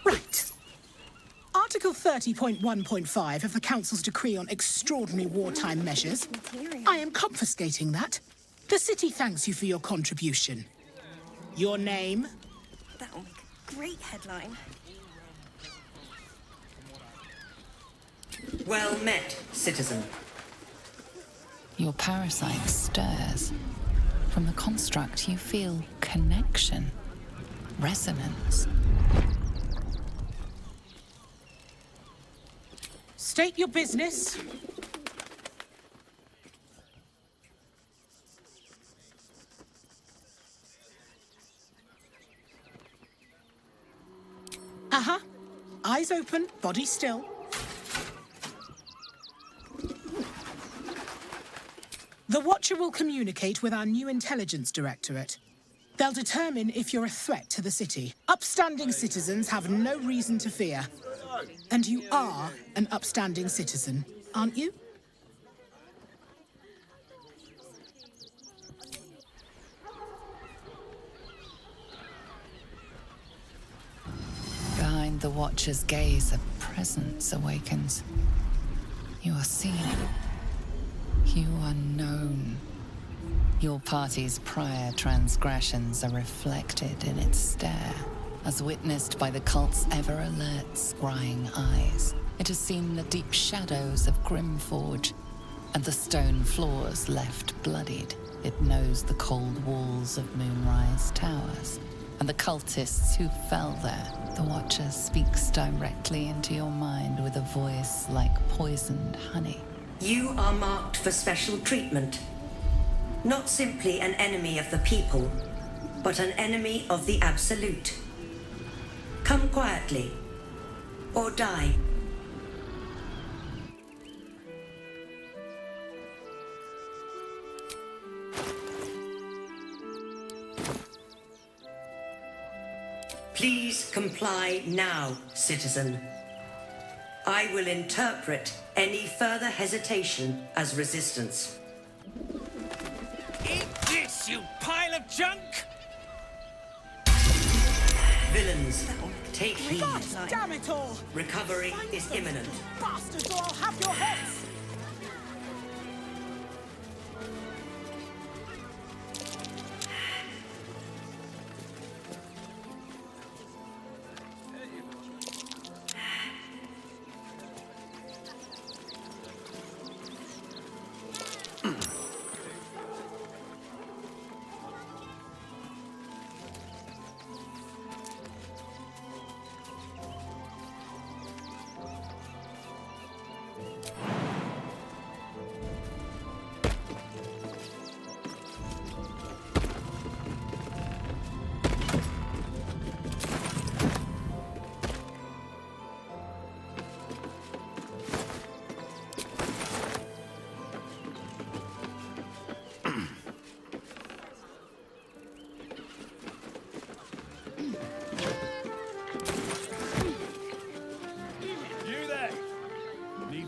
Right. Article 30.1.5 of the Council's Decree on Extraordinary Wartime Measures. I am confiscating that. The city thanks you for your contribution. Your name? That'll make a great headline. Well met, citizen. Your parasite stirs. From the construct, you feel connection, resonance. State your business. Uh-huh. Eyes open, body still. The Watcher will communicate with our new intelligence directorate. They'll determine if you're a threat to the city. Upstanding citizens have no reason to fear. And you are an upstanding citizen, aren't you? Behind the Watcher's gaze, a presence awakens. You are seen. You are known. Your party's prior transgressions are reflected in its stare, as witnessed by the cult's ever-alert, scrying eyes. It has seen the deep shadows of Grimforge, and the stone floors left bloodied. It knows the cold walls of Moonrise Towers, and the cultists who fell there. The Watcher speaks directly into your mind with a voice like poisoned honey. You are marked for special treatment. Not simply an enemy of the people, but an enemy of the Absolute. Come quietly, or die. Please comply now, citizen. I will interpret any further hesitation as resistance. Eat this, you pile of junk! Villains, take heed. Damn it all! Recovery is imminent. Bastards, or I'll have your heads!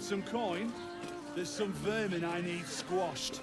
Some coin? There's some vermin I need squashed.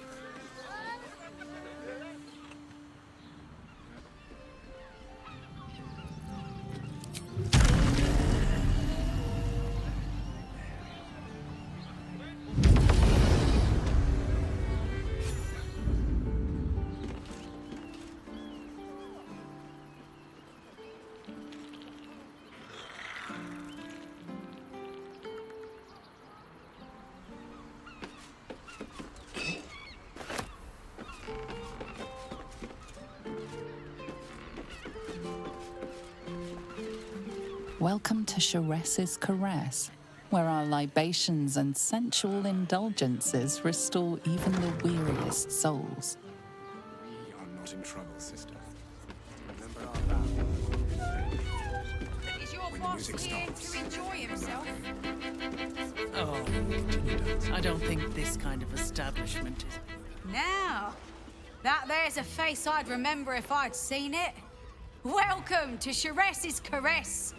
Welcome to Sharess's Caress, where our libations and sensual indulgences restore even the weariest souls. We are not in trouble, sister. Remember our vow. Is your boss here to enjoy himself? Oh, I don't think this kind of establishment is... Now, that there's a face I'd remember if I'd seen it. Welcome to Sharess's Caress.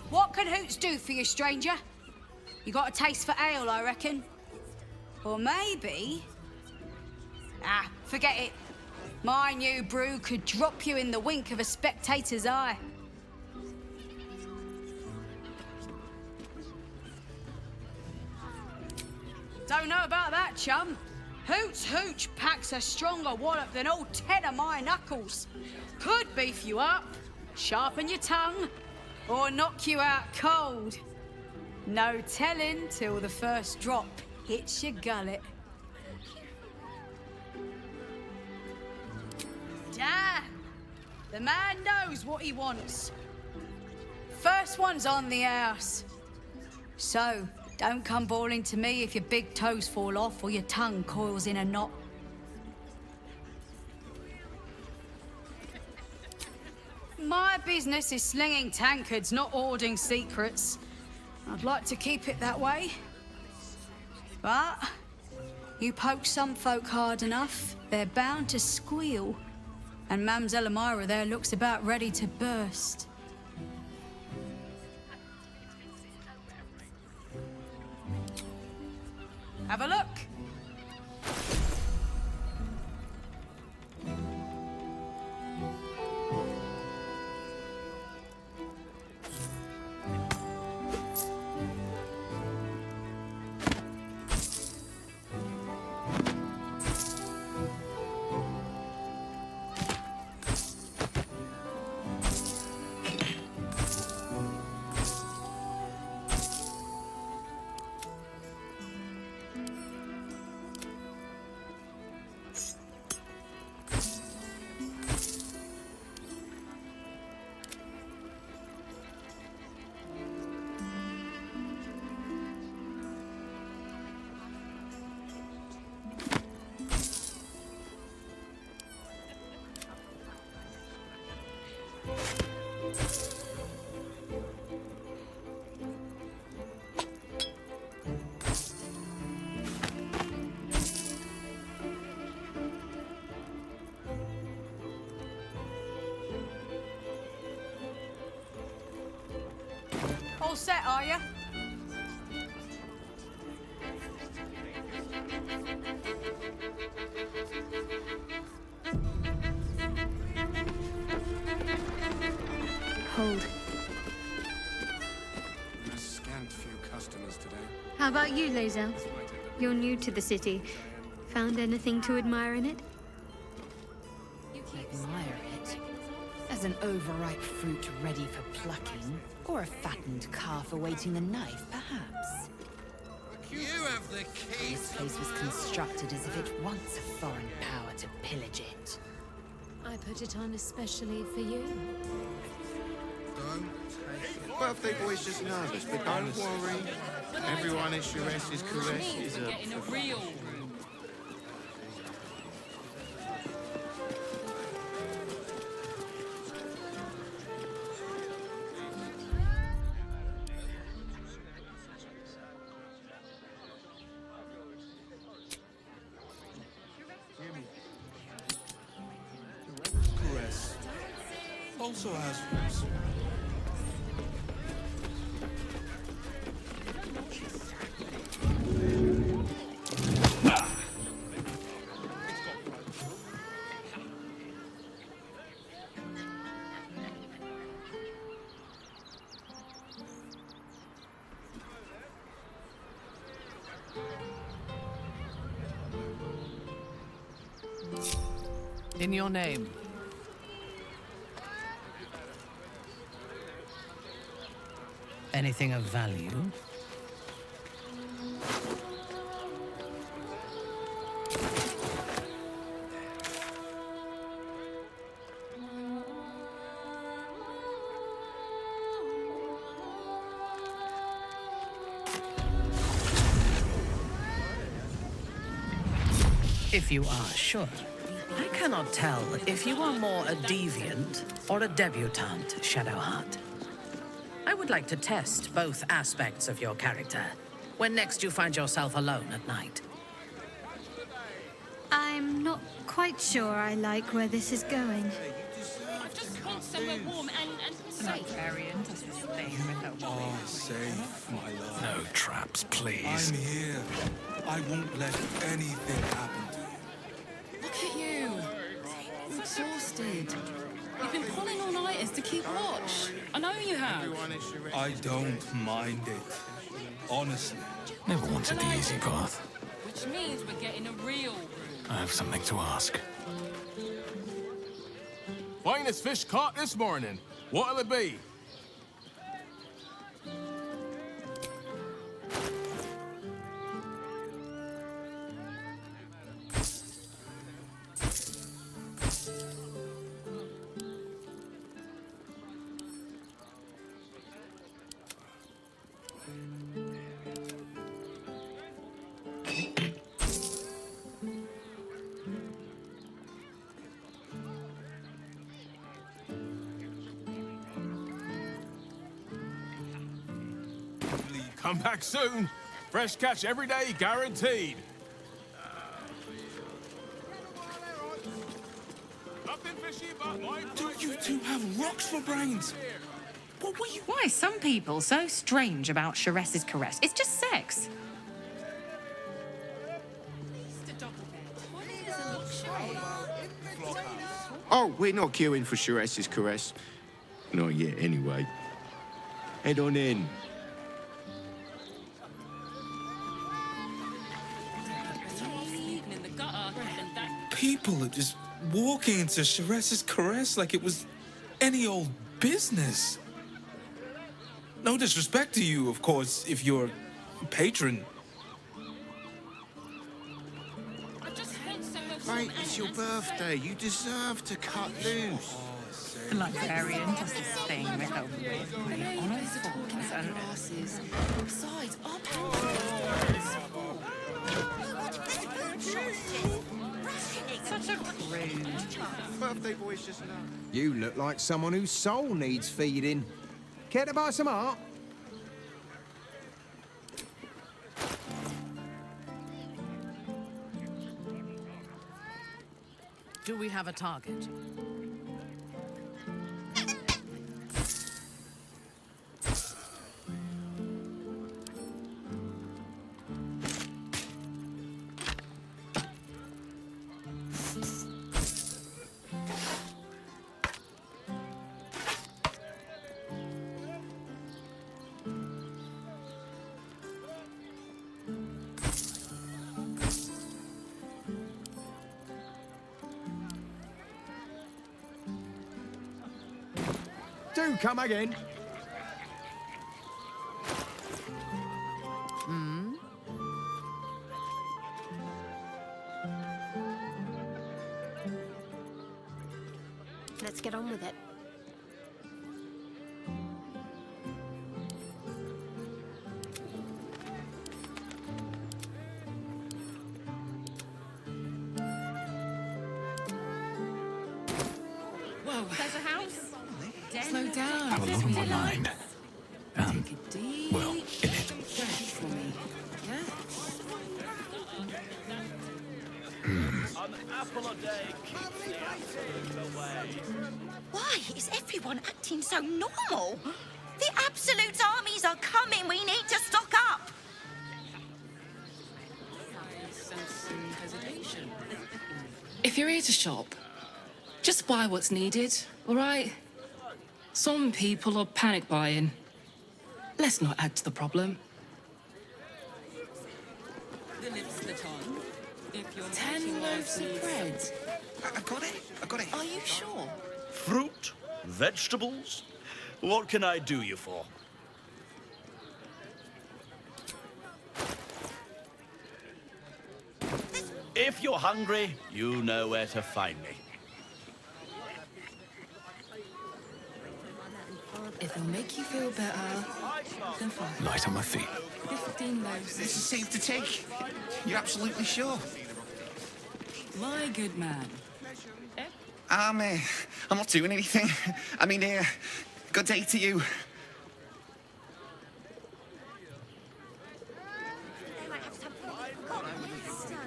What can Hoots do for you, stranger? You got a taste for ale, I reckon? Or maybe... Ah, forget it. My new brew could drop you in the wink of a spectator's eye. Don't know about that, chum. Hoots Hooch packs a stronger wallop than all 10 of my knuckles. Could beef you up, sharpen your tongue, or knock you out cold. No telling till the first drop hits your gullet. Damn! The man knows what he wants. First one's on the house. So, don't come bawling to me if your big toes fall off or your tongue coils in a knot. My business is slinging tankards, not hoarding secrets. I'd like to keep it that way. But you poke some folk hard enough, they're bound to squeal. And Mamselle Elmira there looks about ready to burst. Have a look. All set, are you? Hold. A scant few customers today. How about you, lae'zel? You're new to the city. Found anything to admire in it? Admire it? As an overripe fruit ready for plucking, or a fattened calf awaiting the knife, perhaps. You have the key. This place was constructed as if it wants a foreign power to pillage it. I put it on especially for you. Don't take it. Birthday boy's just nervous, but don't worry. Everyone at Shire's caress is a... Getting a real Caress also has roots. In your name. Anything of value? If you are sure. I cannot tell if you are more a deviant or a debutante, Shadowheart. I would like to test both aspects of your character when next you find yourself alone at night. I'm not quite sure I like where this is going. I just want somewhere warm and safe. Variant as this thing with a Oh, safe, my love. No traps, please. I'm here. I won't let anything happen to you. Look at you. You're exhausted. You've been pulling all-nighters to keep watch. I know you have. I don't mind it. Honestly. Never wanted the easy path. Which means we're getting a real... I have something to ask. Finest fish caught this morning. What'll it be? Come back soon. Fresh catch every day, guaranteed. Nothing fishy about my... Do you two have rocks for brains? What were you... Why are some people so strange about Sharess's caress? It's just sex. Oh, we're not queuing for Sharess's caress. Not yet, anyway. Head on in. People are just walking into Sharess's caress like it was any old business. No disrespect to you, of course, if you're a patron. Mate, it's your birthday. You deserve to cut loose. The librarian does this thing with her on her forms and... Besides, our Such a rude. Birthday boy's just now. You look like someone whose soul needs feeding. Care to buy some art? Do we have a target? Do come again. Let's get on with it. Whoa. There's a house. Slow down. I have a lot on my mind. Well, in it. For me. Yeah? An apple a day keeps the absolute away. Why is everyone acting so normal? The Absolute armies are coming. We need to stock up. If you're here to shop, just buy what's needed, all right? Some people are panic buying. Let's not add to the problem. The lips the tongue. If you're 10 loaves of bread. I got it. Are you sure? Fruit? Vegetables? What can I do you for? If you're hungry, you know where to find me. If it'll make you feel better, then fine. Light on my feet. 15 loaves. This is safe to take. You're absolutely sure? My good man. I'm not doing anything. I mean, good day to you.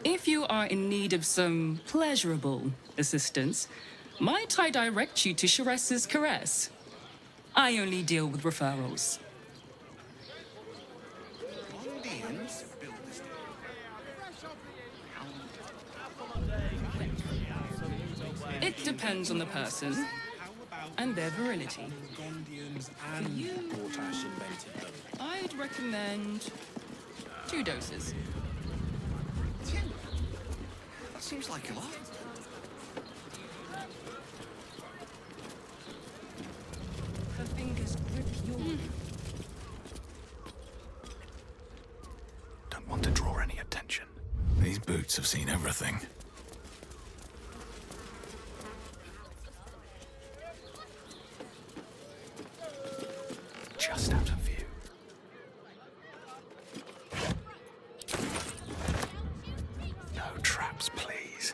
If you are in need of some pleasurable assistance, might I direct you to Sharess's caress? I only deal with referrals. It depends on the person and their virility. For you, I'd recommend 2 doses. That seems like a lot. Her fingers grip your... Don't want to draw any attention. These boots have seen everything. Just out of view. No traps, please.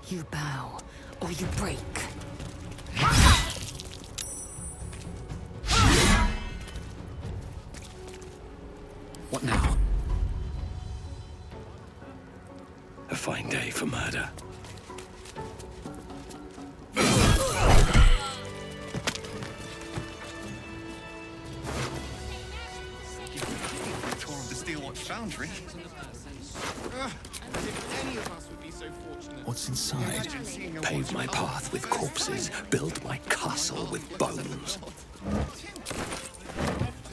You bow, or you break. What now? A fine day for murder. Tour of the Steelwatch Foundry. If any of us would be so fortunate. What's inside? Pave my path with corpses, build my castle with bones.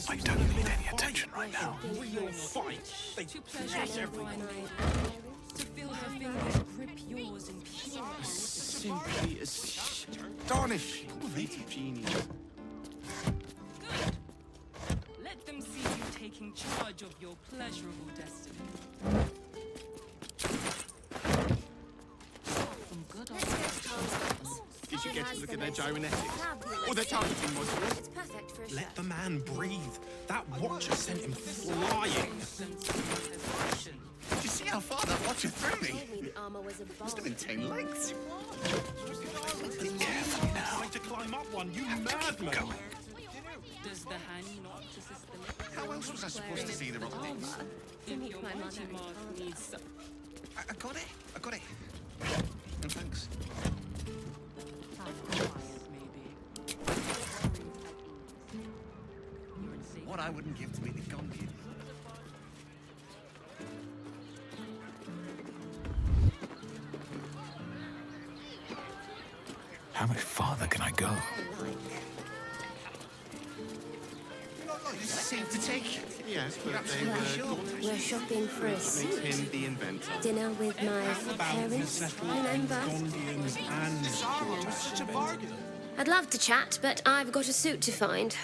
I don't need any attention right now. Real fight. They possess everyone. To feel her fingers grip yours in pure Simply astonishing feat of genius. Let them see you taking charge of your pleasurable destiny. Some good Did you get to look at their gyrometics? Or their targeting modules? It's perfect for a Let the man breathe. That watcher sent him flying. Did you see how far that watcher threw me? Must have been 10 lengths. Be careful now. Trying to climb up one, you madman. Does the hand not assist the How else was I supposed to see the optics? If your mighty mark needs some... I got it. I got it. And thanks. What I wouldn't give to be the Gondian. How much farther can I go? Seem to take. Yes, but they were. We're shopping for a suit. Makes him the inventor. Dinner with my parents, remember? I'd love to chat, but I've got a suit to find.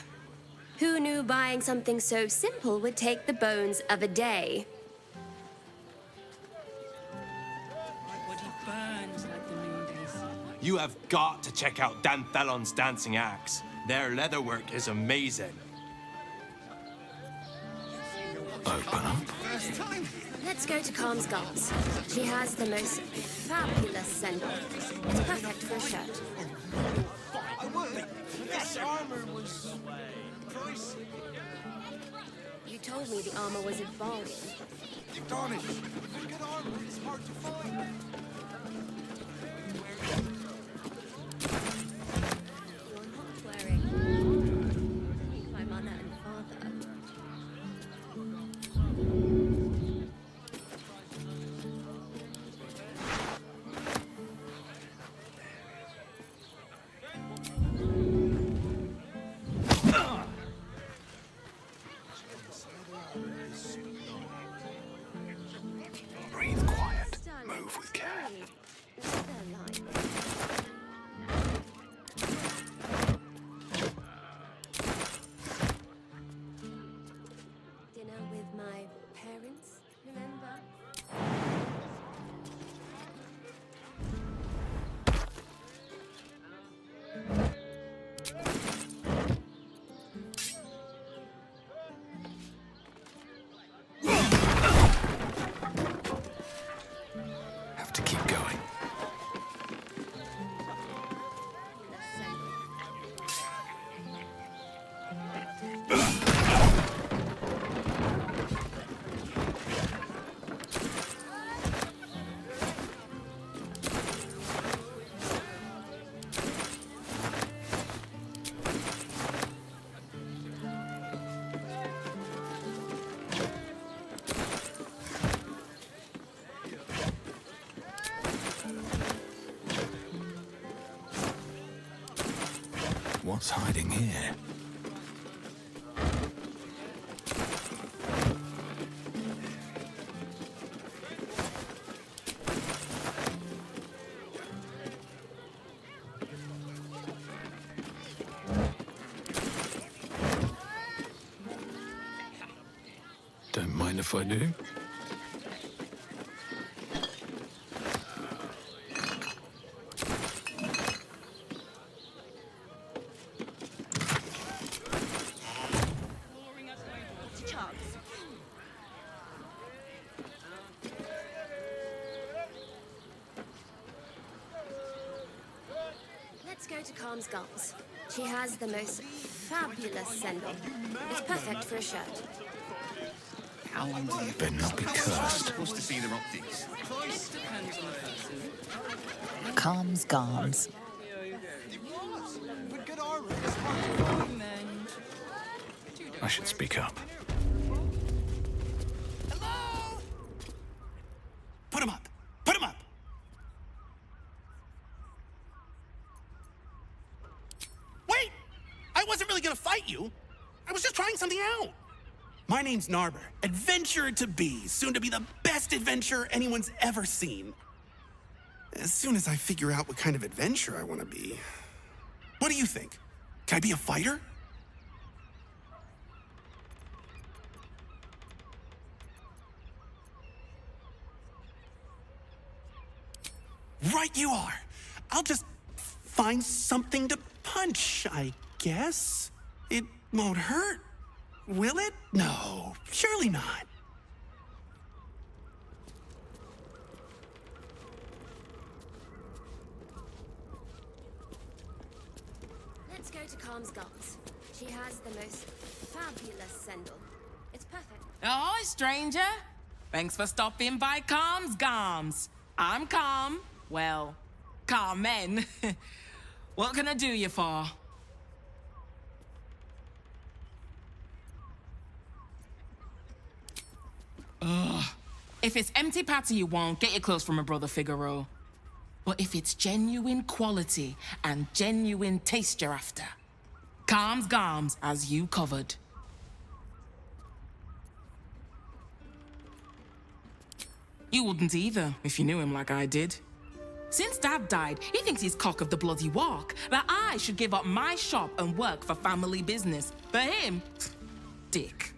Who knew buying something so simple would take the bones of a day? What he burns like the noondays. You have got to check out Dan Thalon's dancing acts. Their leatherwork is amazing. Open up. Let's go to Calm's Guards. She has the most fabulous scent. It's perfect for a shirt. I would. This armor was pricey. You told me the armor was a bargain. Garnish. Good armor is hard to find. You're not wearing my mother and father. Breathe quiet. Move with care. Dinner with my parents, remember? Have to keep going. What's hiding here? Don't mind if I do. go to Calm's Gums. She has the most fabulous sendal. It's perfect for a shirt. How long do you better not be cursed? Supposed to see their optics. It depends on the person. Calms Garms. I should speak up. Put him up! Put him up! Wait! I wasn't really gonna fight you. I was just trying something out. My name's Narber, adventurer to be, soon to be the best adventurer anyone's ever seen. As soon as I figure out what kind of adventurer I want to be. What do you think? Can I be a fighter? Right you are. I'll just find something to punch, I guess. It won't hurt, will it? No, surely not. Let's go to Calm's Gums. She has the most fabulous sendal. It's perfect. Ahoy, stranger! Thanks for stopping by Calm's Gums. I'm Calm. Well, Carmen. What can I do you for? Ugh. If it's empty patty you want, get your clothes from my brother Figaro. But if it's genuine quality and genuine taste you're after, Calm's Gums has you covered. You wouldn't either, if you knew him like I did. Since Dad died, he thinks he's cock of the bloody walk, that I should give up my shop and work for family business. For him, dick.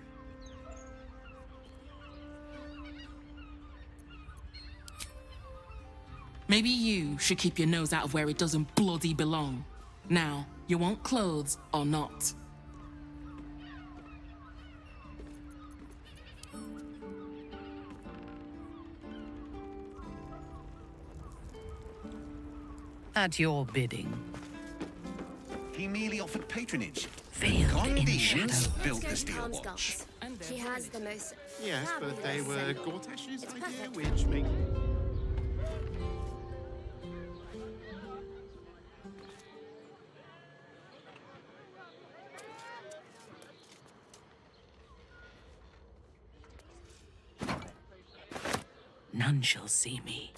Maybe you should keep your nose out of where it doesn't bloody belong. Now, you want clothes or not? At your bidding. He merely offered patronage. Veiled in Gondians shadow. built the steel watch. She has the most Yes, but they were sendal. Gortash's It's idea, perfect. which makes... None shall see me.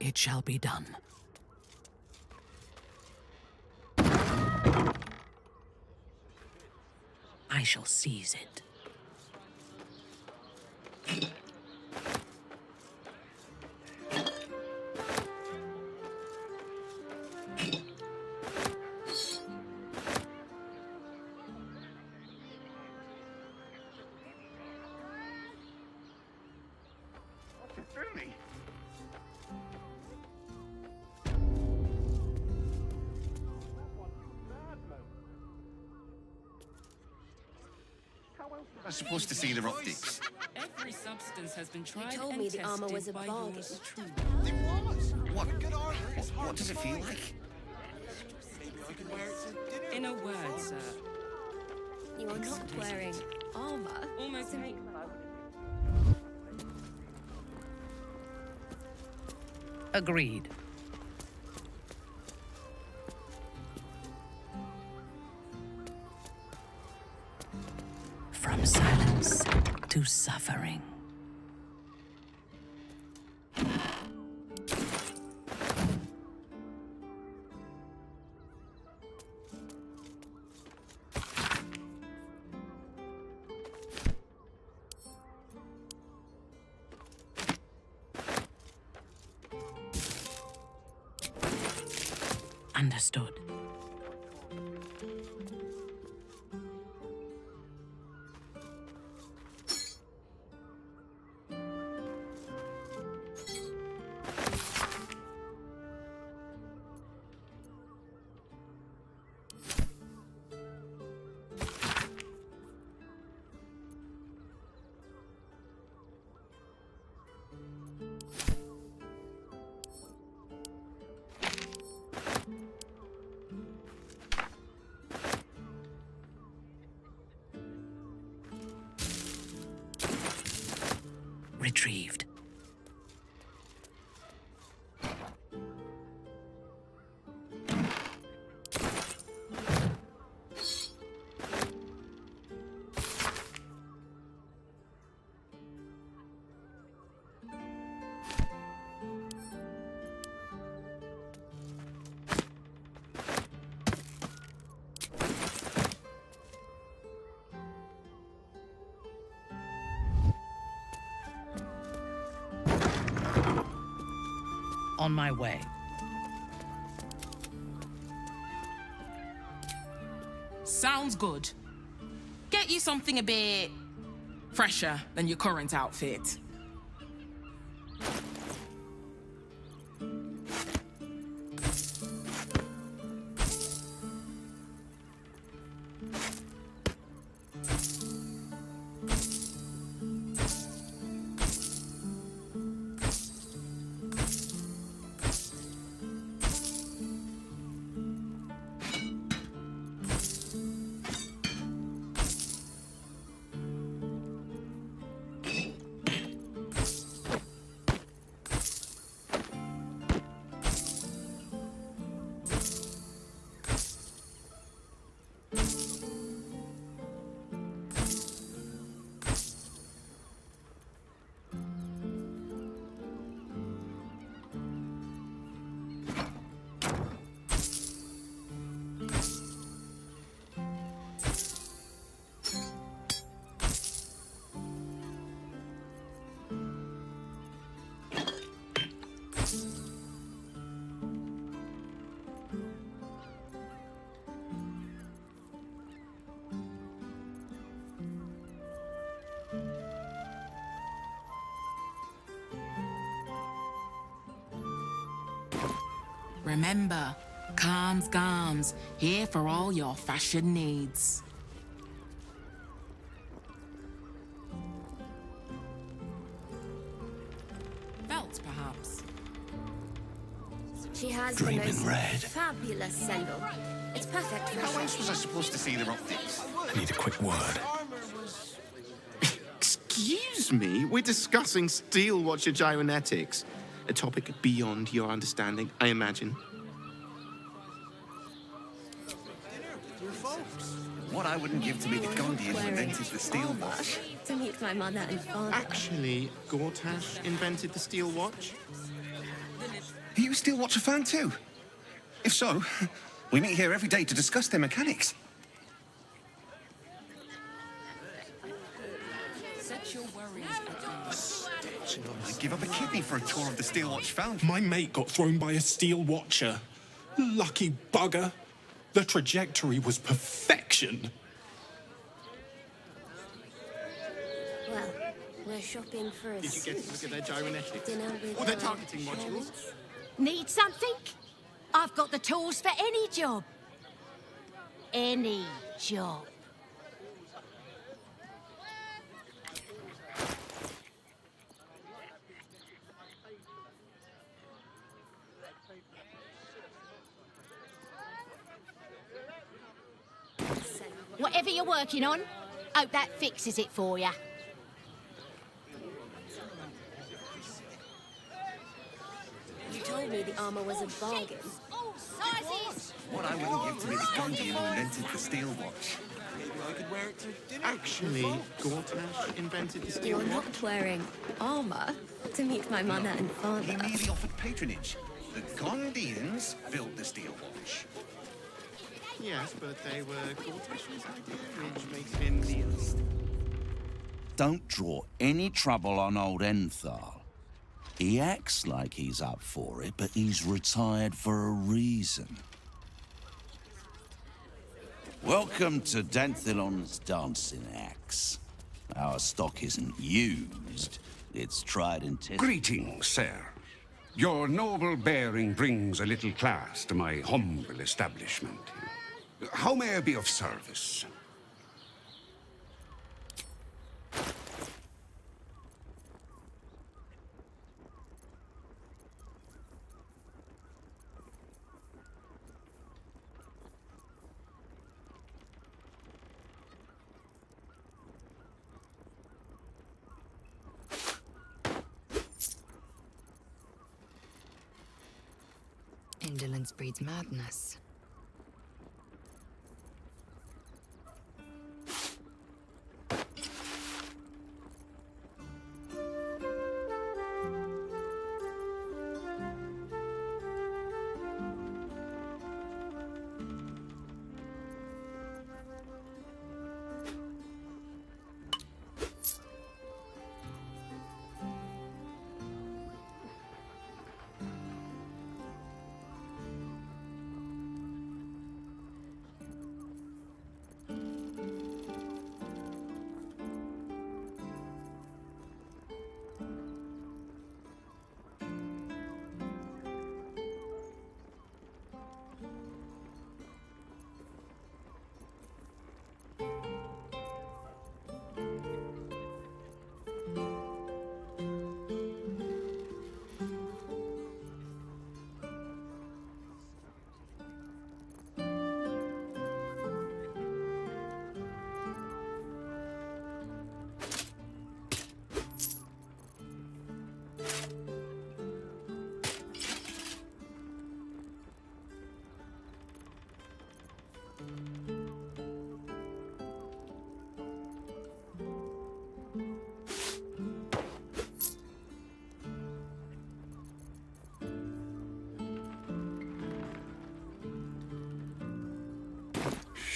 It shall be done. I shall seize it. I was supposed to see their optics. Every substance has been tried told and me the armor was a tested by bargain. yours truly. It was. What does it feel like? In a word, sir. You are not wearing armor. Almost make Agreed. From silence to suffering. Understood. retrieved. On my way. Sounds good. Get you something a bit fresher than your current outfit. Remember, Calms Garms, here for all your fashion needs. Felt, perhaps? She has Dreaming the most red. fabulous sendal. It's perfect for How else was I supposed to see their optics? I need a quick word. Excuse me? We're discussing steel watcher gyrometics. A topic beyond your understanding, I imagine. What I wouldn't give to meet the Gondian who invented the steel watch. To meet my mother and father. Actually, Gortash invented the steel watch. Are you a steel watcher fan too? If so, we meet here every day to discuss their mechanics. Set your worries at rest. I'd give up a kidney for a tour of the steel watch foundry. My mate got thrown by a steel watcher. Lucky bugger. The trajectory was perfection. Well, we're shopping for a Did you get to look at their gyrometics? dinner with Or their targeting modules? Need something? I've got the tools for any job. Any job. Whatever you're working on, hope that fixes it for you. You told me the armor was a bargain. All sizes. What I wouldn't give to meet the Gondian who invented the steel watch. I could wear it to dinner. Actually, Gortash invented the steel You're watch. not wearing armor to meet my mother and father. He merely offered patronage. The Gondians built the steel watch. Yes, but they were Gortash's idea, which makes him nihilist. Don't draw any trouble on old Enthal. He acts like he's up for it, but he's retired for a reason. Welcome to Danthilon's dancing axe. Our stock isn't used, it's tried and tested. Greetings, sir. Your noble bearing brings a little class to my humble establishment. How may I be of service? Indolence breeds madness.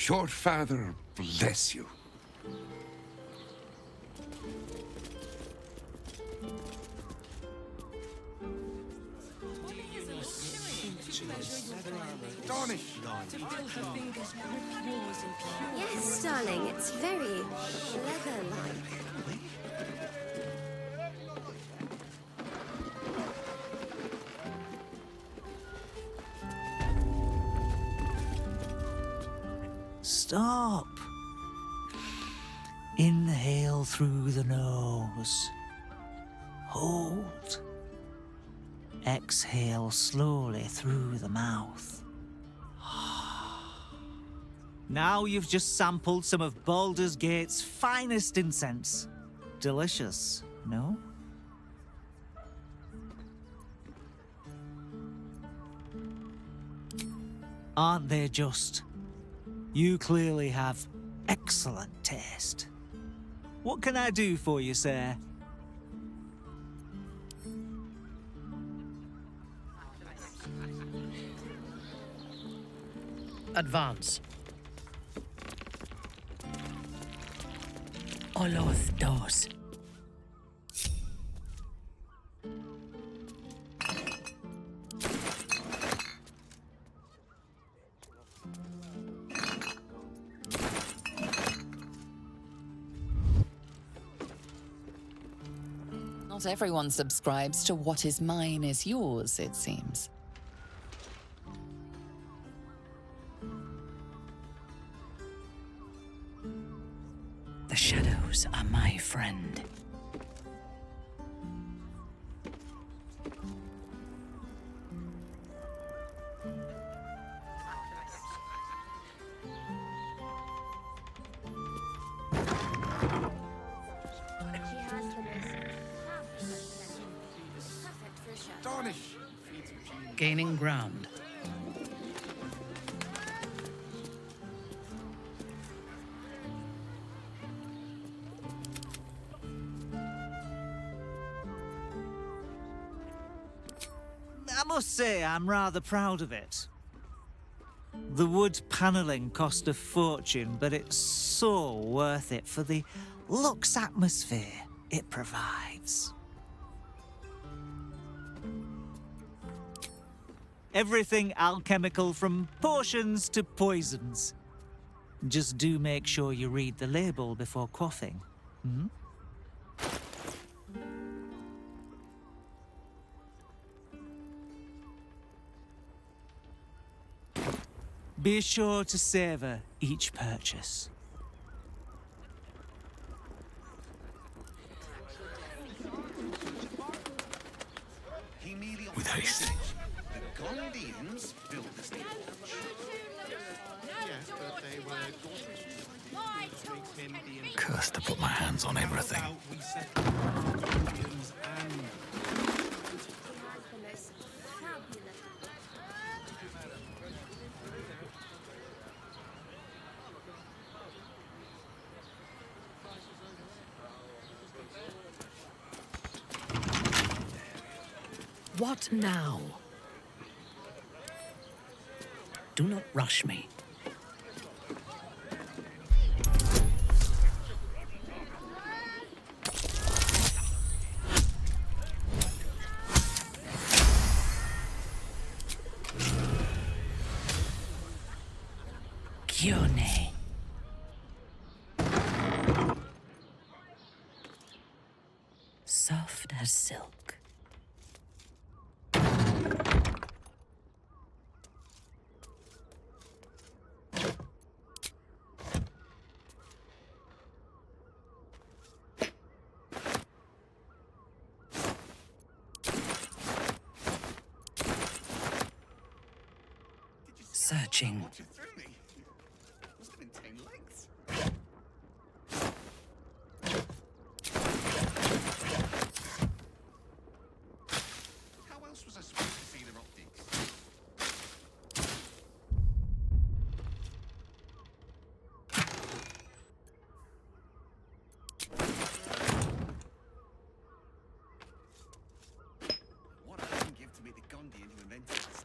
Your father bless you. Yes, darling, it's very leather-like. Stop. Inhale through the nose. Hold. Exhale slowly through the mouth. Now you've just sampled some of Baldur's Gate's finest incense. Delicious, no? Aren't they just? You clearly have excellent taste. What can I do for you, sir? Advance. Oloth dos. Not everyone subscribes to what is mine is yours, it seems. The shadows are my friend. Gaining ground. I must say, I'm rather proud of it. The wood paneling cost a fortune, but it's so worth it for the luxe atmosphere it provides. Everything alchemical from potions to poisons. Just do make sure you read the label before quaffing. Hmm? Be sure to savor each purchase. With haste. The Gondians built this little lodge. Yes, but they were Cursed to put my hands on everything. What now? Do not rush me. Kione. Soft as silk. Searching. How else was I supposed to see their optics? What I wouldn't give to meet the Gondian who invented this.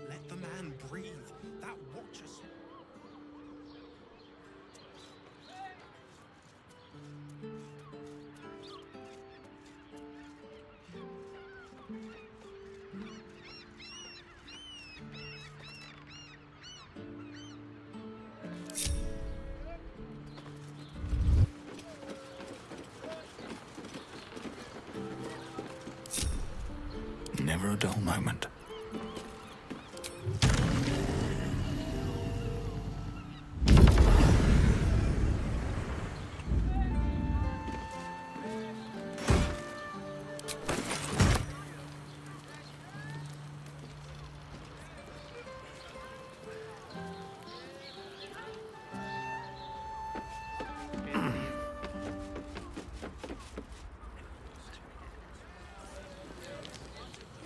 Let the man breathe. That watches. Never a dull moment.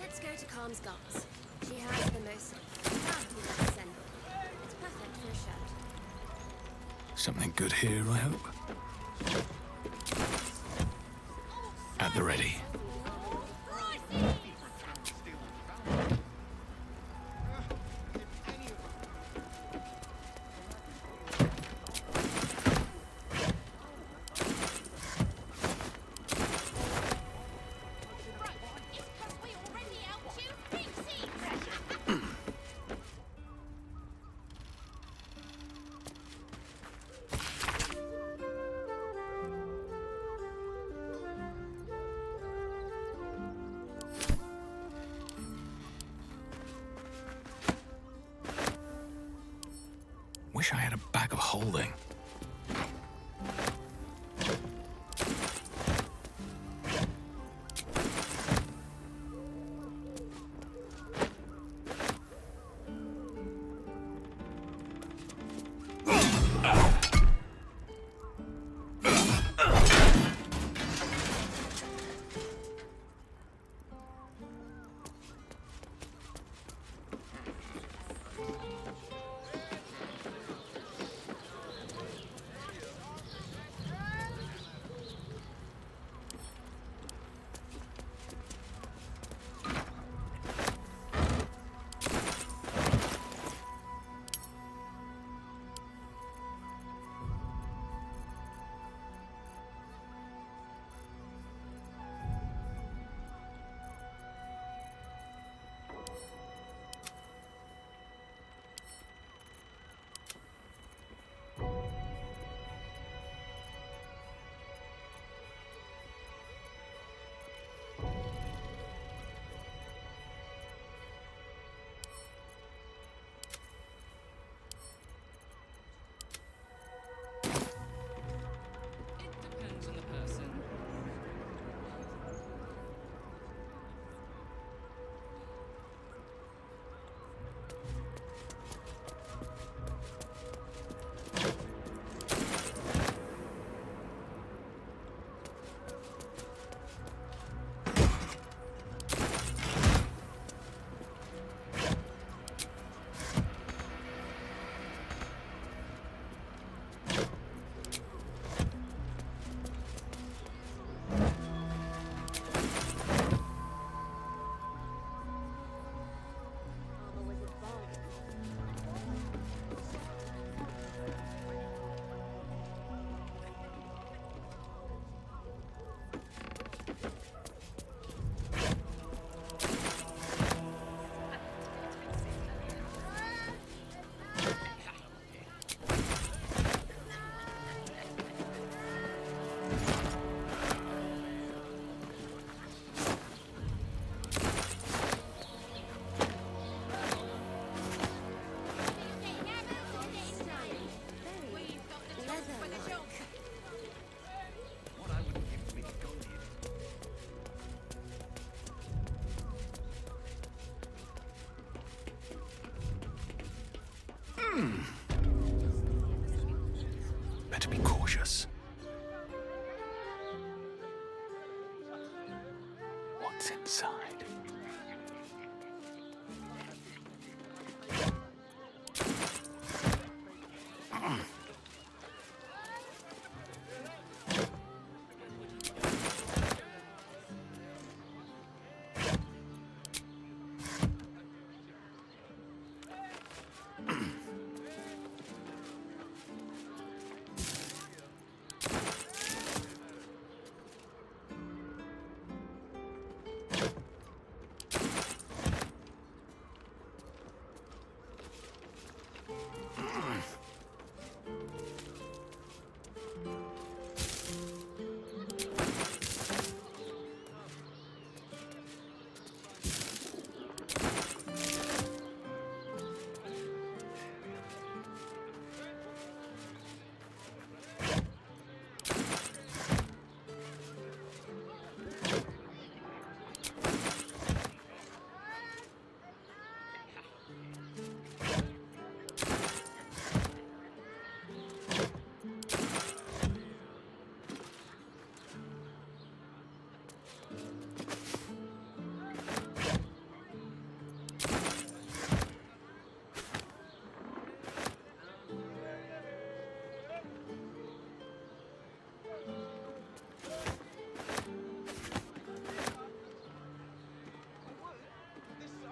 Let's go to Calm's Guards. She has the most fabulous scent. It's perfect for a shirt. Something good here, I hope. At the ready. Wish I had a bag of holding. Better be cautious. What's inside?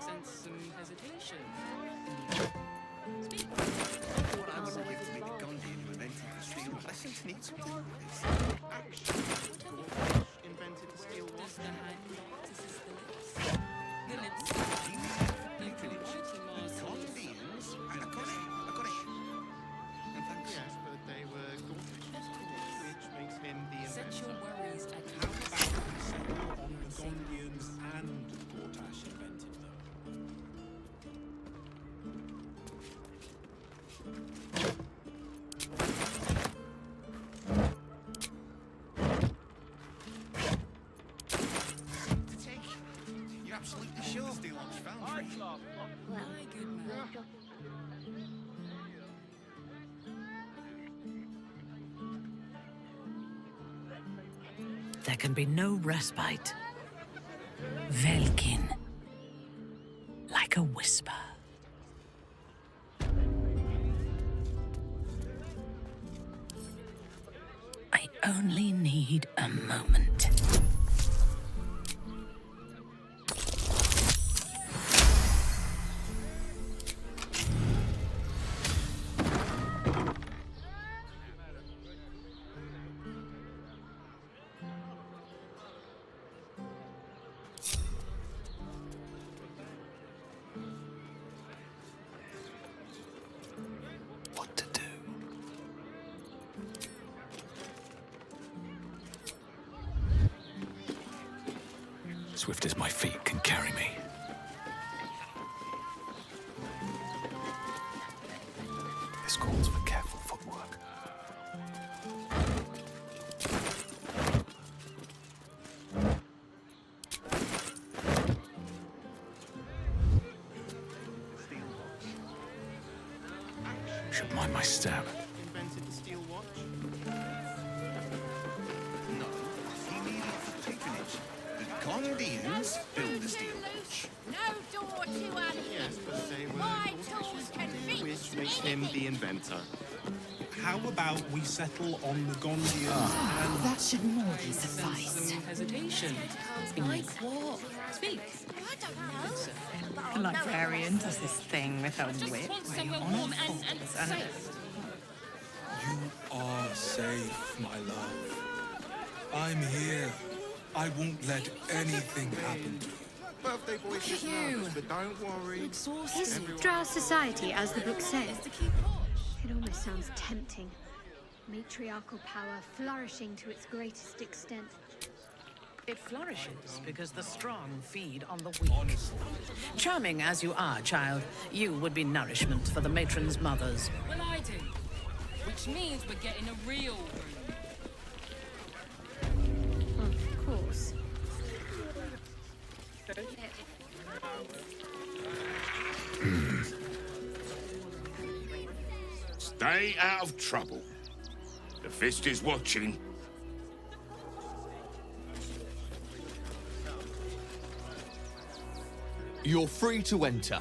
Sense some hesitation. What answer give to me the Gondian who invented the steel? I seem to need something like this. Invented the steel what? Does the hand practices the lips? The lips. Gondians? I got it. And thanks. Yes, but they were Gortish, which makes him the inventor. Set your worries at How about we settle on the Gondians and Gortash invented them? You're absolutely sure? The steel watch foundry. My good man. There can be no respite. Velkin. Like a whisper. I only need a moment. What to do? Swift as my feet can carry me. This calls for careful footwork. Should mind my step. Invented the steel watch? No, he needed for patronage. The Gondians built the steel watch. No door to us. Yes, but they were My tools can fix which makes him the inventor. How about we settle on the Gondians That should more than suffice. Some hesitation. Like what? Speak. The librarian does this thing with her Just whip want where somewhere you're on warm all and fours safe. You are safe, my love. I'm here. I won't let anything happen to you. Birthday boy is just nervous, but don't worry. Is Drow society, as the book says? It almost sounds tempting. Matriarchal power flourishing to its greatest extent. It flourishes because the strong feed on the weak. Charming as you are, child, you would be nourishment for the matron's mothers. Well, I do. Which means we're getting a real room. Of course. Stay out of trouble. The Fist is watching. You're free to enter.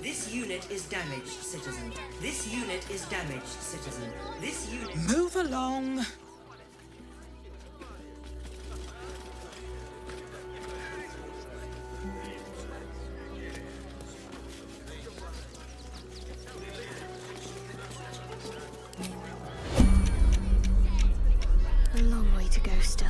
This unit is damaged, citizen. This unit is damaged, citizen. This unit... Move along. A long way to go still.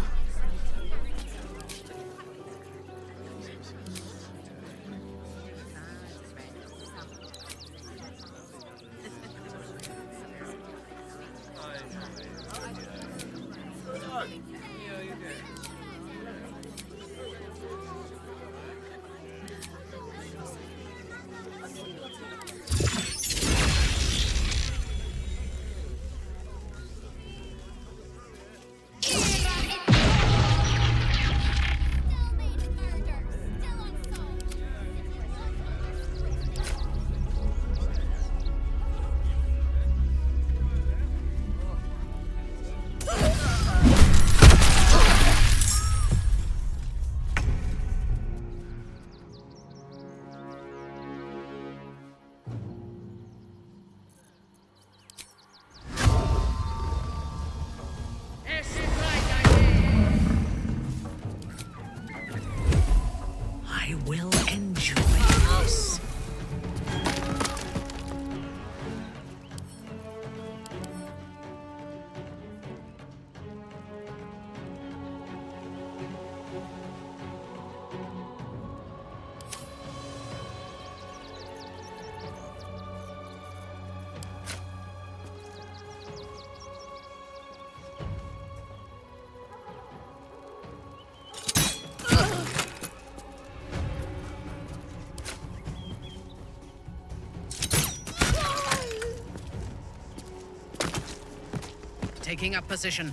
I will enjoy this. Taking up position.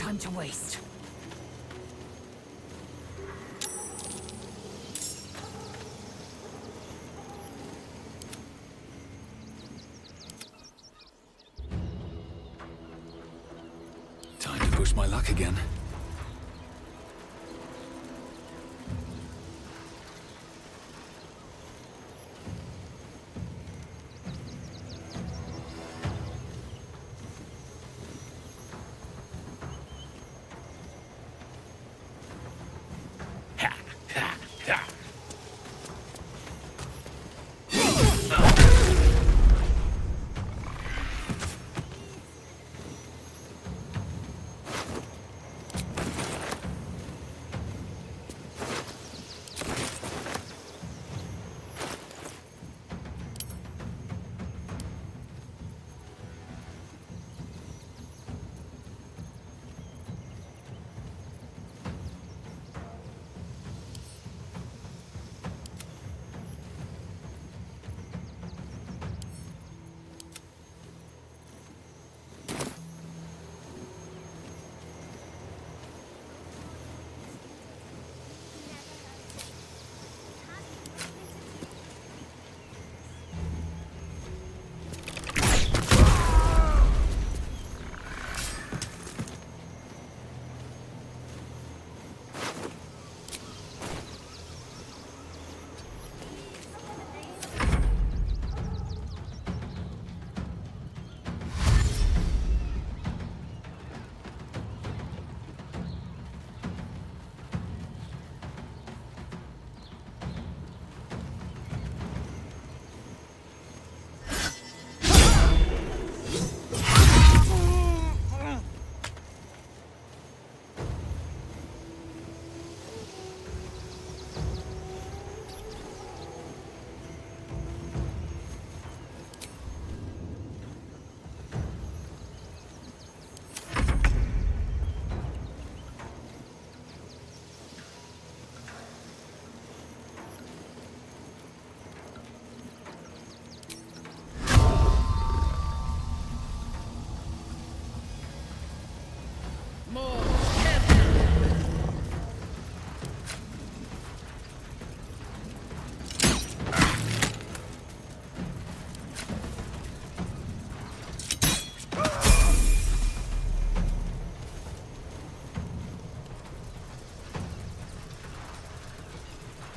time to waste. Time to push my luck again.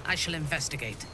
I shall investigate.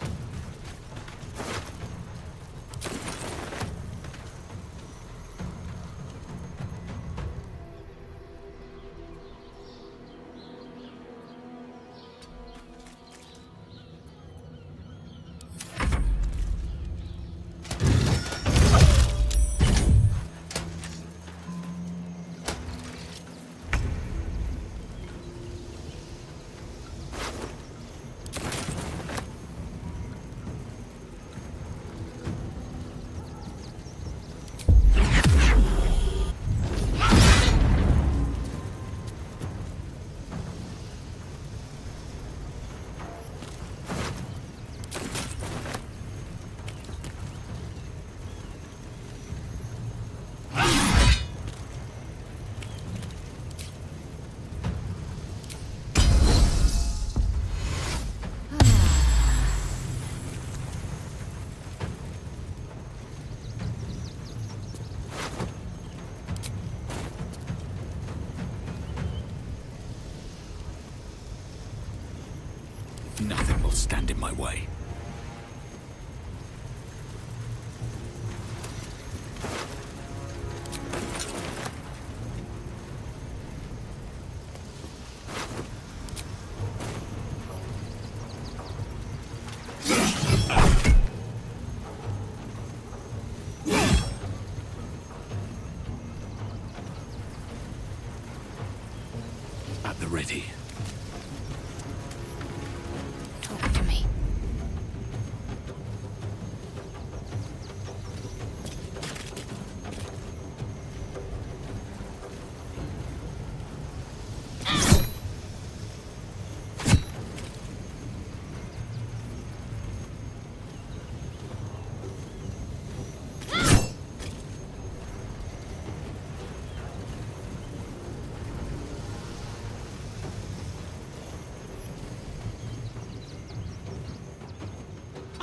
Nothing will stand in my way. At the ready. Talk to me.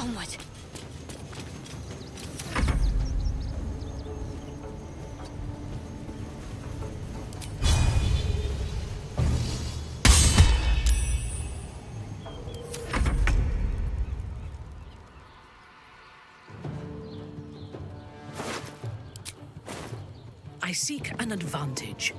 Onward. I seek an advantage.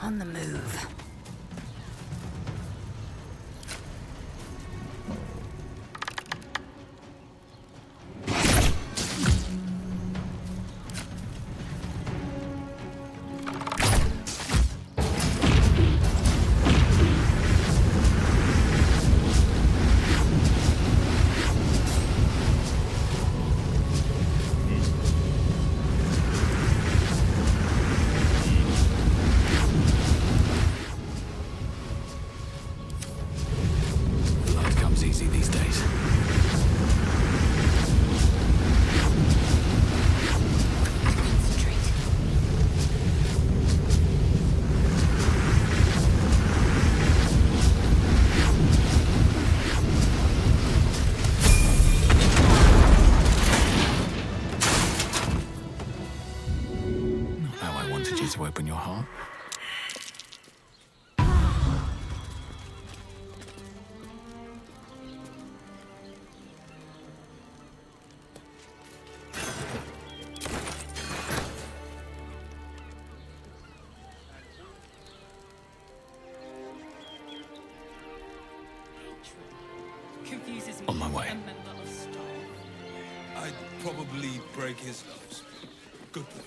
On the move. Easy these days. Not how I wanted you to open your heart. On my way. I'd probably break his nose. Good point.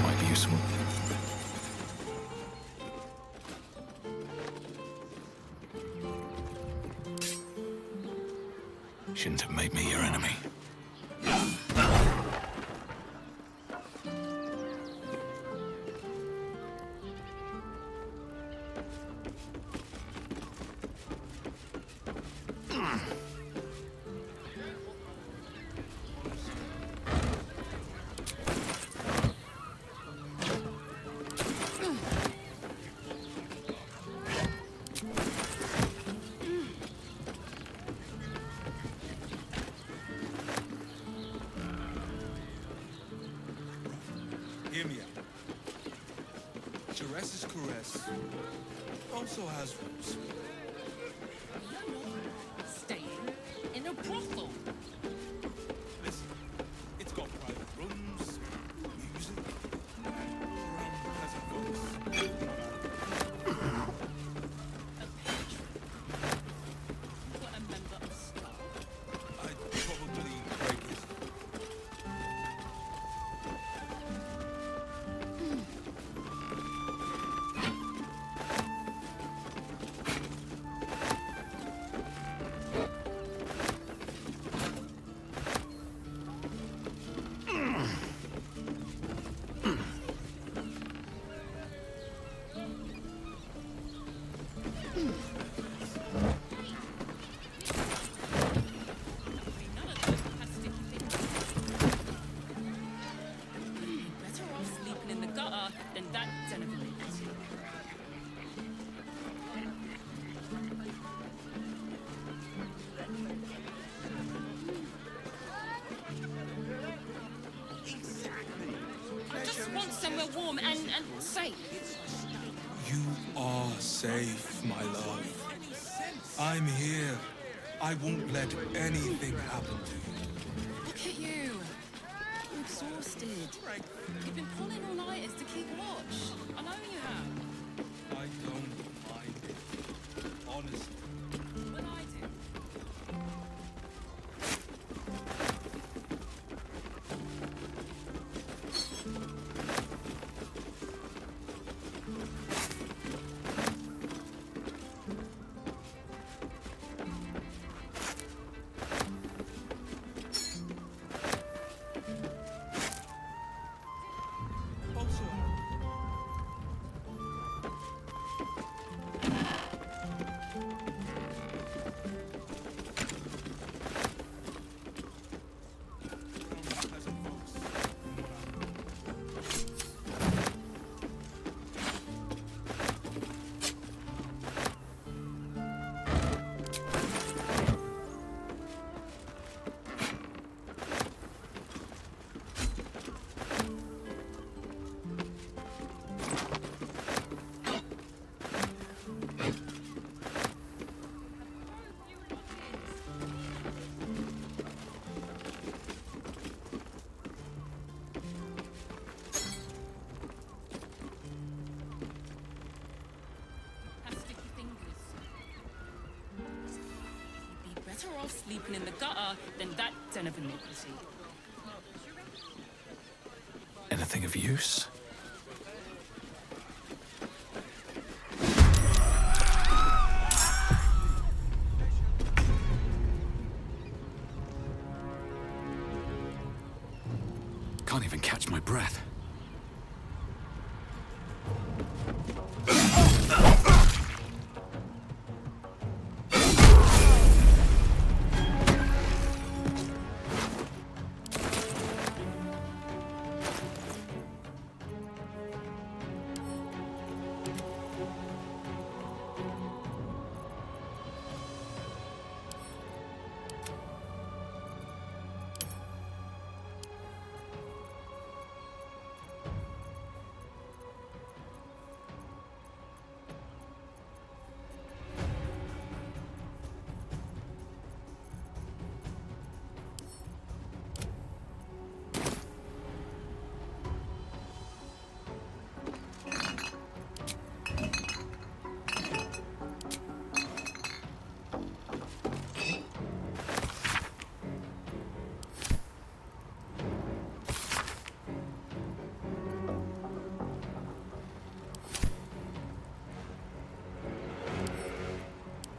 Might be useful. Shouldn't have made me your enemy. Hear me out. Jerez's caress also has roots. Staying in a brothel. Listen, it's got private rooms, music, and pleasant folks. What a member of staff. I'd probably break his then that's an ability. I just want somewhere warm and safe. You are safe, my love. I'm here. I won't let anything happen to you. Look at you. You're exhausted. You've been pulling all-nighters to keep watch. I know you have. I don't mind it. Honestly. But I do. Better off sleeping in the gutter than that den of iniquity. Anything of use? Can't even catch my breath.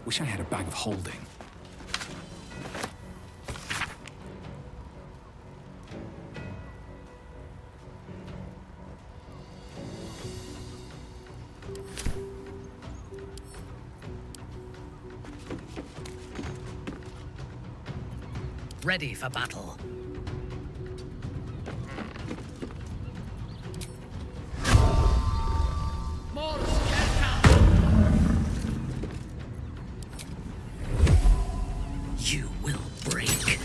Wish I had a bag of holding. Ready for battle. You will break.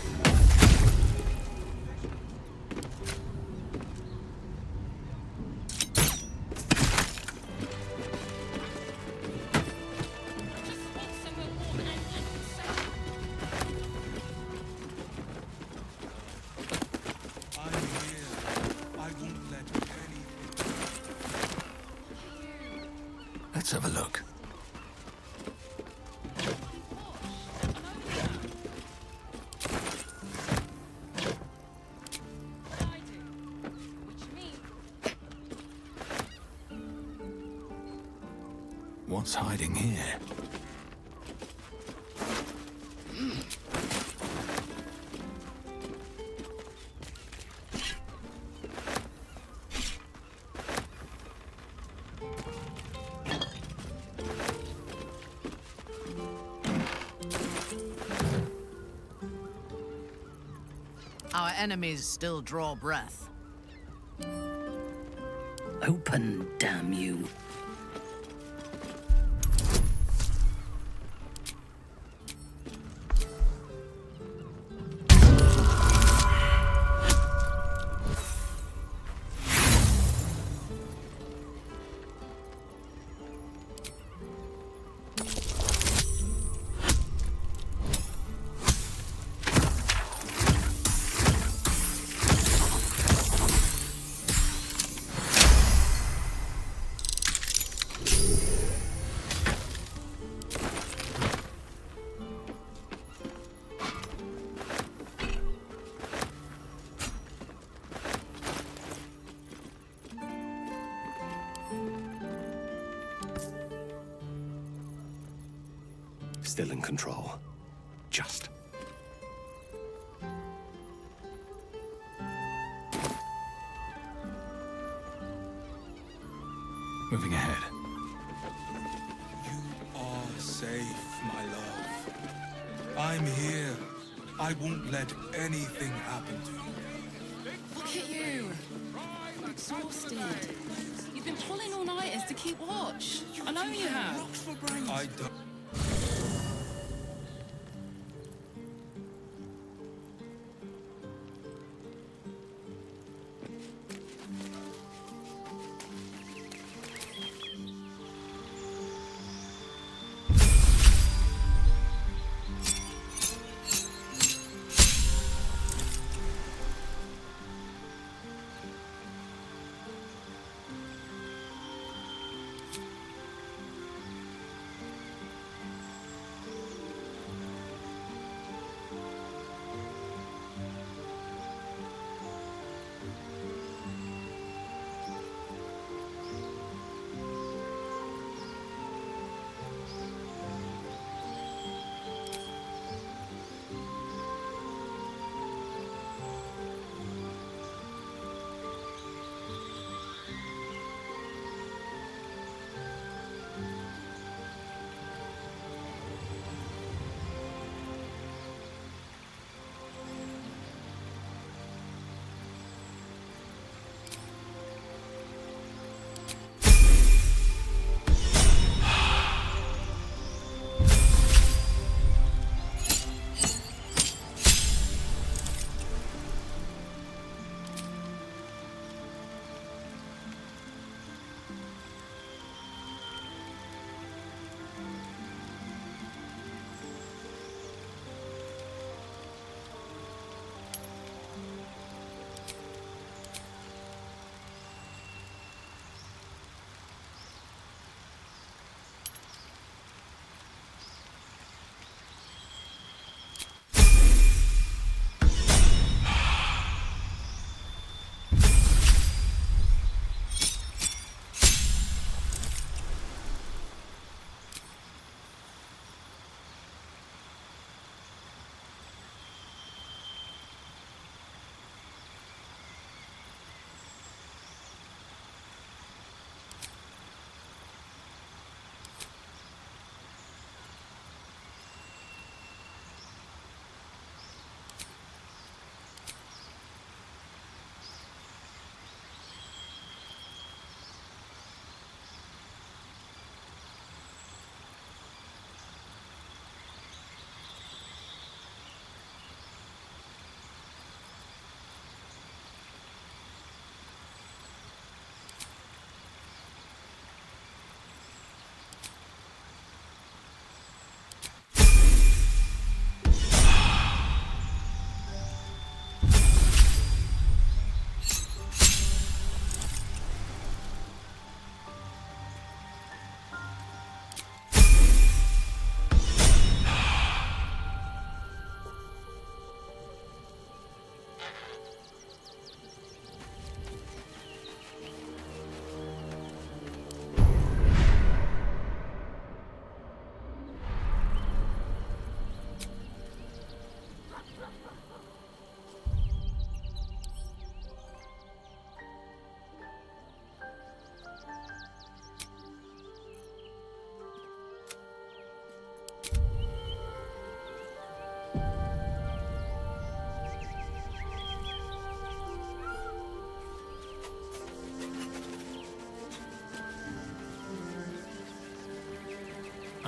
Let's have a look. What's hiding here? Our enemies still draw breath. Open, damn you. Still in control. Just. Moving ahead. You are safe, my love. I'm here. I won't let anything happen to you. Look at you. You're exhausted. You've been pulling all-nighters to keep watch. I know you have. I don't...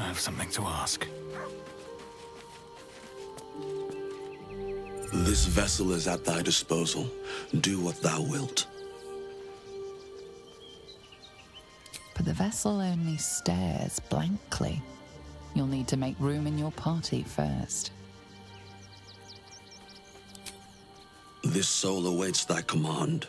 have something to ask. This vessel is at thy disposal. Do what thou wilt. But the vessel only stares blankly. You'll need to make room in your party first. This soul awaits thy command.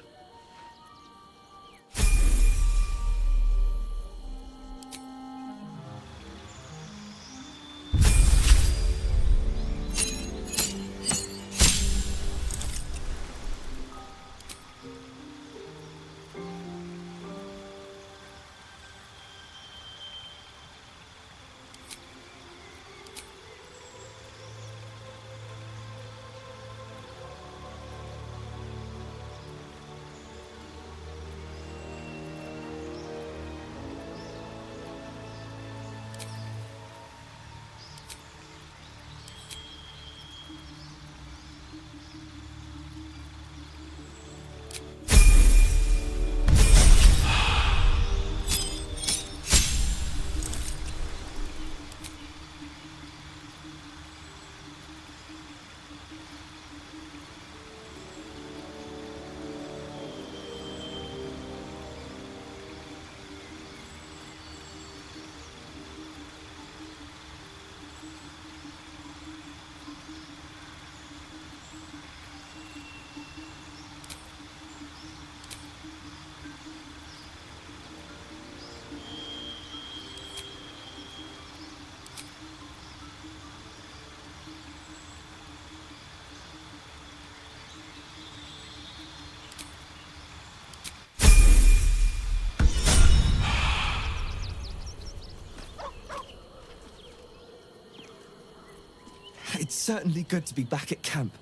It's certainly good to be back at camp.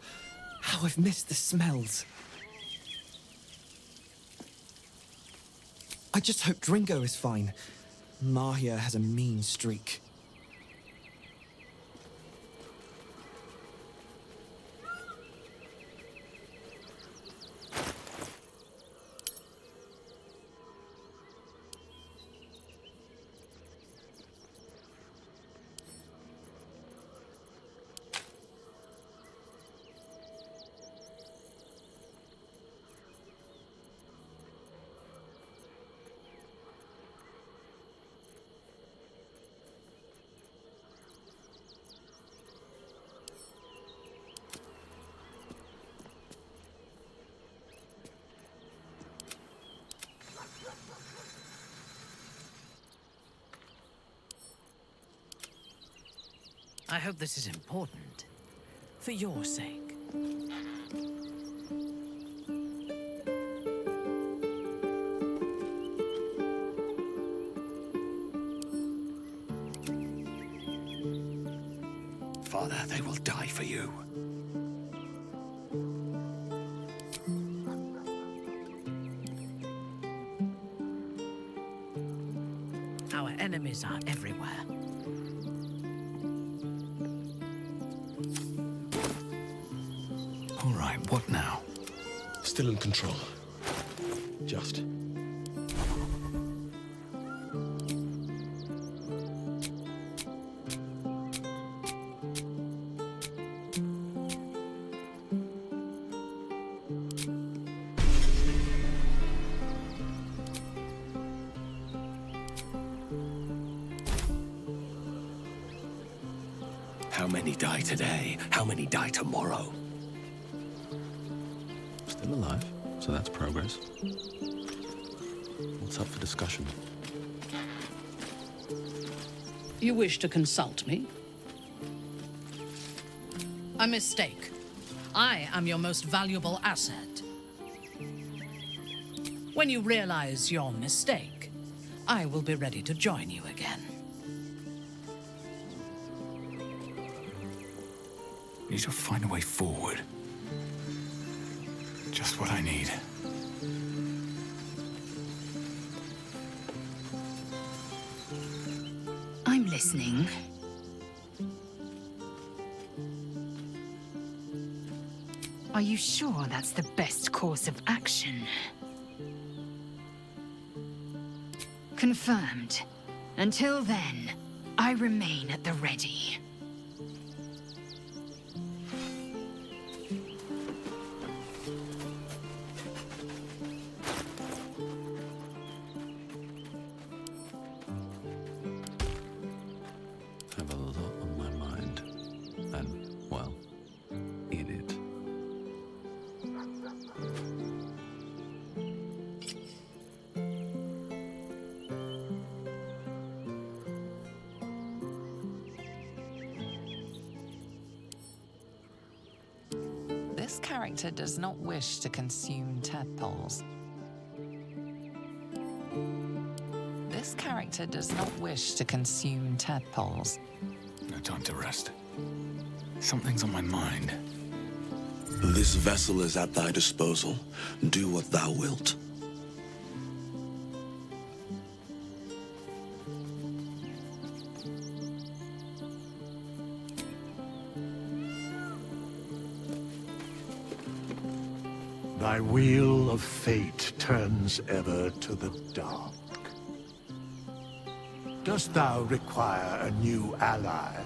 How I've missed the smells. I just hope Dringo is fine. Mahia has a mean streak. I hope this is important. For your sake. Father, they will die for you. Our enemies are everywhere. All right, what now? Still in control. Just. How many die today? How many die tomorrow? Still alive, so that's progress. What's up for discussion? You wish to consult me? A mistake. I am your most valuable asset. When you realize your mistake, I will be ready to join you again. Need to find a way forward. Just what I need. I'm listening. Are you sure that's the best course of action? Confirmed. Until then, I remain at the ready. Have a lot on my mind. And, well, in it. This character does not wish to consume tadpoles. This character does not wish to consume tadpoles. No time to rest. Something's on my mind. This vessel is at thy disposal. Do what thou wilt. Thy wheel of fate turns ever to the dark. Dost thou require a new ally?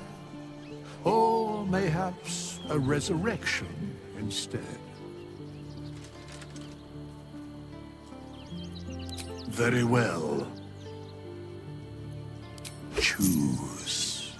Or mayhaps a resurrection instead? Very well. Choose.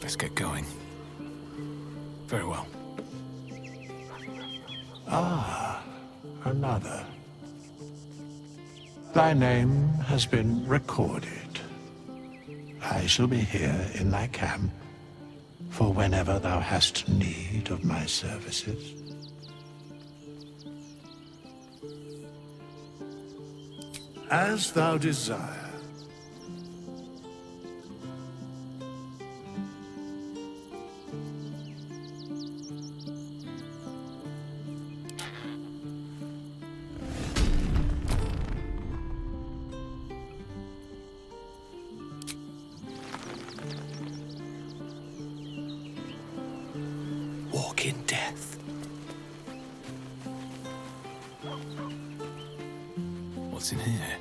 Let's get going. Very well. Ah, another. Thy name has been recorded. I shall be here in thy camp for whenever thou hast need of my services. As thou desire. Walk in death. What's in here?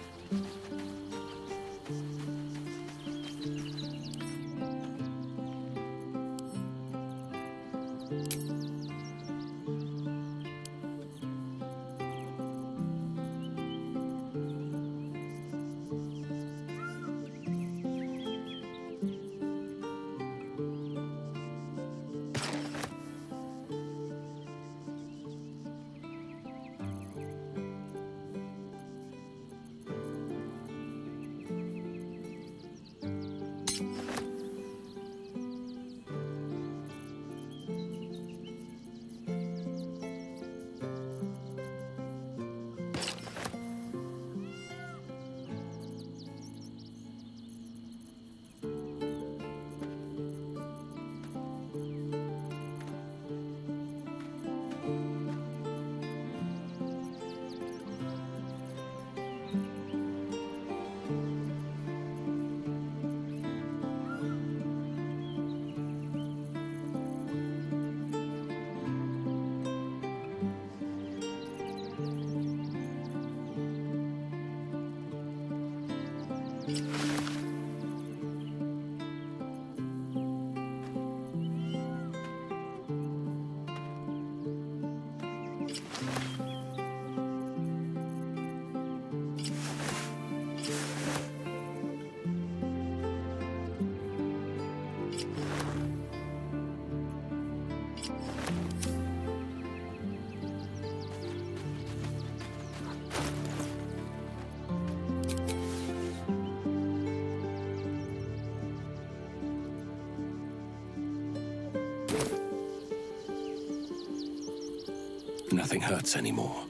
Nothing hurts anymore.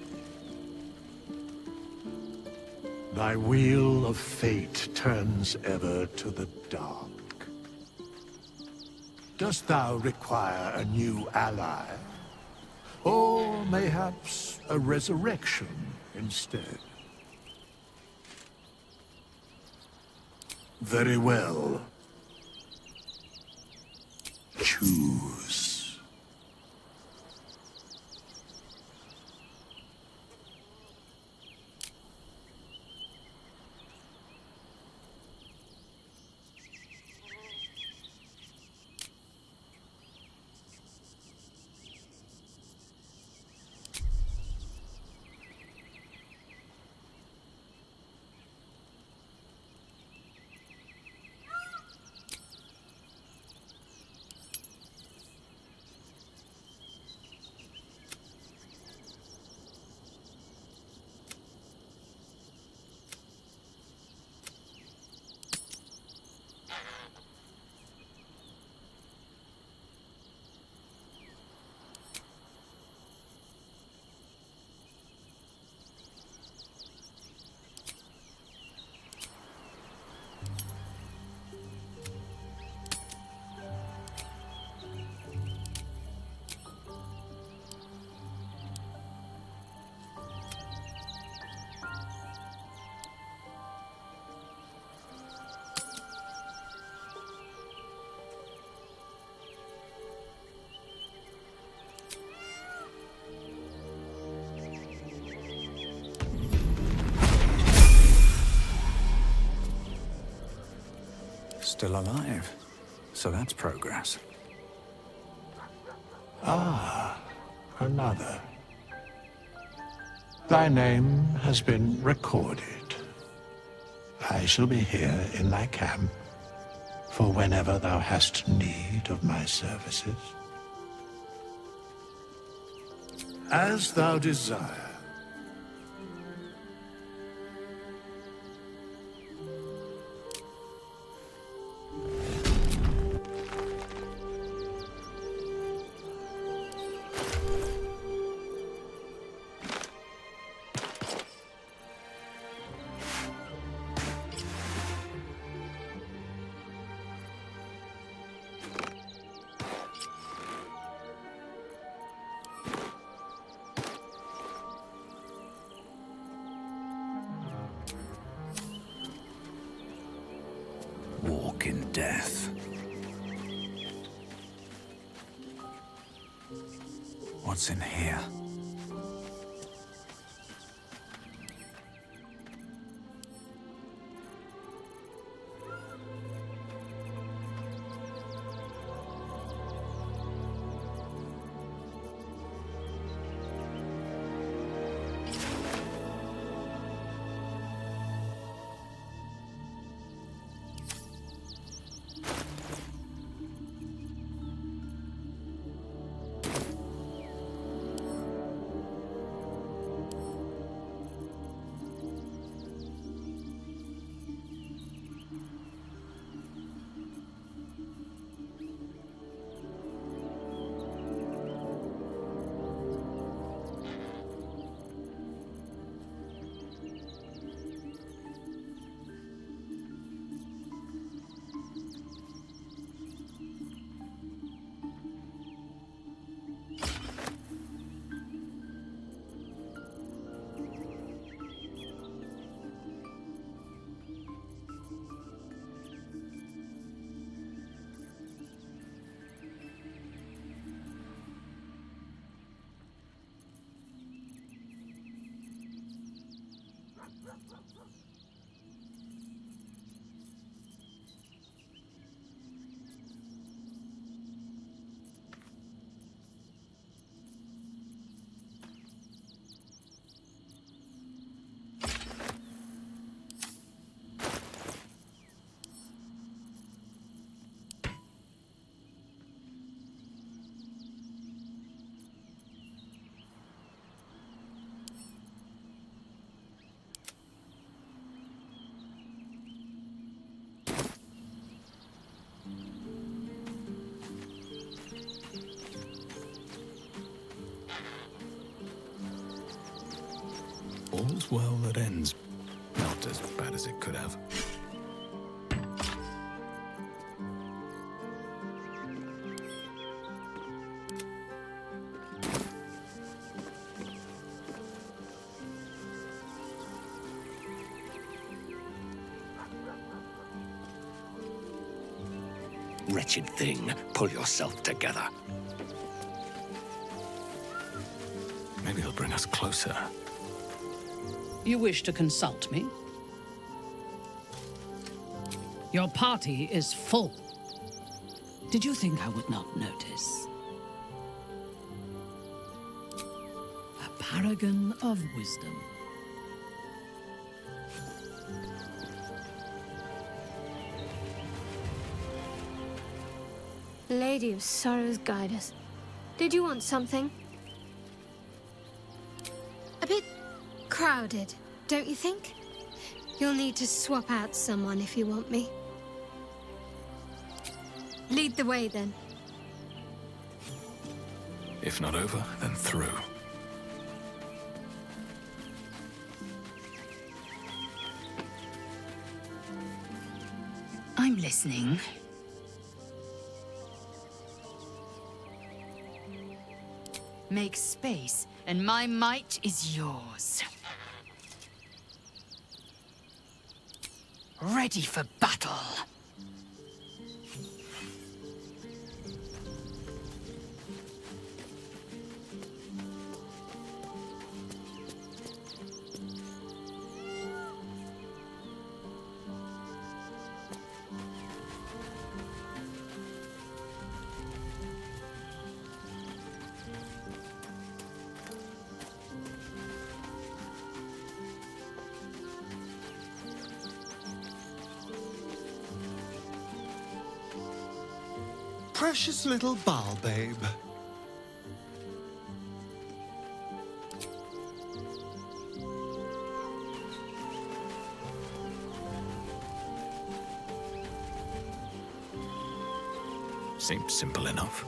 Thy wheel of fate turns ever to the dark. Dost thou require a new ally? Or mayhaps a resurrection instead? Very well. Choose. Still alive. So that's progress. Ah, another. Thy name has been recorded. I shall be here in thy camp for whenever thou hast need of my services. As thou desire. Walk in death. What's in here? All's well that ends. Not as bad as it could have. Wretched thing, pull yourself together. Maybe he'll bring us closer. You wish to consult me? Your party is full. Did you think I would not notice? A paragon of wisdom. Lady of Sorrows, guide us. Did you want something? A bit crowded, don't you think? You'll need to swap out someone if you want me. Lead the way, then. If not over, then through. I'm listening. Make space, and my might is yours. Ready for battle. Precious little Baal babe. Seems simple enough.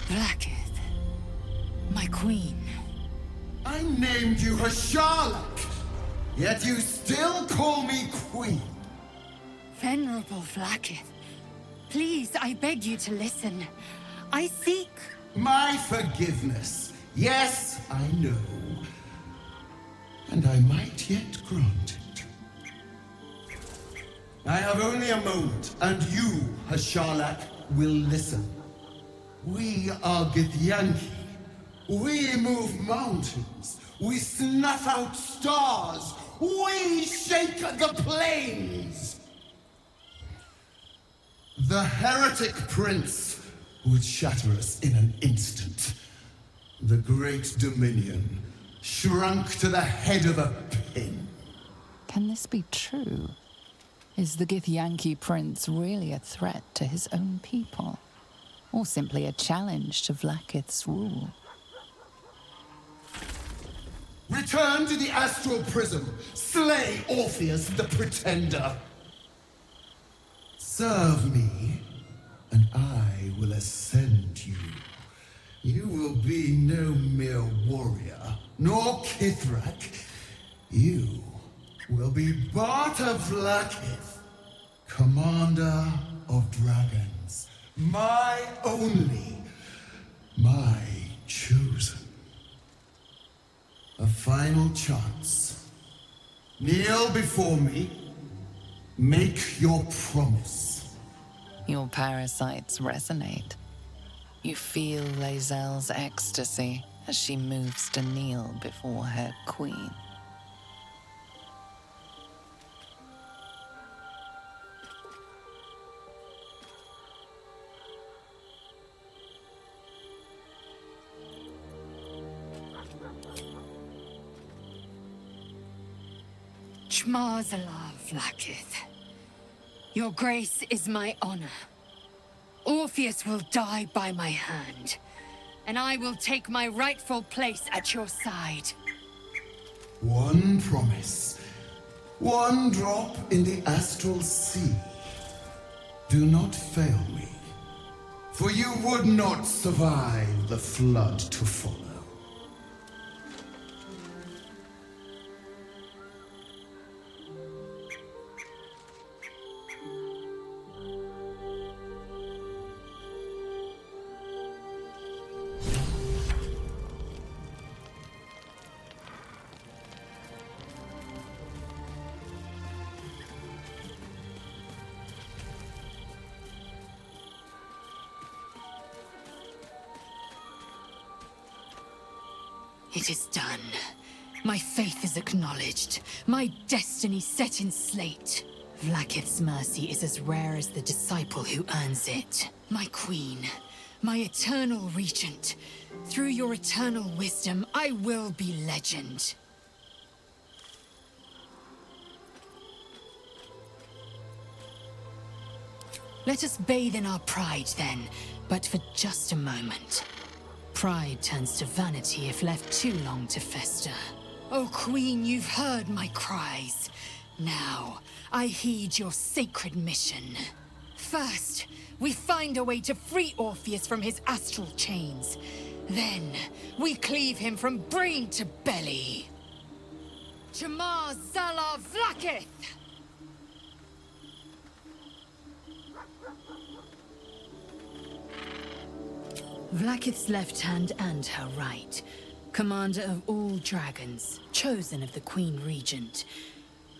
Blacketh, my queen. I named you Hasharlak, yet you still call me queen. Venerable Blacketh, please, I beg you to listen. I seek... My forgiveness. Yes, I know. And I might yet grant it. I have only a moment, and you, Hasharlak, will listen. We are Githyanki. We move mountains. We snuff out stars. We shake the plains. The heretic prince would shatter us in an instant. The great dominion shrunk to the head of a pin. Can this be true? Is the Githyanki prince really a threat to his own people? Or simply a challenge to Vlaakith's rule? Return to the astral prism. Slay Orpheus the Pretender. Serve me, and I will ascend you. You will be no mere warrior, nor Kithrak. You will be Barta Vlaakith, commander of dragons. My only, my chosen. A final chance. Kneel before me. Make your promise. Your parasites resonate. You feel lae'zel's ecstasy as she moves to kneel before her queen. Shmarzala Vlaakith. Your grace is my honor. Orpheus will die by my hand, and I will take my rightful place at your side. One promise. One drop in the astral sea. Do not fail me, for you would not survive the flood to follow. It is done. My faith is acknowledged. My destiny set in slate. Vlaakith's mercy is as rare as the disciple who earns it. My queen, my eternal regent. Through your eternal wisdom, I will be legend. Let us bathe in our pride then, but for just a moment. Pride turns to vanity if left too long to fester. Oh, Queen, you've heard my cries. Now, I heed your sacred mission. First, we find a way to free Orpheus from his astral chains. Then, we cleave him from brain to belly. Chamar Zala Vlaakith! Vlaakith's left hand and her right. Commander of all dragons, chosen of the Queen Regent.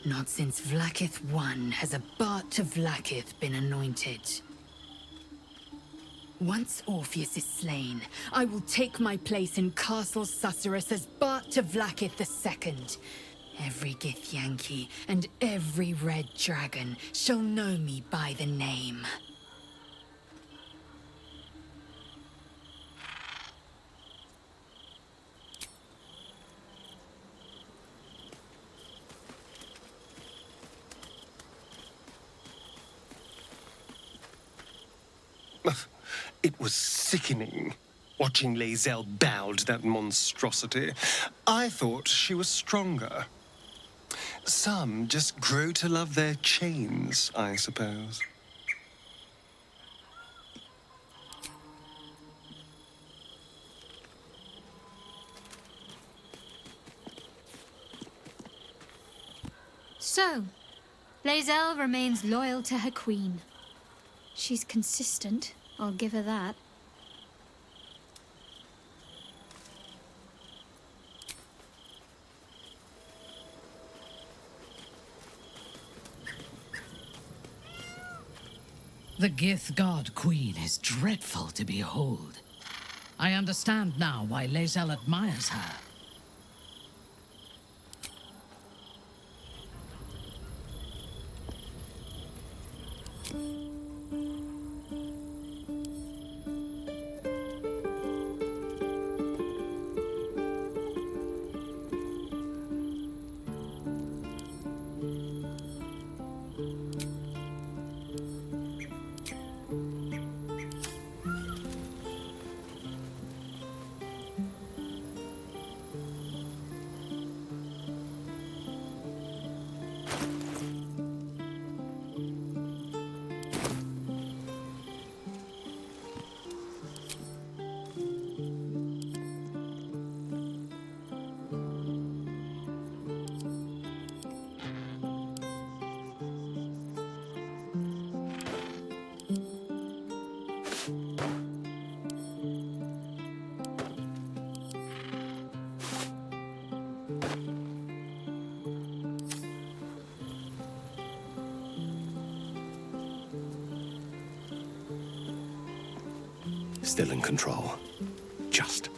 Not since Vlaakith I has a Bart to Vlaakith been anointed. Once Orpheus is slain, I will take my place in Castle Susurrus as Bart to Vlaakith II. Every Githyanki and every red dragon shall know me by the name. It was sickening, watching lae'zel bow to that monstrosity. I thought she was stronger. Some just grow to love their chains, I suppose. So, lae'zel remains loyal to her queen. She's consistent, I'll give her that. The Gith God Queen is dreadful to behold. I understand now why lae'zel admires her. Still in control. Just.